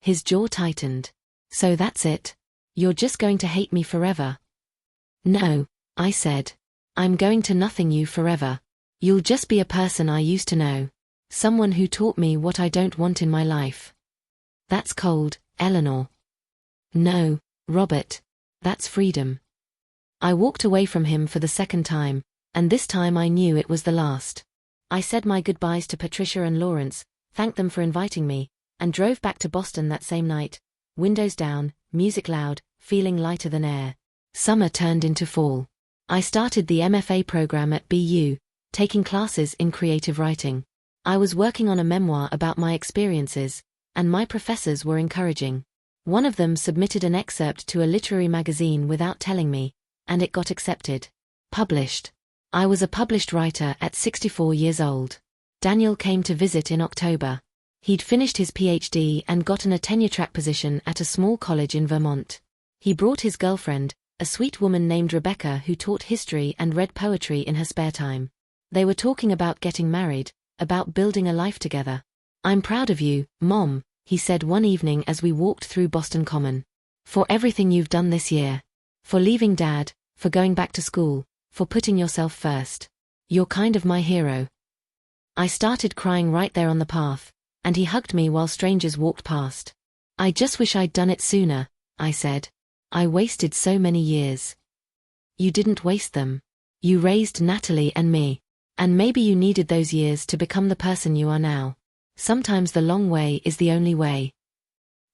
Speaker 1: His jaw tightened. "So that's it? You're just going to hate me forever?" "No," I said. "I'm going to nothing you forever. You'll just be a person I used to know. Someone who taught me what I don't want in my life." "That's cold, Eleanor." "No, Robert. That's freedom." I walked away from him for the second time, and this time I knew it was the last. I said my goodbyes to Patricia and Lawrence, thanked them for inviting me, and drove back to Boston that same night, windows down, music loud, feeling lighter than air. Summer turned into fall. I started the MFA program at BU, taking classes in creative writing. I was working on a memoir about my experiences, and my professors were encouraging. One of them submitted an excerpt to a literary magazine without telling me, and it got accepted. Published. I was a published writer at 64 years old. Daniel came to visit in October. He'd finished his PhD and gotten a tenure-track position at a small college in Vermont. He brought his girlfriend, a sweet woman named Rebecca who taught history and read poetry in her spare time. They were talking about getting married, about building a life together. "I'm proud of you, Mom," he said one evening as we walked through Boston Common. "For everything you've done this year. For leaving Dad, for going back to school, for putting yourself first. You're kind of my hero." I started crying right there on the path, and he hugged me while strangers walked past. "I just wish I'd done it sooner," I said. "I wasted so many years." "You didn't waste them. You raised Natalie and me. And maybe you needed those years to become the person you are now. Sometimes the long way is the only way."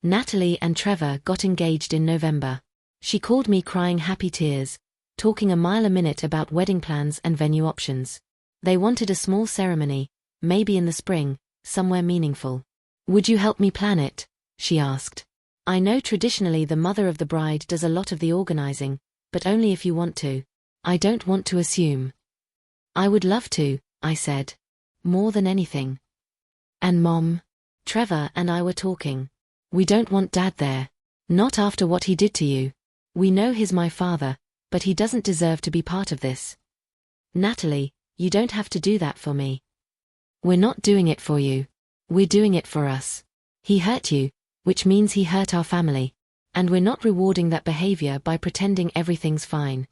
Speaker 1: Natalie and Trevor got engaged in November. She called me crying happy tears, talking a mile a minute about wedding plans and venue options. They wanted a small ceremony, maybe in the spring, somewhere meaningful. "Would you help me plan it?" she asked. "I know traditionally the mother of the bride does a lot of the organizing, but only if you want to. I don't want to assume." "I would love to," I said. "More than anything." "And Mom?" "Trevor and I were talking. We don't want Dad there. Not after what he did to you. We know he's my father, but he doesn't deserve to be part of this." "Natalie, you don't have to do that for me." "We're not doing it for you. We're doing it for us. He hurt you, which means he hurt our family. And we're not rewarding that behavior by pretending everything's fine."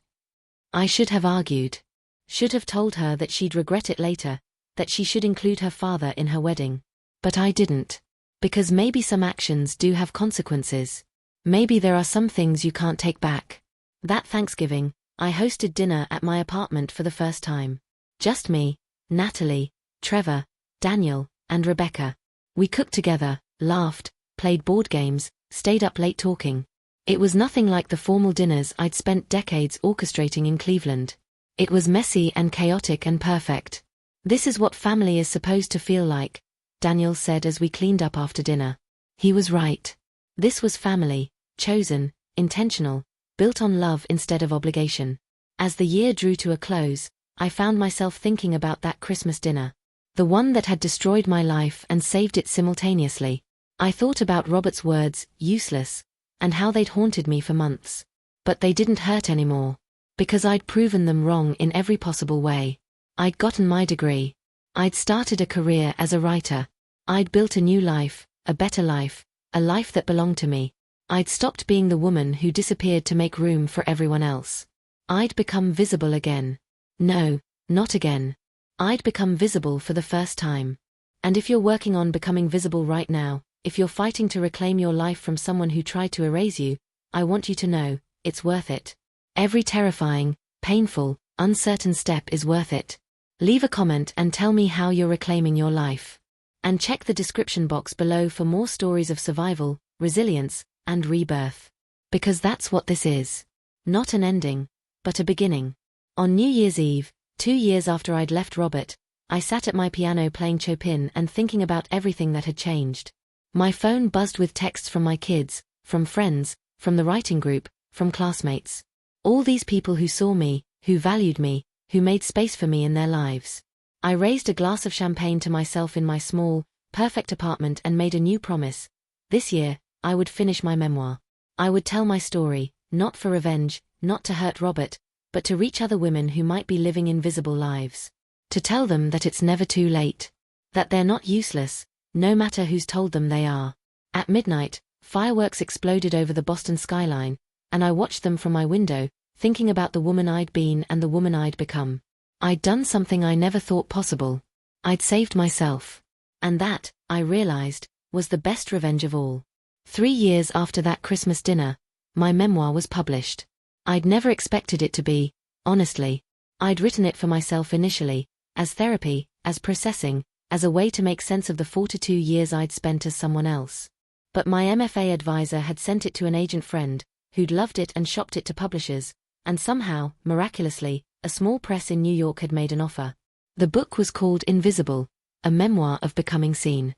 Speaker 1: I should have argued. Should have told her that she'd regret it later, that she should include her father in her wedding. But I didn't. Because maybe some actions do have consequences. Maybe there are some things you can't take back. That Thanksgiving, I hosted dinner at my apartment for the first time. Just me, Natalie, Trevor, Daniel, and Rebecca. We cooked together, laughed, played board games, stayed up late talking. It was nothing like the formal dinners I'd spent decades orchestrating in Cleveland. It was messy and chaotic and perfect. "This is what family is supposed to feel like," Daniel said as we cleaned up after dinner. He was right. This was family, chosen, intentional, built on love instead of obligation. As the year drew to a close, I found myself thinking about that Christmas dinner. The one that had destroyed my life and saved it simultaneously. I thought about Robert's words, "useless," and how they'd haunted me for months. But they didn't hurt anymore. Because I'd proven them wrong in every possible way. I'd gotten my degree. I'd started a career as a writer. I'd built a new life, a better life, a life that belonged to me. I'd stopped being the woman who disappeared to make room for everyone else. I'd become visible again. No, not again. I'd become visible for the first time. And if you're working on becoming visible right now, if you're fighting to reclaim your life from someone who tried to erase you, I want you to know, it's worth it. Every terrifying, painful, uncertain step is worth it. Leave a comment and tell me how you're reclaiming your life. And check the description box below for more stories of survival, resilience, and rebirth. Because that's what this is. Not an ending, but a beginning. On New Year's Eve, 2 years after I'd left Robert, I sat at my piano playing Chopin and thinking about everything that had changed. My phone buzzed with texts from my kids, from friends, from the writing group, from classmates. All these people who saw me, who valued me, who made space for me in their lives. I raised a glass of champagne to myself in my small, perfect apartment and made a new promise. This year, I would finish my memoir. I would tell my story, not for revenge, not to hurt Robert, but to reach other women who might be living invisible lives. To tell them that it's never too late. That they're not useless, no matter who's told them they are. At midnight, fireworks exploded over the Boston skyline, and I watched them from my window, thinking about the woman I'd been and the woman I'd become. I'd done something I never thought possible. I'd saved myself. And that, I realized, was the best revenge of all. 3 years after that Christmas dinner, my memoir was published. I'd never expected it to be, honestly. I'd written it for myself initially, as therapy, as processing, as a way to make sense of the 42 years I'd spent as someone else. But my MFA advisor had sent it to an agent friend, who'd loved it and shopped it to publishers, and somehow, miraculously, a small press in New York had made an offer. The book was called Invisible, a memoir of becoming seen.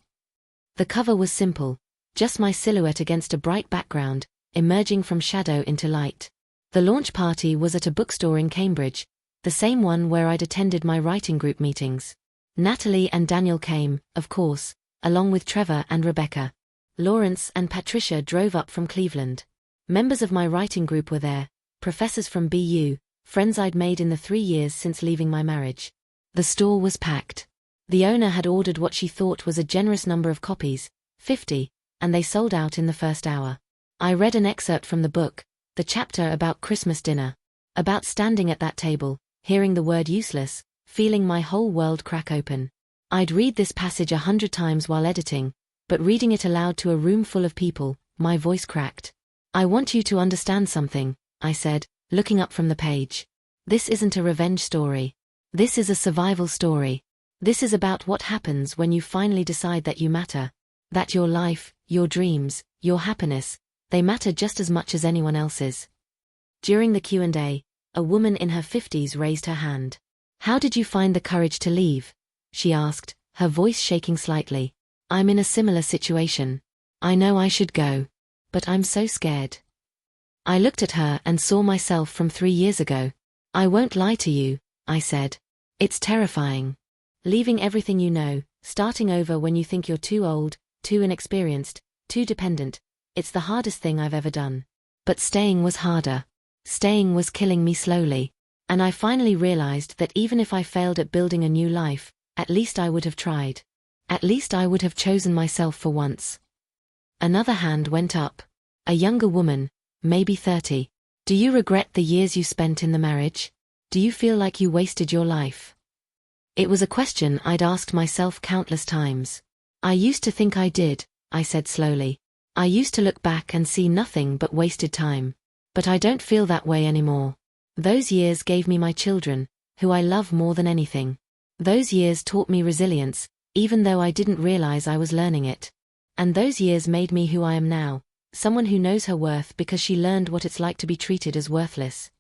Speaker 1: The cover was simple, just my silhouette against a bright background, emerging from shadow into light. The launch party was at a bookstore in Cambridge, the same one where I'd attended my writing group meetings. Natalie and Daniel came, of course, along with Trevor and Rebecca. Lawrence and Patricia drove up from Cleveland. Members of my writing group were there, professors from BU, friends I'd made in the 3 years since leaving my marriage. The store was packed. The owner had ordered what she thought was a generous number of copies, 50, and they sold out in the first hour. I read an excerpt from the book, the chapter about Christmas dinner. About standing at that table, hearing the word useless, feeling my whole world crack open. I'd read this passage 100 times while editing, but reading it aloud to a room full of people, my voice cracked. "I want you to understand something," I said, looking up from the page. "This isn't a revenge story. This is a survival story. This is about what happens when you finally decide that you matter. That your life, your dreams, your happiness, they matter just as much as anyone else's." During the Q&A, A woman in her 50s raised her hand. "How did you find the courage to leave?" she asked, her voice shaking slightly. "I'm in a similar situation. I know I should go. But I'm so scared." I looked at her and saw myself from 3 years ago. "I won't lie to you," I said. "It's terrifying. Leaving everything you know, starting over when you think you're too old, too inexperienced, too dependent. It's the hardest thing I've ever done. But staying was harder. Staying was killing me slowly. And I finally realized that even if I failed at building a new life, at least I would have tried. At least I would have chosen myself for once." Another hand went up. A younger woman, maybe 30. "Do you regret the years you spent in the marriage? Do you feel like you wasted your life?" It was a question I'd asked myself countless times. "I used to think I did," I said slowly. "I used to look back and see nothing but wasted time. But I don't feel that way anymore. Those years gave me my children, who I love more than anything. Those years taught me resilience, even though I didn't realize I was learning it. And those years made me who I am now, someone who knows her worth because she learned what it's like to be treated as worthless."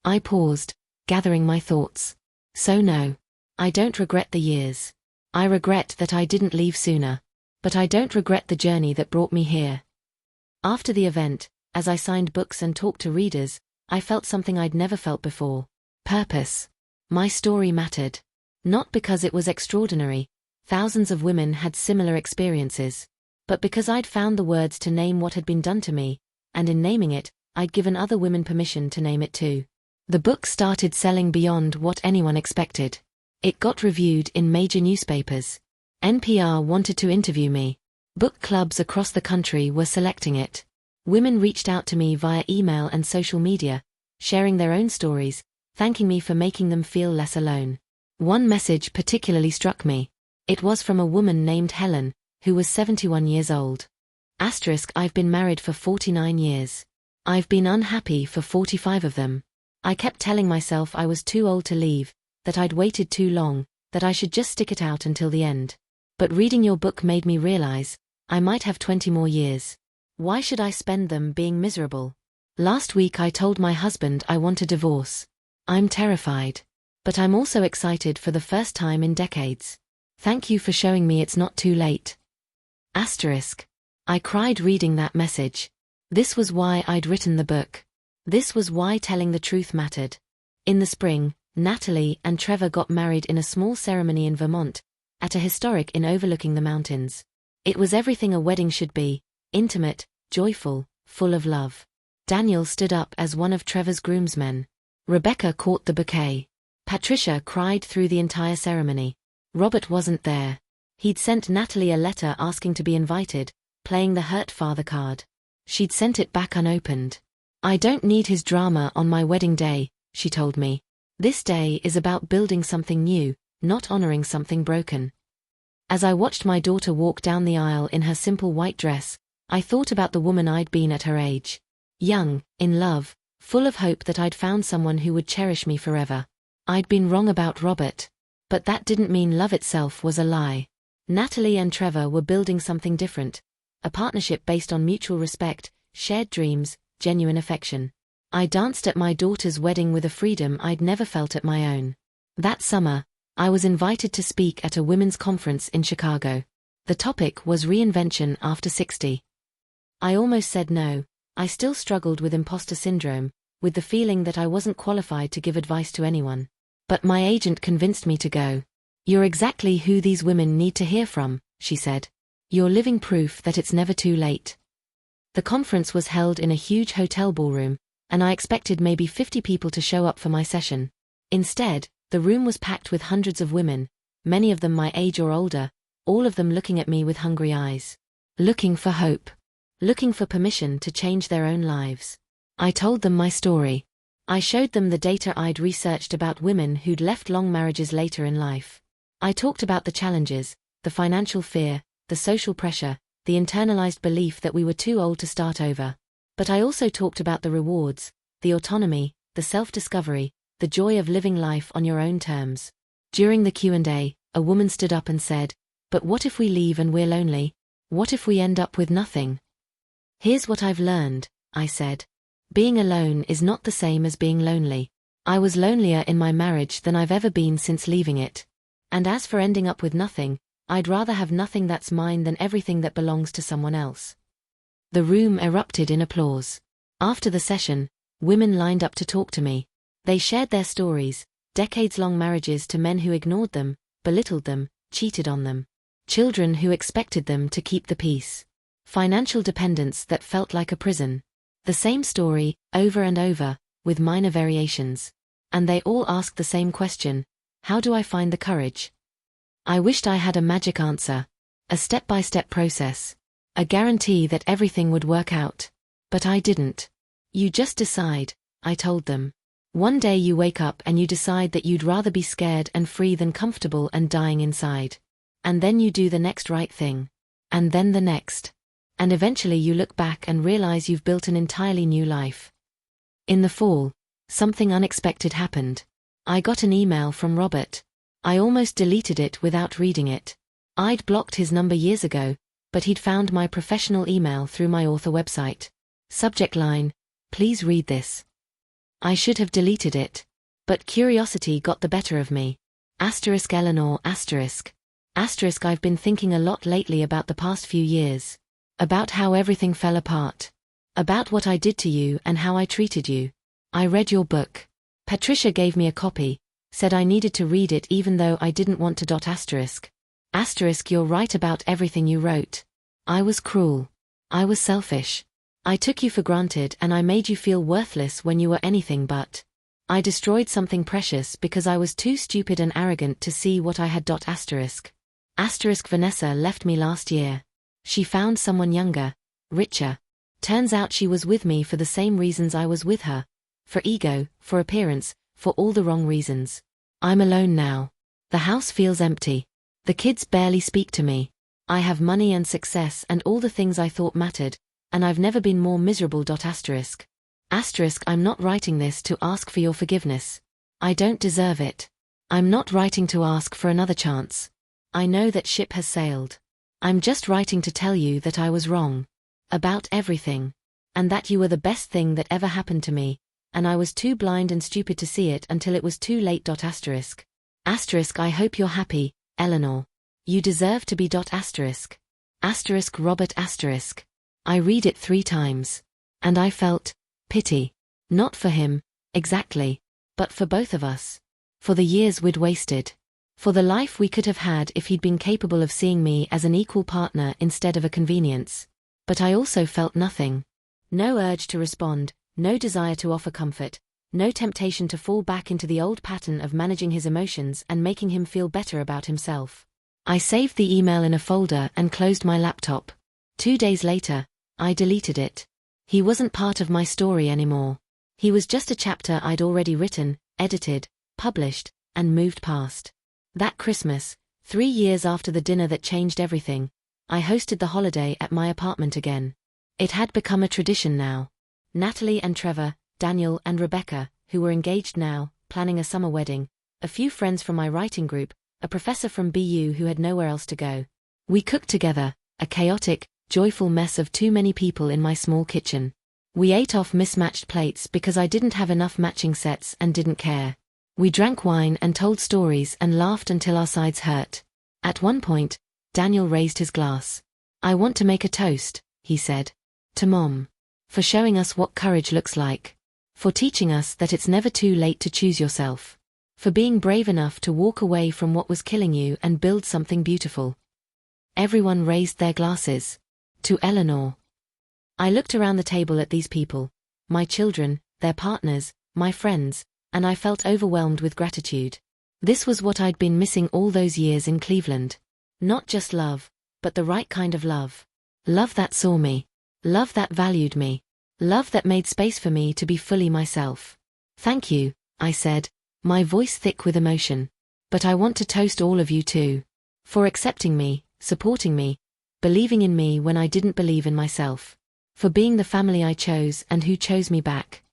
Speaker 1: I paused, gathering my thoughts. "So no. I don't regret the years. I regret that I didn't leave sooner. But I don't regret the journey that brought me here." After the event, as I signed books and talked to readers, I felt something I'd never felt before. Purpose. My story mattered. Not because it was extraordinary, thousands of women had similar experiences, but because I'd found the words to name what had been done to me, and in naming it, I'd given other women permission to name it too. The book started selling beyond what anyone expected. It got reviewed in major newspapers. NPR wanted to interview me. Book clubs across the country were selecting it. Women reached out to me via email and social media, sharing their own stories, thanking me for making them feel less alone. One message particularly struck me. It was from a woman named Helen, who was 71 years old. I've been married for 49 years. I've been unhappy for 45 of them. I kept telling myself I was too old to leave, that I'd waited too long, that I should just stick it out until the end. But reading your book made me realize, I might have 20 more years. Why should I spend them being miserable? Last week I told my husband I want a divorce. I'm terrified. But I'm also excited for the first time in decades. Thank you for showing me it's not too late. Asterisk. I cried reading that message. This was why I'd written the book. This was why telling the truth mattered. In the spring, Natalie and Trevor got married in a small ceremony in Vermont, at a historic inn overlooking the mountains. It was everything a wedding should be. Intimate, joyful, full of love. Daniel stood up as one of Trevor's groomsmen. Rebecca caught the bouquet. Patricia cried through the entire ceremony. Robert wasn't there. He'd sent Natalie a letter asking to be invited, playing the hurt father card. She'd sent it back unopened. "I don't need his drama on my wedding day," she told me. "This day is about building something new, not honoring something broken." As I watched my daughter walk down the aisle in her simple white dress, I thought about the woman I'd been at her age. Young, in love, full of hope that I'd found someone who would cherish me forever. I'd been wrong about Robert. But that didn't mean love itself was a lie. Natalie and Trevor were building something different. A partnership based on mutual respect, shared dreams, genuine affection. I danced at my daughter's wedding with a freedom I'd never felt at my own. That summer, I was invited to speak at a women's conference in Chicago. The topic was reinvention after 60. I almost said no. I still struggled with imposter syndrome, with the feeling that I wasn't qualified to give advice to anyone. But my agent convinced me to go. "You're exactly who these women need to hear from," she said. "You're living proof that it's never too late." The conference was held in a huge hotel ballroom, and I expected maybe 50 people to show up for my session. Instead, the room was packed with hundreds of women, many of them my age or older, all of them looking at me with hungry eyes. Looking for hope. Looking for permission to change their own lives. I told them my story. I showed them the data I'd researched about women who'd left long marriages later in life. I talked about the challenges, the financial fear, the social pressure, the internalized belief that we were too old to start over. But I also talked about the rewards, the autonomy, the self-discovery, the joy of living life on your own terms. During the Q&A, a woman stood up and said, "But what if we leave and we're lonely? What if we end up with nothing?" "Here's what I've learned," I said. "Being alone is not the same as being lonely. I was lonelier in my marriage than I've ever been since leaving it. And as for ending up with nothing, I'd rather have nothing that's mine than everything that belongs to someone else. The room erupted in applause. After the session, women lined up to talk to me. They shared their stories, decades-long marriages to men who ignored them, belittled them, cheated on them. Children who expected them to keep the peace. Financial dependence that felt like a prison. The same story, over and over, with minor variations. And they all asked the same question: how do I find the courage? I wished I had a magic answer. A step-by-step process. A guarantee that everything would work out. But I didn't. You just decide, I told them. One day you wake up and you decide that you'd rather be scared and free than comfortable and dying inside. And then you do the next right thing. And then the next. And eventually you look back and realize you've built an entirely new life. In the fall, something unexpected happened. I got an email from Robert. I almost deleted it without reading it. I'd blocked his number years ago, but he'd found my professional email through my author website. Subject line: please read this. I should have deleted it. But curiosity got the better of me. Eleanor. I've been thinking a lot lately about the past few years. About how everything fell apart. About what I did to you and how I treated you. I read your book. Patricia gave me a copy, said I needed to read it even though I didn't want to. You're right about everything you wrote. I was cruel. I was selfish. I took you for granted and I made you feel worthless when you were anything but. I destroyed something precious because I was too stupid and arrogant to see what I had. Vanessa left me last year. She found someone younger, richer. Turns out she was with me for the same reasons I was with her. For ego, for appearance, for all the wrong reasons. I'm alone now. The house feels empty. The kids barely speak to me. I have money and success and all the things I thought mattered, and I've never been more miserable. I'm not writing this to ask for your forgiveness. I don't deserve it. I'm not writing to ask for another chance. I know that ship has sailed. I'm just writing to tell you that I was wrong. About everything. And that you were the best thing that ever happened to me, and I was too blind and stupid to see it until it was too late. I hope you're happy, Eleanor. You deserve to be. Robert. I read it 3 times. And I felt pity. Not for him, exactly, but for both of us. For the years we'd wasted. For the life we could have had if he'd been capable of seeing me as an equal partner instead of a convenience. But I also felt nothing. No urge to respond, no desire to offer comfort, no temptation to fall back into the old pattern of managing his emotions and making him feel better about himself. I saved the email in a folder and closed my laptop. 2 days later, I deleted it. He wasn't part of my story anymore. He was just a chapter I'd already written, edited, published, and moved past. That Christmas, 3 years after the dinner that changed everything, I hosted the holiday at my apartment again. It had become a tradition now. Natalie and Trevor, Daniel and Rebecca, who were engaged now, planning a summer wedding, a few friends from my writing group, a professor from BU who had nowhere else to go. We cooked together, a chaotic, joyful mess of too many people in my small kitchen. We ate off mismatched plates because I didn't have enough matching sets and didn't care. We drank wine and told stories and laughed until our sides hurt. At one point, Daniel raised his glass. I want to make a toast, he said. To Mom. For showing us what courage looks like. For teaching us that it's never too late to choose yourself. For being brave enough to walk away from what was killing you and build something beautiful. Everyone raised their glasses. To Eleanor. I looked around the table at these people. My children, their partners, my friends, and I felt overwhelmed with gratitude. This was what I'd been missing all those years in Cleveland. Not just love, but the right kind of love. Love that saw me. Love that valued me. Love that made space for me to be fully myself. Thank you, I said, my voice thick with emotion. But I want to toast all of you too. For accepting me, supporting me, believing in me when I didn't believe in myself. For being the family I chose and who chose me back.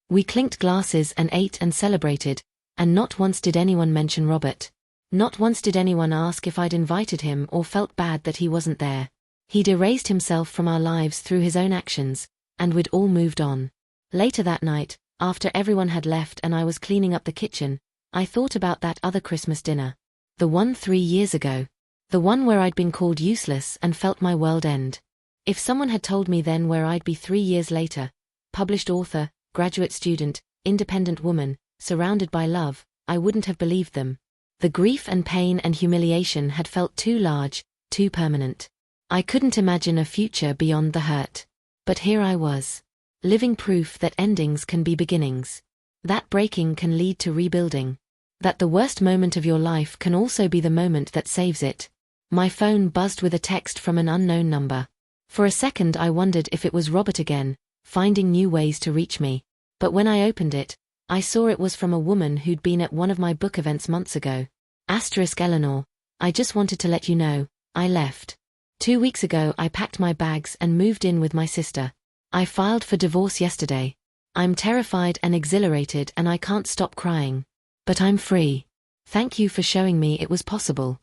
Speaker 1: We clinked glasses and ate and celebrated, and not once did anyone mention Robert. Not once did anyone ask if I'd invited him or felt bad that he wasn't there. He'd erased himself from our lives through his own actions, and we'd all moved on. Later that night, After everyone had left and I was cleaning up the kitchen, I thought about that other Christmas dinner. The one 3 years ago. The one where I'd been called useless and felt my world end. If someone had told me then where I'd be 3 years later, published author, graduate student, independent woman, surrounded by love, I wouldn't have believed them. The grief and pain and humiliation had felt too large, too permanent. I couldn't imagine a future beyond the hurt. But here I was. Living proof that endings can be beginnings. That breaking can lead to rebuilding. That the worst moment of your life can also be the moment that saves it. My phone buzzed with a text from an unknown number. For a second I wondered if it was Robert again, finding new ways to reach me. But when I opened it, I saw it was from a woman who'd been at one of my book events months ago. Eleanor, I just wanted to let you know, I left. 2 weeks ago I packed my bags and moved in with my sister. I filed for divorce yesterday. I'm terrified and exhilarated and I can't stop crying. But I'm free. Thank you for showing me it was possible.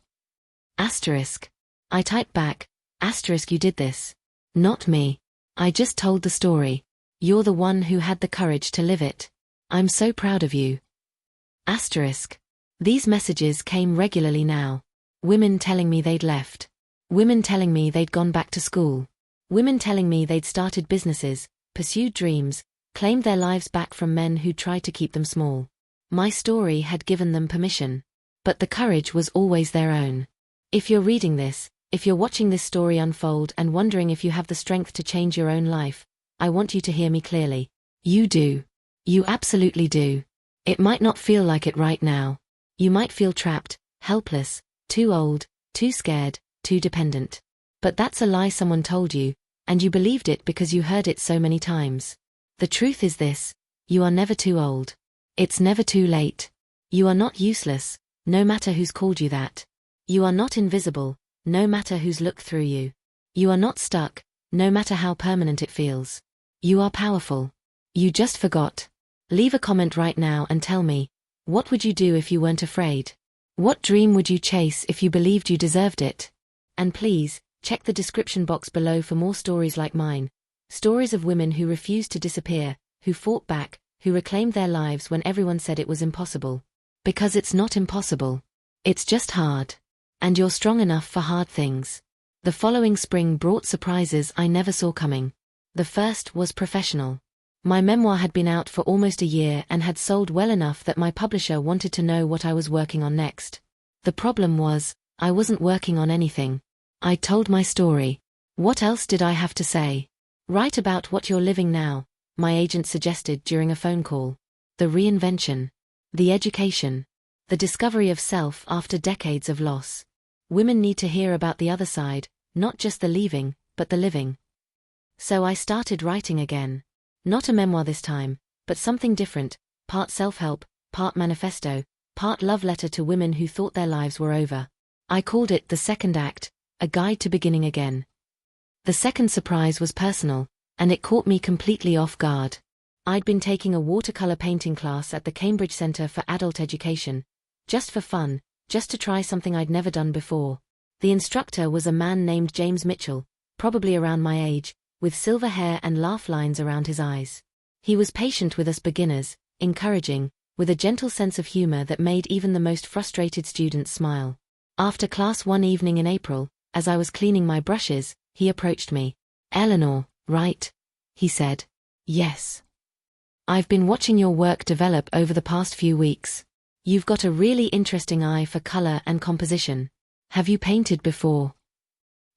Speaker 1: I typed back, you did this. Not me. I just told the story. You're the one who had the courage to live it. I'm so proud of you. These messages came regularly now. Women telling me they'd left. Women telling me they'd gone back to school. Women telling me they'd started businesses, pursued dreams, claimed their lives back from men who tried to keep them small. My story had given them permission. But the courage was always their own. If you're reading this, if you're watching this story unfold and wondering if you have the strength to change your own life, I want you to hear me clearly. You do. You absolutely do. It might not feel like it right now. You might feel trapped, helpless, too old, too scared, too dependent. But that's a lie someone told you, and you believed it because you heard it so many times. The truth is this: you are never too old. It's never too late. You are not useless, no matter who's called you that. You are not invisible, no matter who's looked through you. You are not stuck, no matter how permanent it feels. You are powerful. You just forgot. Leave a comment right now and tell me, what would you do if you weren't afraid? What dream would you chase if you believed you deserved it? And please, check the description box below for more stories like mine. Stories of women who refused to disappear, who fought back, who reclaimed their lives when everyone said it was impossible. Because it's not impossible. It's just hard. And you're strong enough for hard things. The following spring brought surprises I never saw coming. The first was professional. My memoir had been out for almost a year and had sold well enough that my publisher wanted to know what I was working on next. The problem was, I wasn't working on anything. I told my story. What else did I have to say? Write about what you're living now, my agent suggested during a phone call. The reinvention. The education. The discovery of self after decades of loss. Women need to hear about the other side, not just the leaving, but the living. So I started writing again. Not a memoir this time, but something different, part self-help, part manifesto, part love letter to women who thought their lives were over. I called it The Second Act, a guide to beginning again. The second surprise was personal, and it caught me completely off guard. I'd been taking a watercolor painting class at the Cambridge Centre for Adult Education, just for fun, just to try something I'd never done before. The instructor was a man named James Mitchell, probably around my age, with silver hair and laugh lines around his eyes. He was patient with us beginners, encouraging, with a gentle sense of humor that made even the most frustrated students smile. After class one evening in April, as I was cleaning my brushes, he approached me. "Eleanor, right?" he said. "Yes. I've been watching your work develop over the past few weeks. You've got a really interesting eye for color and composition. Have you painted before?"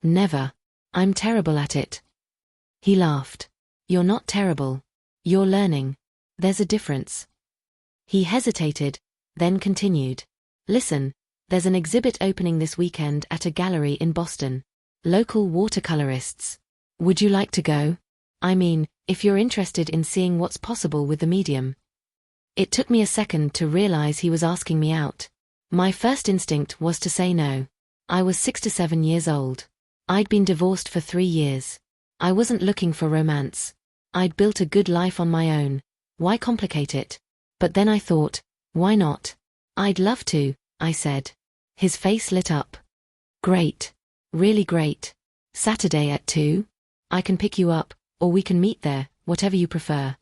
Speaker 1: "Never. I'm terrible at it." He laughed. "You're not terrible. You're learning. There's a difference." He hesitated, then continued. "Listen, there's an exhibit opening this weekend at a gallery in Boston. Local watercolorists. Would you like to go? I mean, if you're interested in seeing what's possible with the medium." It took me a second to realize he was asking me out. My first instinct was to say no. I was 6 to 7 years old. I'd been divorced for 3 years. I wasn't looking for romance. I'd built a good life on my own. Why complicate it? But then I thought, why not? "I'd love to," I said. His face lit up. "Great. Really great. Saturday at 2? I can pick you up, or we can meet there, whatever you prefer."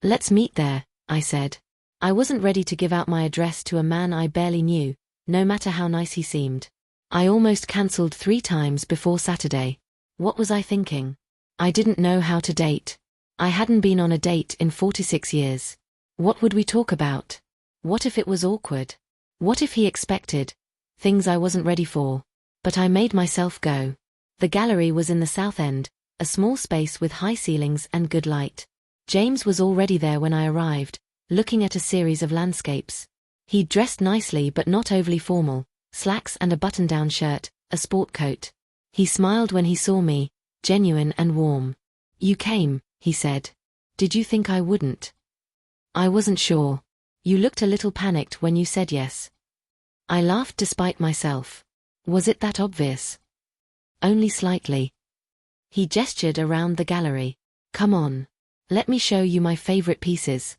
Speaker 1: Let's meet there, I said. I wasn't ready to give out my address to a man I barely knew, no matter how nice he seemed. I almost cancelled 3 times before Saturday. What was I thinking? I didn't know how to date. I hadn't been on a date in 46 years. What would we talk about? What if it was awkward? What if he expected things I wasn't ready for? But I made myself go. The gallery was in the south end, a small space with high ceilings and good light. James was already there when I arrived, looking at a series of landscapes. He'd dressed nicely but not overly formal, slacks and a button-down shirt, a sport coat. He smiled when he saw me, genuine and warm. "You came," he said. "Did you think I wouldn't?" "I wasn't sure. You looked a little panicked when you said yes." I laughed despite myself. Was it that obvious? Only slightly. He gestured around the gallery. "Come on. Let me show you my favorite pieces."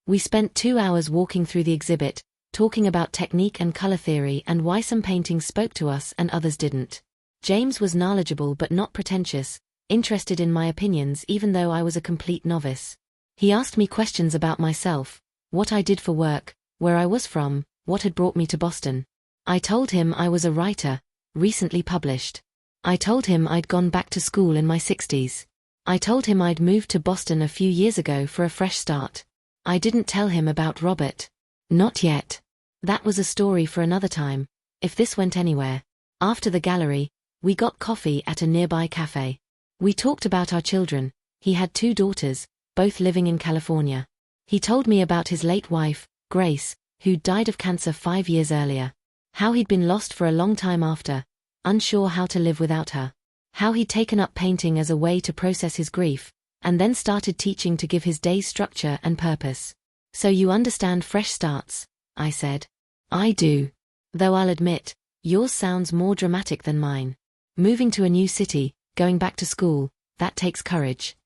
Speaker 1: We spent 2 hours walking through the exhibit, talking about technique and color theory and why some paintings spoke to us and others didn't. James was knowledgeable but not pretentious, interested in my opinions even though I was a complete novice. He asked me questions about myself, what I did for work, where I was from, what had brought me to Boston. I told him I was a writer, recently published. I told him I'd gone back to school in my 60s. I told him I'd moved to Boston a few years ago for a fresh start. I didn't tell him about Robert. Not yet. That was a story for another time, if this went anywhere. After the gallery, we got coffee at a nearby cafe. We talked about our children. He had 2 daughters, both living in California. He told me about his late wife, Grace, who'd died of cancer 5 years earlier. How he'd been lost for a long time after, unsure how to live without her. How he'd taken up painting as a way to process his grief, and then started teaching to give his days structure and purpose. "So you understand fresh starts," I said. "I do. Though I'll admit, yours sounds more dramatic than mine. Moving to a new city, going back to school, that takes courage."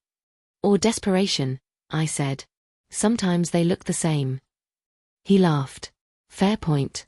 Speaker 1: "Or desperation," I said. "Sometimes they look the same." He laughed. "Fair point."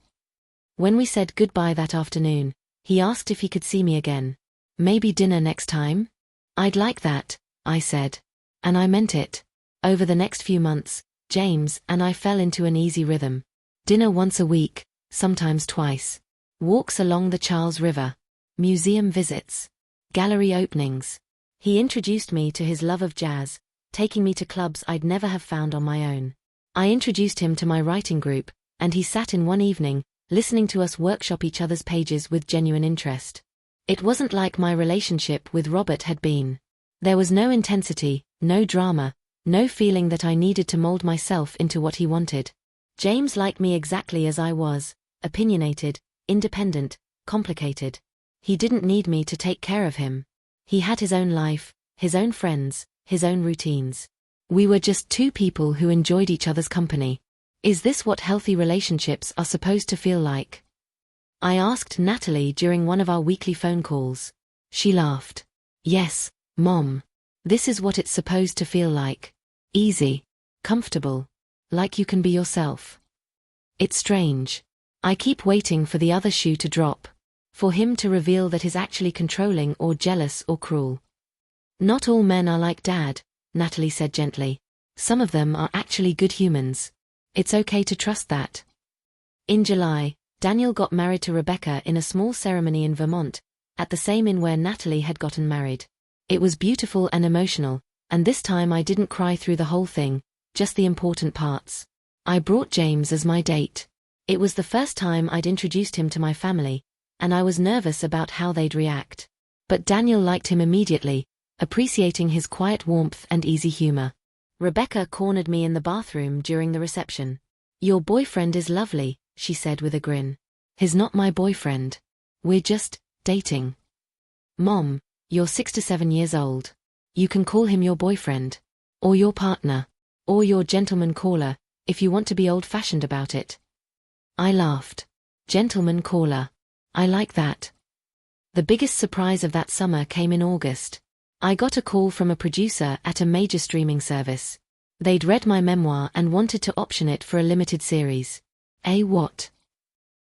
Speaker 1: When we said goodbye that afternoon, he asked if he could see me again. "Maybe dinner next time?" "I'd like that," I said. And I meant it. Over the next few months, James and I fell into an easy rhythm. Dinner once a week, sometimes twice. Walks along the Charles River. Museum visits. Gallery openings. He introduced me to his love of jazz, taking me to clubs I'd never have found on my own. I introduced him to my writing group, and he sat in one evening, listening to us workshop each other's pages with genuine interest. It wasn't like my relationship with Robert had been. There was no intensity, no drama, no feeling that I needed to mold myself into what he wanted. James liked me exactly as I was, opinionated, independent, complicated. He didn't need me to take care of him. He had his own life, his own friends, his own routines. We were just 2 people who enjoyed each other's company. Is this what healthy relationships are supposed to feel like? I asked Natalie during one of our weekly phone calls. She laughed. "Yes, Mom. This is what it's supposed to feel like. Easy. Comfortable. Like you can be yourself." It's strange. I keep waiting for the other shoe to drop. For him to reveal that he's actually controlling or jealous or cruel. "Not all men are like Dad," Natalie said gently. "Some of them are actually good humans. It's okay to trust that." In July, Daniel got married to Rebecca in a small ceremony in Vermont, at the same inn where Natalie had gotten married. It was beautiful and emotional, and this time I didn't cry through the whole thing, just the important parts. I brought James as my date. It was the first time I'd introduced him to my family, and I was nervous about how they'd react. But Daniel liked him immediately, appreciating his quiet warmth and easy humor. Rebecca cornered me in the bathroom during the reception. "Your boyfriend is lovely," she said with a grin. "He's not my boyfriend. We're just dating." "Mom, you're 6 to 7 years old. You can call him your boyfriend. Or your partner. Or your gentleman caller, if you want to be old-fashioned about it." I laughed. Gentleman caller. I like that. The biggest surprise of that summer came in August. I got a call from a producer at a major streaming service. They'd read my memoir and wanted to option it for a limited series. "A what?"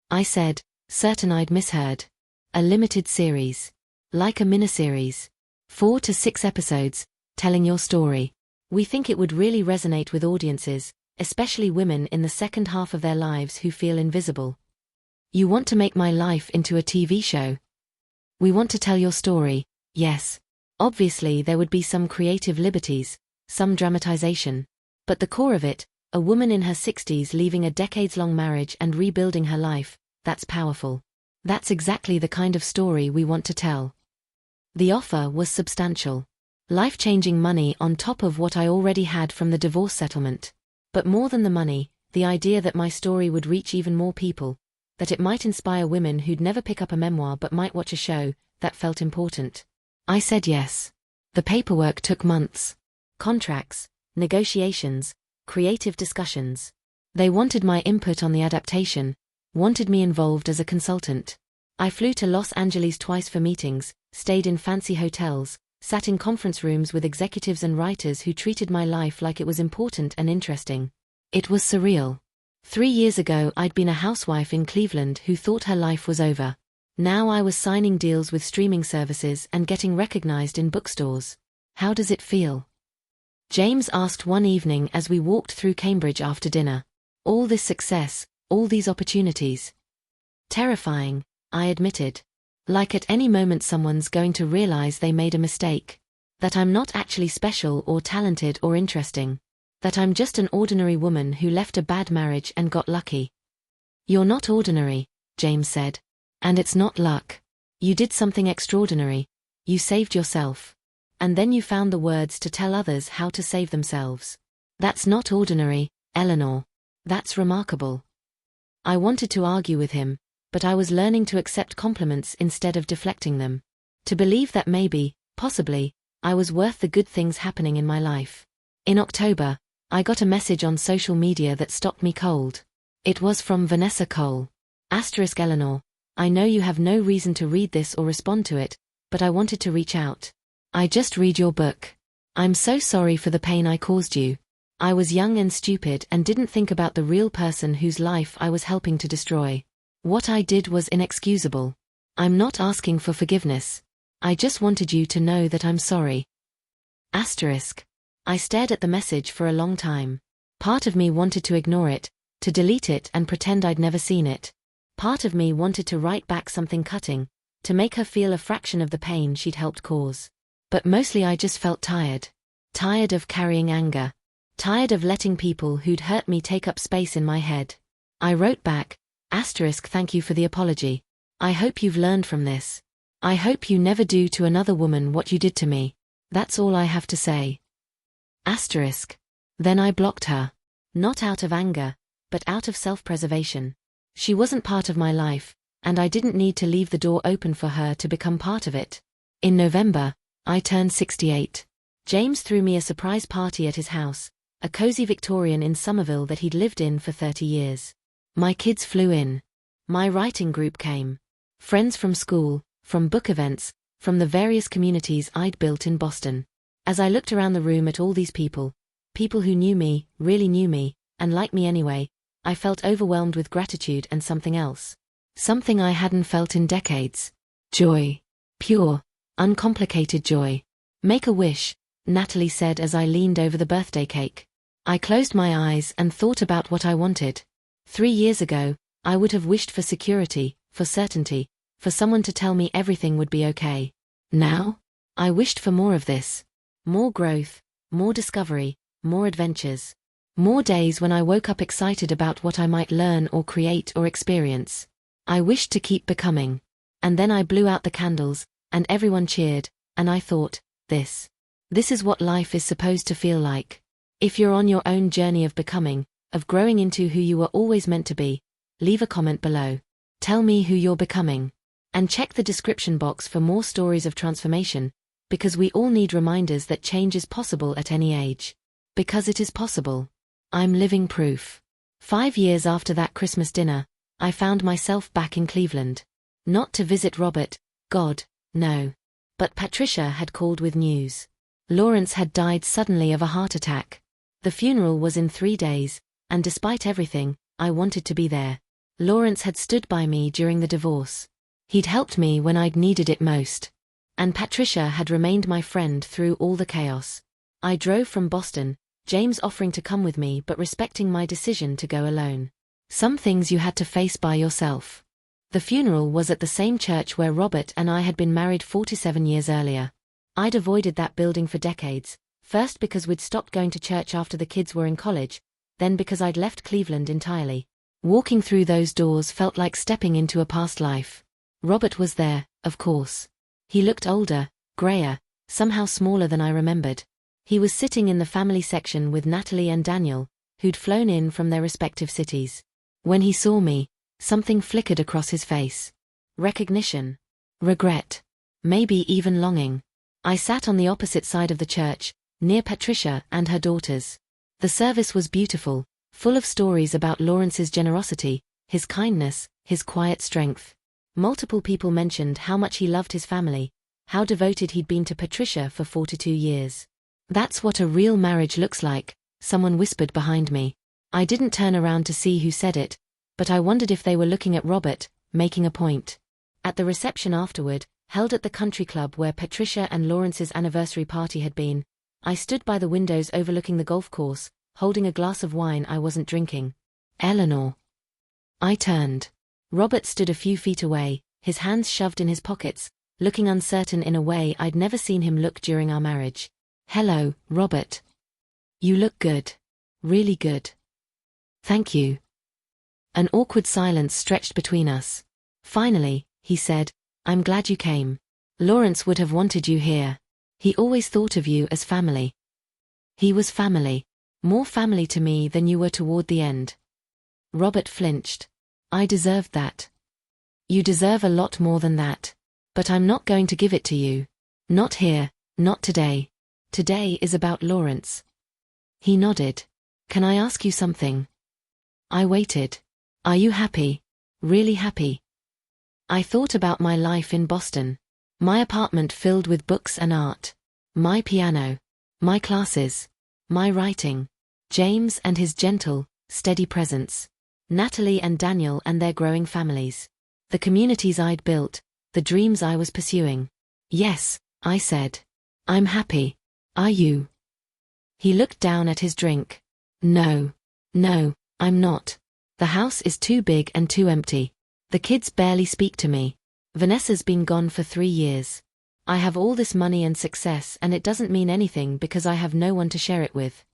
Speaker 1: I said, certain I'd misheard. "A limited series. Like a miniseries. 4 to 6 episodes, telling your story." We think it would really resonate with audiences, especially women in the second half of their lives who feel invisible. You want to make my life into a TV show? We want to tell your story, yes. Obviously there would be some creative liberties, some dramatization. But the core of it, a woman in her 60s leaving a decades-long marriage and rebuilding her life, that's powerful. That's exactly the kind of story we want to tell. The offer was substantial. Life-changing money on top of what I already had from the divorce settlement. But more than the money, the idea that my story would reach even more people, that it might inspire women who'd never pick up a memoir but might watch a show, that felt important. I said yes. The paperwork took months. Contracts, negotiations, creative discussions. They wanted my input on the adaptation, wanted me involved as a consultant. I flew to Los Angeles twice for meetings, stayed in fancy hotels, sat in conference rooms with executives and writers who treated my life like it was important and interesting. It was surreal. 3 years ago I'd been a housewife in Cleveland who thought her life was over. Now I was signing deals with streaming services and getting recognized in bookstores. How does it feel? James asked one evening as we walked through Cambridge after dinner. All this success, all these opportunities. Terrifying, I admitted. Like at any moment someone's going to realize they made a mistake. That I'm not actually special or talented or interesting. That I'm just an ordinary woman who left a bad marriage and got lucky. You're not ordinary, James said. And it's not luck. You did something extraordinary. You saved yourself. And then you found the words to tell others how to save themselves. That's not ordinary, Eleanor. That's remarkable. I wanted to argue with him, but I was learning to accept compliments instead of deflecting them. To believe that maybe, possibly, I was worth the good things happening in my life. In October, I got a message on social media that stopped me cold. It was from Vanessa Cole. Eleanor, I know you have no reason to read this or respond to it, but I wanted to reach out. I just read your book. I'm so sorry for the pain I caused you. I was young and stupid and didn't think about the real person whose life I was helping to destroy. What I did was inexcusable. I'm not asking for forgiveness. I just wanted you to know that I'm sorry. I stared at the message for a long time. Part of me wanted to ignore it, to delete it and pretend I'd never seen it. Part of me wanted to write back something cutting, to make her feel a fraction of the pain she'd helped cause. But mostly I just felt tired. Tired of carrying anger. Tired of letting people who'd hurt me take up space in my head. I wrote back, thank you for the apology. I hope you've learned from this. I hope you never do to another woman what you did to me. That's all I have to say. Then I blocked her. Not out of anger, but out of self-preservation. She wasn't part of my life, and I didn't need to leave the door open for her to become part of it. In November, I turned 68. James threw me a surprise party at his house, a cozy Victorian in Somerville that he'd lived in for 30 years. My kids flew in. My writing group came. Friends from school, from book events, from the various communities I'd built in Boston. As I looked around the room at all these people who knew me, really knew me, and liked me anyway, I felt overwhelmed with gratitude and something else. Something I hadn't felt in decades. Joy. Pure, uncomplicated joy. Make a wish, Natalie said as I leaned over the birthday cake. I closed my eyes and thought about what I wanted. 3 years ago, I would have wished for security, for certainty, for someone to tell me everything would be okay. Now, I wished for more of this. More growth, more discovery, more adventures. More days when I woke up excited about what I might learn or create or experience. I wished to keep becoming. And then I blew out the candles, and everyone cheered, and I thought, this is what life is supposed to feel like. If you're on your own journey of becoming, of growing into who you were always meant to be, leave a comment below. Tell me who you're becoming. And check the description box for more stories of transformation, because we all need reminders that change is possible at any age. Because it is possible. I'm living proof. 5 years after that Christmas dinner, I found myself back in Cleveland. Not to visit Robert, God, no. But Patricia had called with news. Lawrence had died suddenly of a heart attack. The funeral was in 3 days, and despite everything, I wanted to be there. Lawrence had stood by me during the divorce. He'd helped me when I'd needed it most. And Patricia had remained my friend through all the chaos. I drove from Boston, James offering to come with me but respecting my decision to go alone. Some things you had to face by yourself. The funeral was at the same church where Robert and I had been married 47 years earlier. I'd avoided that building for decades, first because we'd stopped going to church after the kids were in college, then because I'd left Cleveland entirely. Walking through those doors felt like stepping into a past life. Robert was there, of course. He looked older, grayer, somehow smaller than I remembered. He was sitting in the family section with Natalie and Daniel, who'd flown in from their respective cities. When he saw me, something flickered across his face. Recognition. Regret. Maybe even longing. I sat on the opposite side of the church, near Patricia and her daughters. The service was beautiful, full of stories about Lawrence's generosity, his kindness, his quiet strength. Multiple people mentioned how much he loved his family, how devoted he'd been to Patricia for 42 years. That's what a real marriage looks like, someone whispered behind me. I didn't turn around to see who said it, but I wondered if they were looking at Robert, making a point. At the reception afterward, held at the country club where Patricia and Lawrence's anniversary party had been, I stood by the windows overlooking the golf course, holding a glass of wine I wasn't drinking. Eleanor. I turned. Robert stood a few feet away, his hands shoved in his pockets, looking uncertain in a way I'd never seen him look during our marriage. Hello, Robert. You look good. Really good. Thank you. An awkward silence stretched between us. Finally, he said, I'm glad you came. Lawrence would have wanted you here. He always thought of you as family. He was family. More family to me than you were toward the end. Robert flinched. I deserved that. You deserve a lot more than that. But I'm not going to give it to you. Not here, not today. Today is about Lawrence. He nodded. Can I ask you something? I waited. Are you happy? Really happy? I thought about my life in Boston. My apartment filled with books and art. My piano. My classes. My writing. James and his gentle, steady presence. Natalie and Daniel and their growing families. The communities I'd built, the dreams I was pursuing. Yes, I said. I'm happy. Are you? He looked down at his drink. No. No, I'm not. The house is too big and too empty. The kids barely speak to me. Vanessa's been gone for 3 years. I have all this money and success and it doesn't mean anything because I have no one to share it with.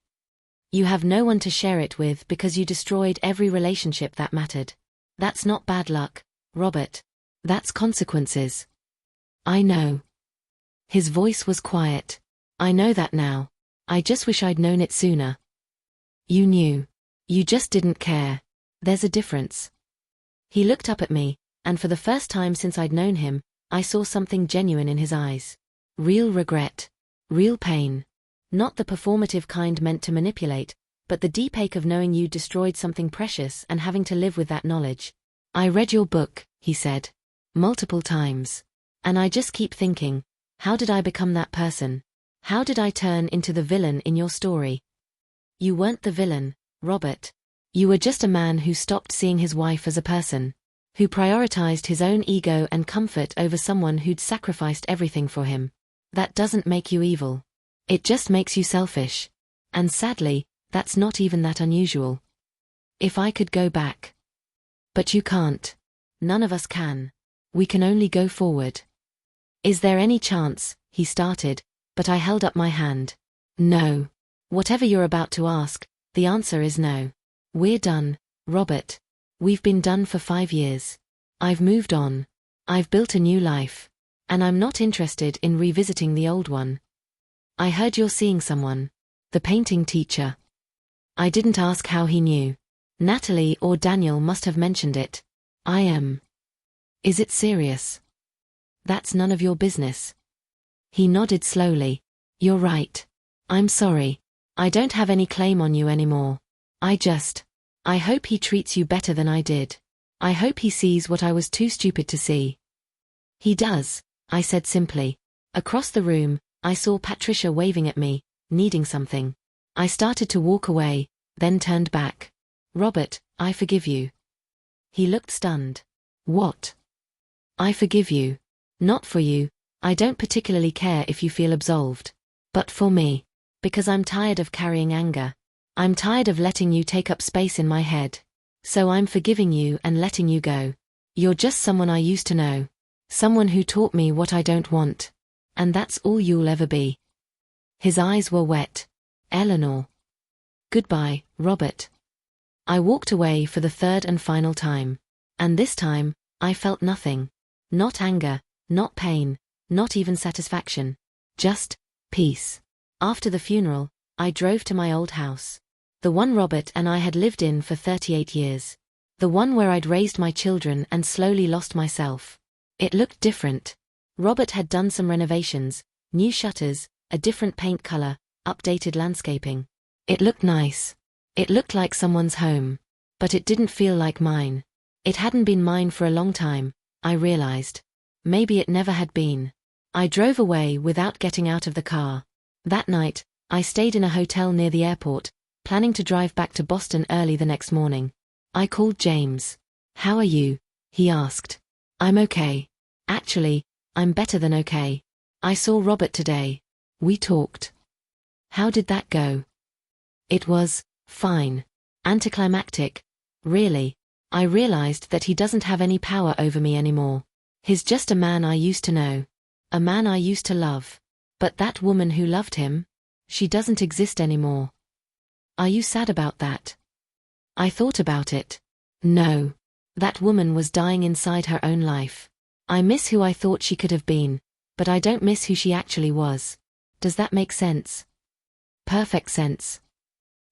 Speaker 1: You have no one to share it with because you destroyed every relationship that mattered. That's not bad luck, Robert. That's consequences. I know. His voice was quiet. I know that now. I just wish I'd known it sooner. You knew. You just didn't care. There's a difference. He looked up at me, and for the first time since I'd known him, I saw something genuine in his eyes. Real regret. Real pain. Not the performative kind meant to manipulate, but the deep ache of knowing you destroyed something precious and having to live with that knowledge. I read your book, he said. Multiple times. And I just keep thinking, how did I become that person? How did I turn into the villain in your story? You weren't the villain, Robert. You were just a man who stopped seeing his wife as a person. Who prioritized his own ego and comfort over someone who'd sacrificed everything for him. That doesn't make you evil. It just makes you selfish. And sadly, that's not even that unusual. If I could go back. But you can't. None of us can. We can only go forward. Is there any chance, he started, but I held up my hand. No. Whatever you're about to ask, the answer is no. We're done, Robert. We've been done for 5 years. I've moved on. I've built a new life. And I'm not interested in revisiting the old one. I heard you're seeing someone. The painting teacher. I didn't ask how he knew. Natalie or Daniel must have mentioned it. I am. Is it serious? That's none of your business. He nodded slowly. You're right. I'm sorry. I don't have any claim on you anymore. I hope he treats you better than I did. I hope he sees what I was too stupid to see. He does, I said simply. Across the room, I saw Patricia waving at me, needing something. I started to walk away, then turned back. Robert, I forgive you. He looked stunned. What? I forgive you. Not for you. I don't particularly care if you feel absolved. But for me. Because I'm tired of carrying anger. I'm tired of letting you take up space in my head. So I'm forgiving you and letting you go. You're just someone I used to know. Someone who taught me what I don't want. And that's all you'll ever be. His eyes were wet. Eleanor. Goodbye, Robert. I walked away for the third and final time. And this time, I felt nothing. Not anger, not pain, not even satisfaction. Just peace. After the funeral, I drove to my old house. The one Robert and I had lived in for 38 years. The one where I'd raised my children and slowly lost myself. It looked different. Robert had done some renovations, new shutters, a different paint color, updated landscaping. It looked nice. It looked like someone's home. But it didn't feel like mine. It hadn't been mine for a long time, I realized. Maybe it never had been. I drove away without getting out of the car. That night, I stayed in a hotel near the airport, planning to drive back to Boston early the next morning. I called James. "How are you?" he asked. "I'm okay. Actually, I'm better than okay. I saw Robert today. We talked." "How did that go?" "It was fine. Anticlimactic. Really. I realized that he doesn't have any power over me anymore. He's just a man I used to know. A man I used to love. But that woman who loved him? She doesn't exist anymore." "Are you sad about that?" I thought about it. No. That woman was dying inside her own life. I miss who I thought she could have been, but I don't miss who she actually was. Does that make sense? Perfect sense.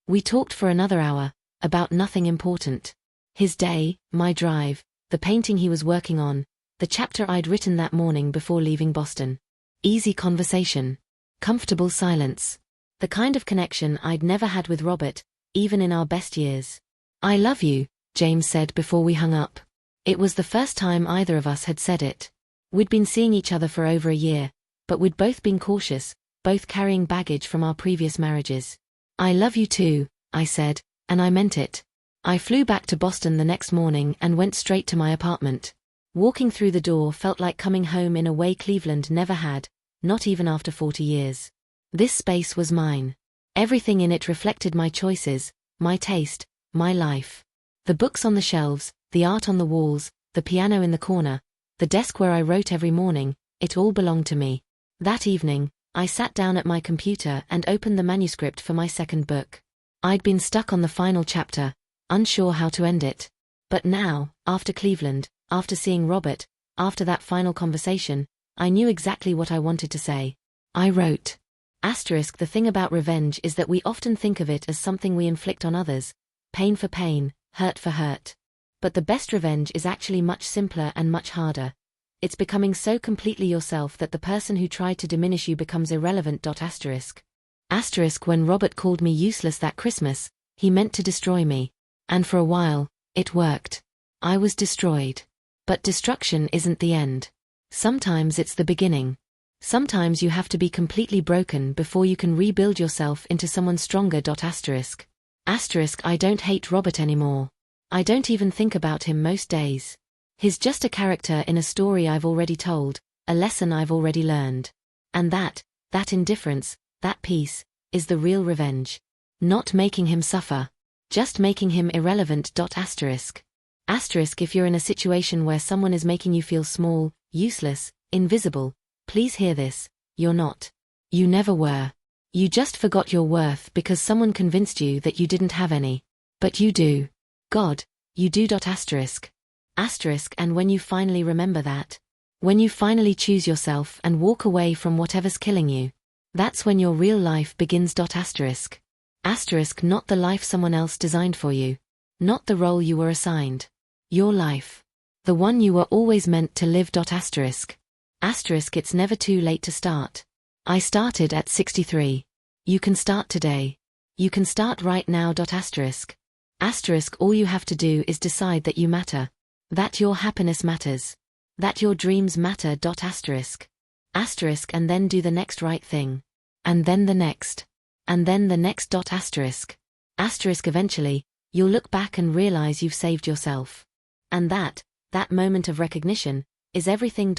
Speaker 1: We talked for another hour, about nothing important. His day, my drive, the painting he was working on, the chapter I'd written that morning before leaving Boston. Easy conversation. Comfortable silence. The kind of connection I'd never had with Robert, even in our best years. "I love you," James said before we hung up. It was the first time either of us had said it. We'd been seeing each other for over a year, but we'd both been cautious, both carrying baggage from our previous marriages. "I love you too," I said, and I meant it. I flew back to Boston the next morning and went straight to my apartment. Walking through the door felt like coming home in a way Cleveland never had, not even after 40 years. This space was mine. Everything in it reflected my choices, my taste, my life. The books on the shelves, the art on the walls, the piano in the corner, the desk where I wrote every morning, it all belonged to me. That evening, I sat down at my computer and opened the manuscript for my second book. I'd been stuck on the final chapter, unsure how to end it. But now, after Cleveland, after seeing Robert, after that final conversation, I knew exactly what I wanted to say. I wrote. The thing about revenge is that we often think of it as something we inflict on others, pain for pain, hurt for hurt. But the best revenge is actually much simpler and much harder. It's becoming so completely yourself that the person who tried to diminish you becomes irrelevant. When Robert called me useless that Christmas, he meant to destroy me. And for a while, it worked. I was destroyed. But destruction isn't the end. Sometimes it's the beginning. Sometimes you have to be completely broken before you can rebuild yourself into someone stronger. I don't hate Robert anymore. I don't even think about him most days. He's just a character in a story I've already told, a lesson I've already learned. And that indifference, that peace, is the real revenge. Not making him suffer. Just making him irrelevant. If you're in a situation where someone is making you feel small, useless, invisible, please hear this, you're not. You never were. You just forgot your worth because someone convinced you that you didn't have any. But you do. God, you do. And when you finally remember that, when you finally choose yourself and walk away from whatever's killing you, that's when your real life begins. Not the life someone else designed for you. Not the role you were assigned. Your life. The one you were always meant to live. It's never too late to start. I started at 63. You can start today. You can start right now. All you have to do is decide that you matter. That your happiness matters. That your dreams matter. And then do the next right thing. And then the next. And then the next. Eventually, you'll look back and realize you've saved yourself. And that moment of recognition, is everything.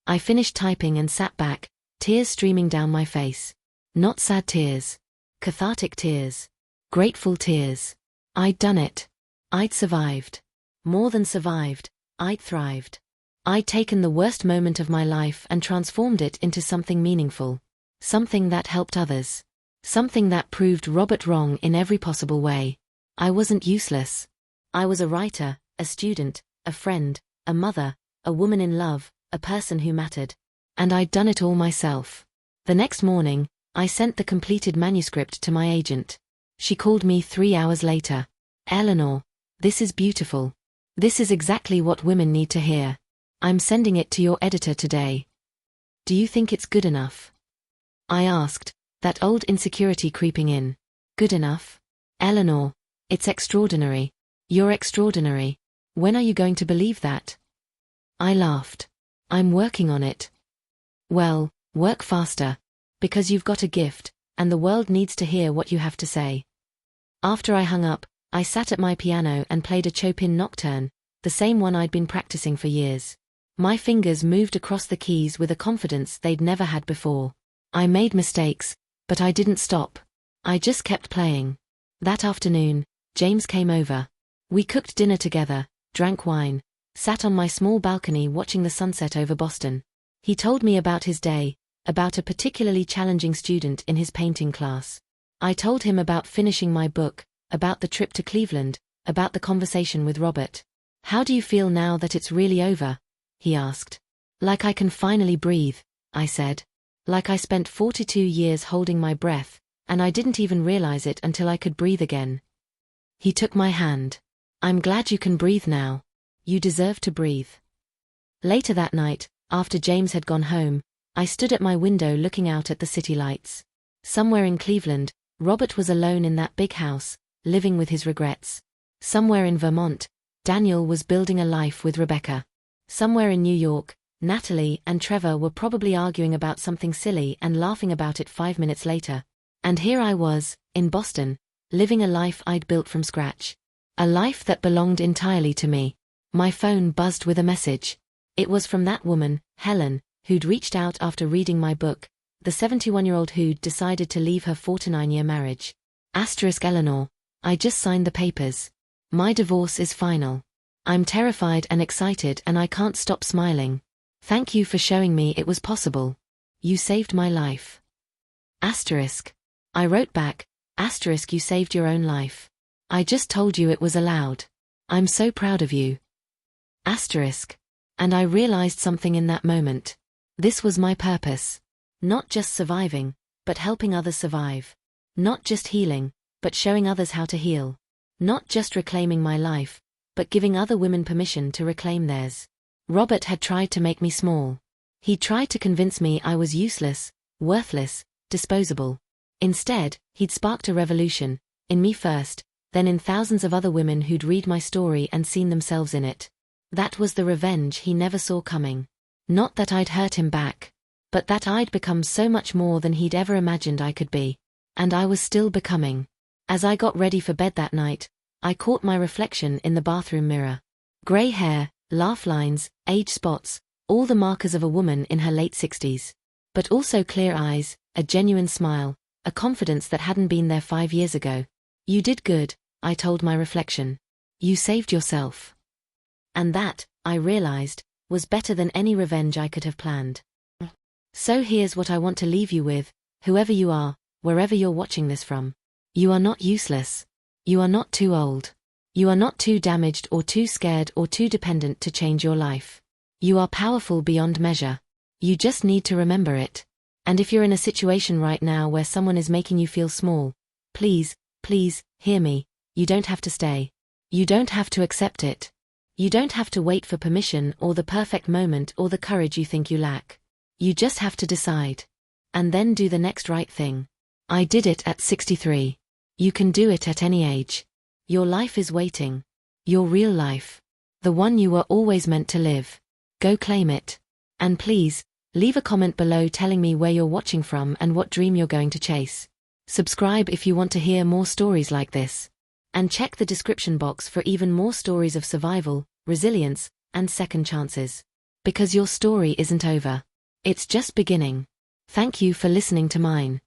Speaker 1: I finished typing and sat back, tears streaming down my face. Not sad tears. Cathartic tears. Grateful tears. I'd done it. I'd survived. More than survived, I'd thrived. I'd taken the worst moment of my life and transformed it into something meaningful. Something that helped others. Something that proved Robert wrong in every possible way. I wasn't useless. I was a writer, a student, a friend, a mother, a woman in love, a person who mattered. And I'd done it all myself. The next morning, I sent the completed manuscript to my agent. She called me 3 hours later. Eleanor, this is beautiful. This is exactly what women need to hear. I'm sending it to your editor today. Do you think it's good enough? I asked, that old insecurity creeping in. Good enough? Eleanor, it's extraordinary. You're extraordinary. When are you going to believe that? I laughed. I'm working on it. Well, work faster. Because you've got a gift, and the world needs to hear what you have to say. After I hung up, I sat at my piano and played a Chopin nocturne, the same one I'd been practicing for years. My fingers moved across the keys with a confidence they'd never had before. I made mistakes, but I didn't stop. I just kept playing. That afternoon, James came over. We cooked dinner together, drank wine, sat on my small balcony watching the sunset over Boston. He told me about his day, about a particularly challenging student in his painting class. I told him about finishing my book, about the trip to Cleveland, about the conversation with Robert. How do you feel now that it's really over? He asked. Like I can finally breathe, I said. Like I spent 42 years holding my breath, and I didn't even realize it until I could breathe again. He took my hand. I'm glad you can breathe now. You deserve to breathe. Later that night, after James had gone home, I stood at my window looking out at the city lights. Somewhere in Cleveland, Robert was alone in that big house, living with his regrets. Somewhere in Vermont, Daniel was building a life with Rebecca. Somewhere in New York, Natalie and Trevor were probably arguing about something silly and laughing about it 5 minutes later. And here I was, in Boston, living a life I'd built from scratch. A life that belonged entirely to me. My phone buzzed with a message. It was from that woman, Helen, who'd reached out after reading my book, the 71-year-old who'd decided to leave her 49-year marriage. Eleanor, I just signed the papers. My divorce is final. I'm terrified and excited and I can't stop smiling. Thank you for showing me it was possible. You saved my life. I wrote back, you saved your own life. I just told you it was allowed. I'm so proud of you. And I realized something in that moment. This was my purpose. Not just surviving, but helping others survive. Not just healing, but showing others how to heal. Not just reclaiming my life, but giving other women permission to reclaim theirs. Robert had tried to make me small. He tried to convince me I was useless, worthless, disposable. Instead, he'd sparked a revolution, in me first, then in thousands of other women who'd read my story and seen themselves in it. That was the revenge he never saw coming. Not that I'd hurt him back, but that I'd become so much more than he'd ever imagined I could be. And I was still becoming. As I got ready for bed that night, I caught my reflection in the bathroom mirror. Gray hair, laugh lines, age spots, all the markers of a woman in her late 60s. But also clear eyes, a genuine smile, a confidence that hadn't been there 5 years ago. You did good, I told my reflection. You saved yourself. And that, I realized, was better than any revenge I could have planned. So here's what I want to leave you with, whoever you are, wherever you're watching this from. You are not useless. You are not too old. You are not too damaged or too scared or too dependent to change your life. You are powerful beyond measure. You just need to remember it. And if you're in a situation right now where someone is making you feel small, please, hear me. You don't have to stay. You don't have to accept it. You don't have to wait for permission or the perfect moment or the courage you think you lack. You just have to decide. And then do the next right thing. I did it at 63. You can do it at any age. Your life is waiting. Your real life. The one you were always meant to live. Go claim it. And please, leave a comment below telling me where you're watching from and what dream you're going to chase. Subscribe if you want to hear more stories like this. And check the description box for even more stories of survival, resilience, and second chances. Because your story isn't over. It's just beginning. Thank you for listening to mine.